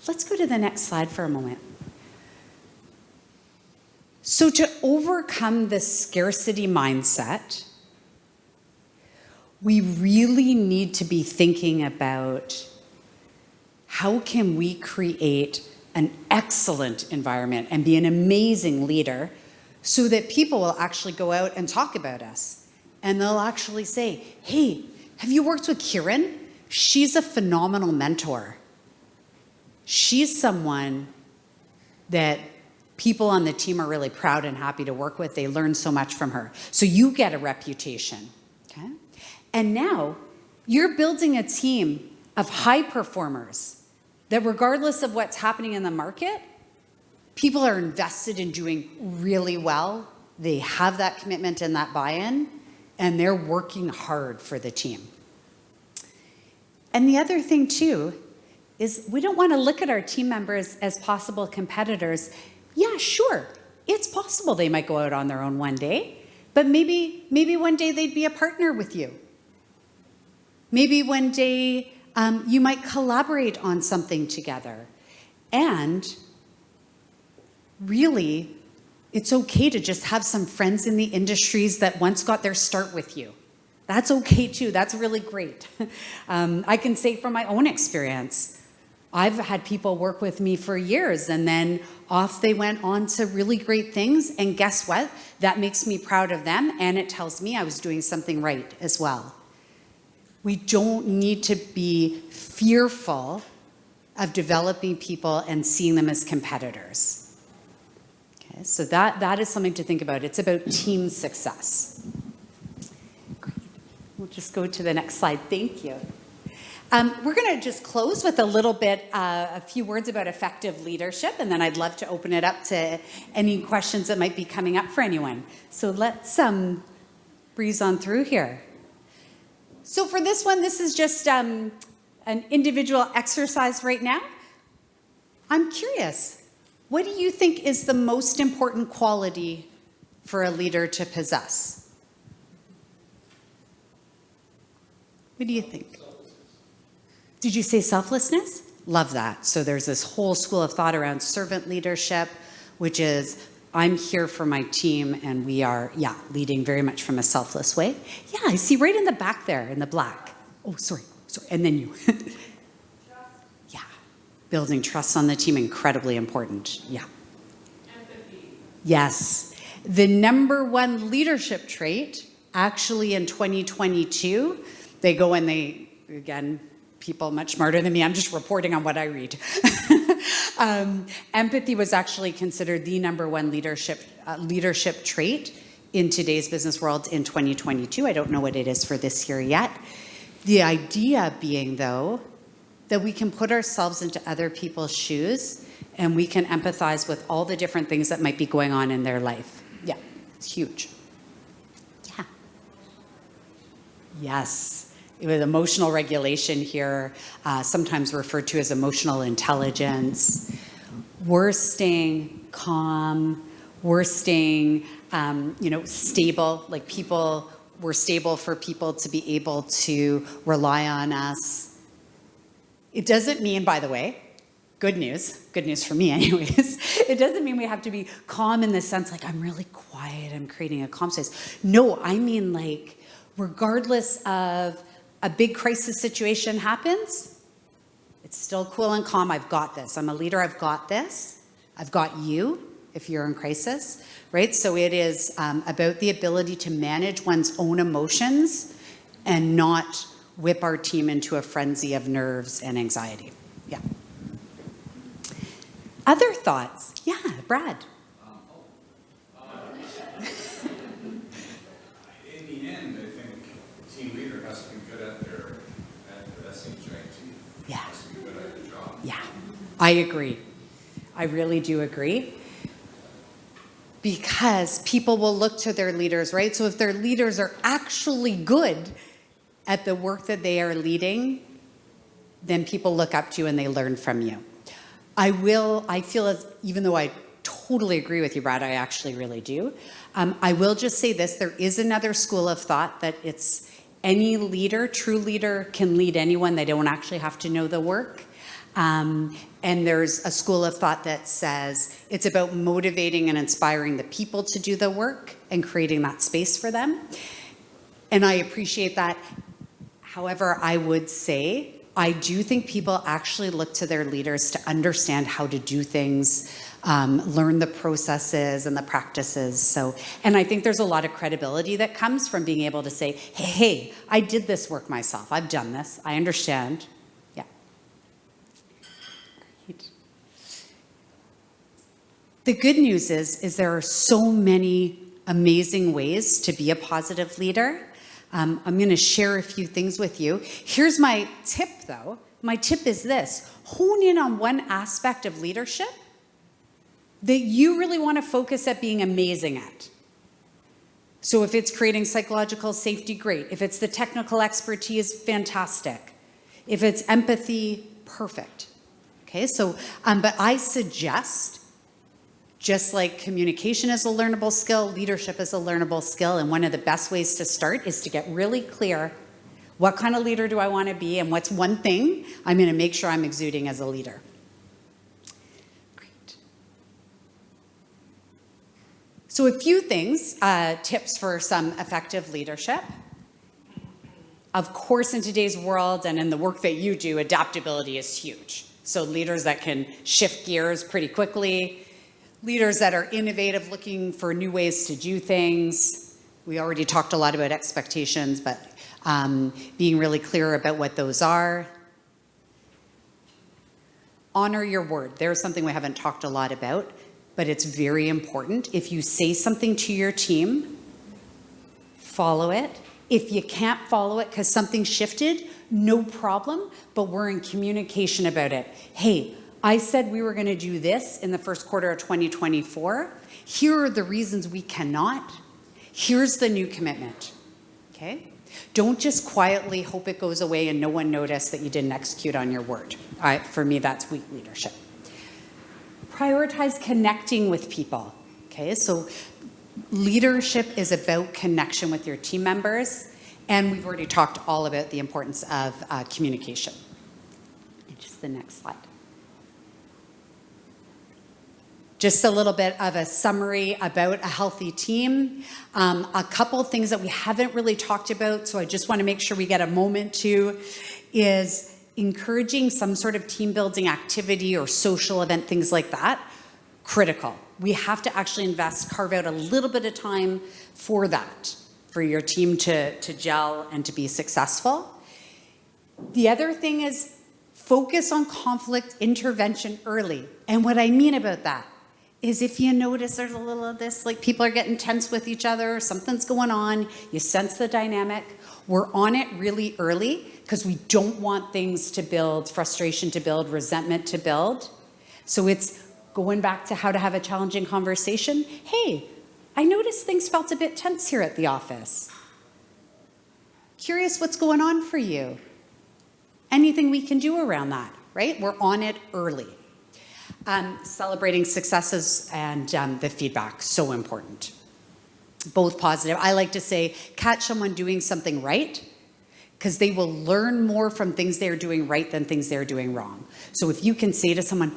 Let's go to the next slide for a moment. So to overcome the scarcity mindset, we really need to be thinking about how can we create an excellent environment and be an amazing leader so that people will actually go out and talk about us. And they'll actually say, hey, have you worked with Kieran? She's a phenomenal mentor. She's someone that people on the team are really proud and happy to work with. They learn so much from her. So you get a reputation, okay? And now you're building a team of high performers that regardless of what's happening in the market, people are invested in doing really well. They have that commitment and that buy-in, and they're working hard for the team. And the other thing too is we don't want to look at our team members as possible competitors. Yeah, sure, it's possible they might go out on their own one day, but maybe one day they'd be a partner with you. Maybe one day you might collaborate on something together. And really, it's okay to just have some friends in the industries that once got their start with you. That's okay too, that's really great. I can say from my own experience, I've had people work with me for years and then off they went on to really great things, and guess what? That makes me proud of them, and it tells me I was doing something right as well. We don't need to be fearful of developing people and seeing them as competitors. Okay, so that is something to think about. It's about team success. Great. We'll just go to the next slide. Thank you. We're going to just close with a little bit, a few words about effective leadership, and then I'd love to open it up to any questions that might be coming up for anyone. So let's breeze on through here. So for this one, this is just an individual exercise right now. I'm curious, what do you think is the most important quality for a leader to possess? What do you think? Did you say selflessness? Love that. So there's this whole school of thought around servant leadership, which is I'm here for my team and we are, leading very much from a selfless way. Yeah, I see right in the back there in the black. Oh, sorry. And then you. Yeah. Building trust on the team, incredibly important. Yeah. Empathy. Yes. The number one leadership trait, actually in 2022, they go and they, again, people much smarter than me, I'm just reporting on what I read. Empathy was actually considered the number one leadership trait in today's business world in 2022. I don't know what it is for this year yet. The idea being, though, that we can put ourselves into other people's shoes and we can empathize with all the different things that might be going on in their life. Yeah, it's huge. Yeah. Yes. With emotional regulation here, sometimes referred to as emotional intelligence. We're staying calm. We're staying, stable. Like we're stable for people to be able to rely on us. It doesn't mean, by the way, good news for me anyways, it doesn't mean we have to be calm in the sense like I'm really quiet, I'm creating a calm space. No, I mean like regardless of a big crisis situation happens, it's still cool and calm. I've got this. I'm a leader. I've got this. I've got you if you're in crisis, right? So it is about the ability to manage one's own emotions and not whip our team into a frenzy of nerves and anxiety. Yeah. Other thoughts? Yeah, Brad. In the end, I think team leader has to be good at their SHIT. Yeah. Has to be good at their job. Yeah, I agree. I really do agree. Because people will look to their leaders, right? So if their leaders are actually good at the work that they are leading, then people look up to you and they learn from you. I feel as, even though I totally agree with you, Brad, I actually really do. I will just say this, there is another school of thought that it's any leader, true leader, can lead anyone. They don't actually have to know the work. And there's a school of thought that says it's about motivating and inspiring the people to do the work and creating that space for them. And I appreciate that. However, I would say, I do think people actually look to their leaders to understand how to do things, learn the processes and the practices. So, and I think there's a lot of credibility that comes from being able to say, hey, I did this work myself. I've done this. I understand. Yeah. Great. The good news is there are so many amazing ways to be a positive leader. I'm going to share a few things with you. Here's my tip, though. My tip is this. Hone in on one aspect of leadership that you really want to focus at being amazing at. So if it's creating psychological safety, great. If it's the technical expertise, fantastic. If it's empathy, perfect. Okay, so, but I suggest, just like communication is a learnable skill, leadership is a learnable skill, and one of the best ways to start is to get really clear, what kind of leader do I want to be, and what's one thing I'm going to make sure I'm exuding as a leader. Great. So a few things, tips for some effective leadership. Of course, in today's world and in the work that you do, adaptability is huge. So leaders that can shift gears pretty quickly, leaders that are innovative, looking for new ways to do things. We already talked a lot about expectations, but being really clear about what those are. Honor your word. There's something we haven't talked a lot about, but it's very important. If you say something to your team, follow it. If you can't follow it because something shifted, no problem, but we're in communication about it. Hey, I said we were going to do this in the first quarter of 2024. Here are the reasons we cannot. Here's the new commitment. Okay? Don't just quietly hope it goes away and no one noticed that you didn't execute on your word. For me, that's weak leadership. Prioritize connecting with people. Okay, so leadership is about connection with your team members, and we've already talked all about the importance of communication. Just the next slide. Just a little bit of a summary about a healthy team. A couple of things that we haven't really talked about, so I just want to make sure we get a moment to, is encouraging some sort of team building activity or social event, things like that. Critical. We have to actually carve out a little bit of time for that, for your team to gel and to be successful. The other thing is focus on conflict intervention early. And what I mean about that is if you notice there's a little of this, like people are getting tense with each other, something's going on, you sense the dynamic, we're on it really early because we don't want things to build, frustration to build, resentment to build. So it's going back to how to have a challenging conversation. Hey, I noticed things felt a bit tense here at the office. Curious what's going on for you. Anything we can do around that, right? We're on it early. Celebrating successes and the feedback, so important. Both positive. I like to say, catch someone doing something right, because they will learn more from things they're doing right than things they're doing wrong. So if you can say to someone,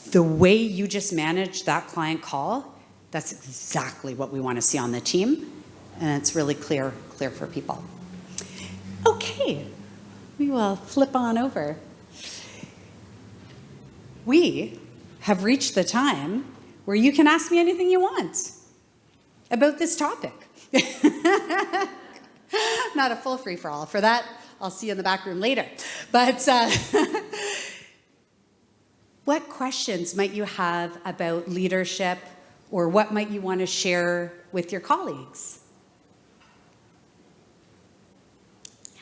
the way you just managed that client call, that's exactly what we want to see on the team. And it's really clear for people. Okay, we will flip on over. We have reached the time where you can ask me anything you want about this topic. Not a full free-for-all. For that, I'll see you in the back room later. But what questions might you have about leadership, or what might you want to share with your colleagues?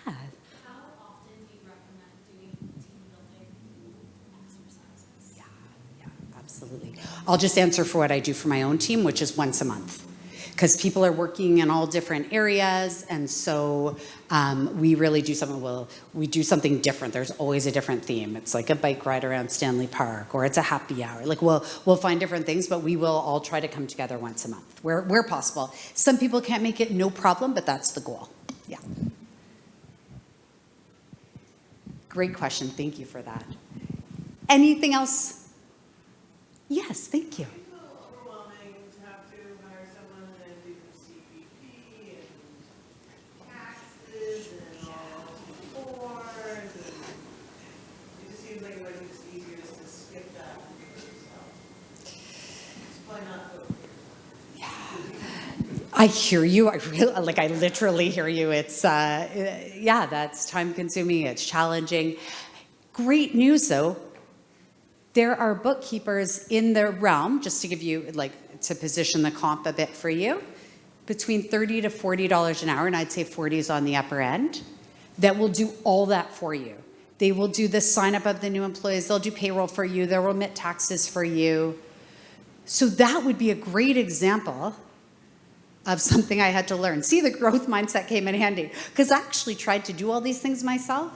Yeah. How often do you recommend doing team building exercises? Yeah, absolutely. I'll just answer for what I do for my own team, which is once a month. Because people are working in all different areas, and so we really do something different. There's always a different theme. It's like a bike ride around Stanley Park, or it's a happy hour. Like we'll find different things, but we will all try to come together once a month where possible. Some people can't make it, no problem, but that's the goal. Yeah. Great question. Thank you for that. Anything else? Yes, thank you. I hear you. I literally hear you. It's, yeah, that's time consuming. It's challenging. Great news though. There are bookkeepers in the realm, just to give you, to position the comp a bit for you, between $30 to $40 an hour, and I'd say 40 is on the upper end, that will do all that for you. They will do the sign up of the new employees. They'll do payroll for you. They'll remit taxes for you. So that would be a great example of something I had to learn. See, the growth mindset came in handy, because I actually tried to do all these things myself,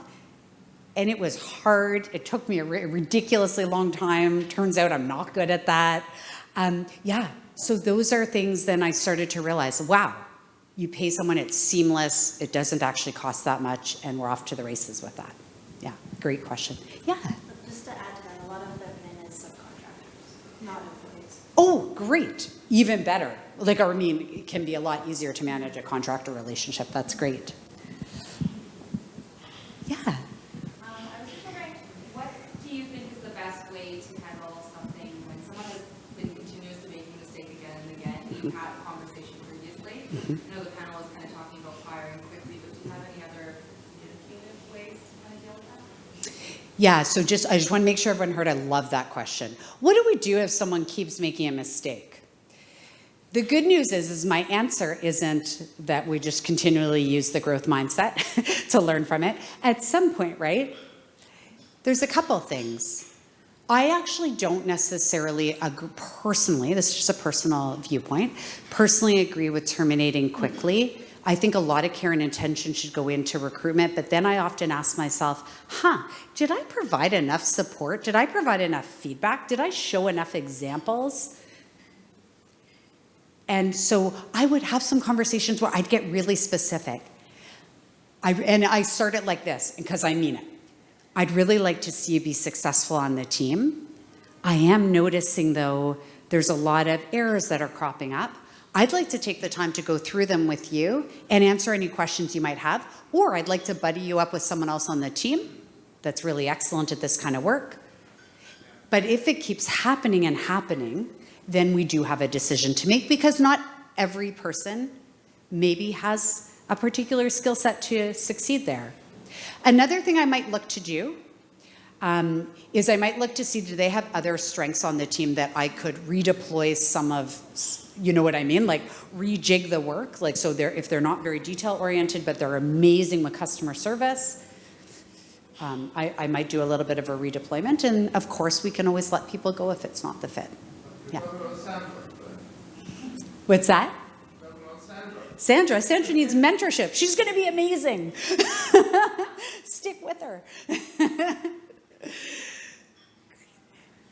and it was hard. It took me a ridiculously long time. Turns out I'm not good at that. Yeah, so those are things then I started to realize, wow, you pay someone, it's seamless, it doesn't actually cost that much, and we're off to the races with that. Yeah, great question. Yeah. Just to add to that, a lot of the admin is subcontractors, not employees. Oh, great. Even better. It can be a lot easier to manage a contractor relationship. That's great. Yeah. I was just wondering, what do you think is the best way to handle something when someone has been continuously making a mistake again and again? You've had a conversation previously. I know the panel was kind of talking about firing quickly, but do you have any other communicative ways to kind of deal with that? Yeah, so I just want to make sure everyone heard. I love that question. What do we do if someone keeps making a mistake? The good news is my answer isn't that we just continually use the growth mindset to learn from it. At some point, right, there's a couple things. I actually don't necessarily personally, this is just a personal viewpoint, personally agree with terminating quickly. I think a lot of care and intention should go into recruitment, but then I often ask myself, did I provide enough support? Did I provide enough feedback? Did I show enough examples? And so I would have some conversations where I'd get really specific. And I start it like this, because I mean it. I'd really like to see you be successful on the team. I am noticing, though, there's a lot of errors that are cropping up. I'd like to take the time to go through them with you and answer any questions you might have, or I'd like to buddy you up with someone else on the team that's really excellent at this kind of work. But if it keeps happening and happening, then we do have a decision to make, because not every person maybe has a particular skill set to succeed there. Another thing I might look to do is I might look to see, do they have other strengths on the team that I could redeploy some of, you know what I mean? Like rejig the work. Like, so if they're not very detail oriented, but they're amazing with customer service, I might do a little bit of a redeployment. And of course, we can always let people go if it's not the fit. Yeah. What's that? Sandra needs mentorship. She's going to be amazing. Stick with her.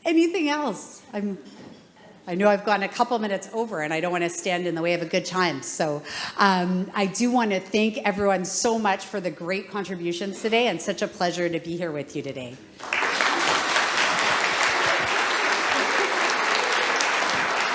Anything else? I know I've gone a couple minutes over, and I don't want to stand in the way of a good time. So I do want to thank everyone so much for the great contributions today, and such a pleasure to be here with you today.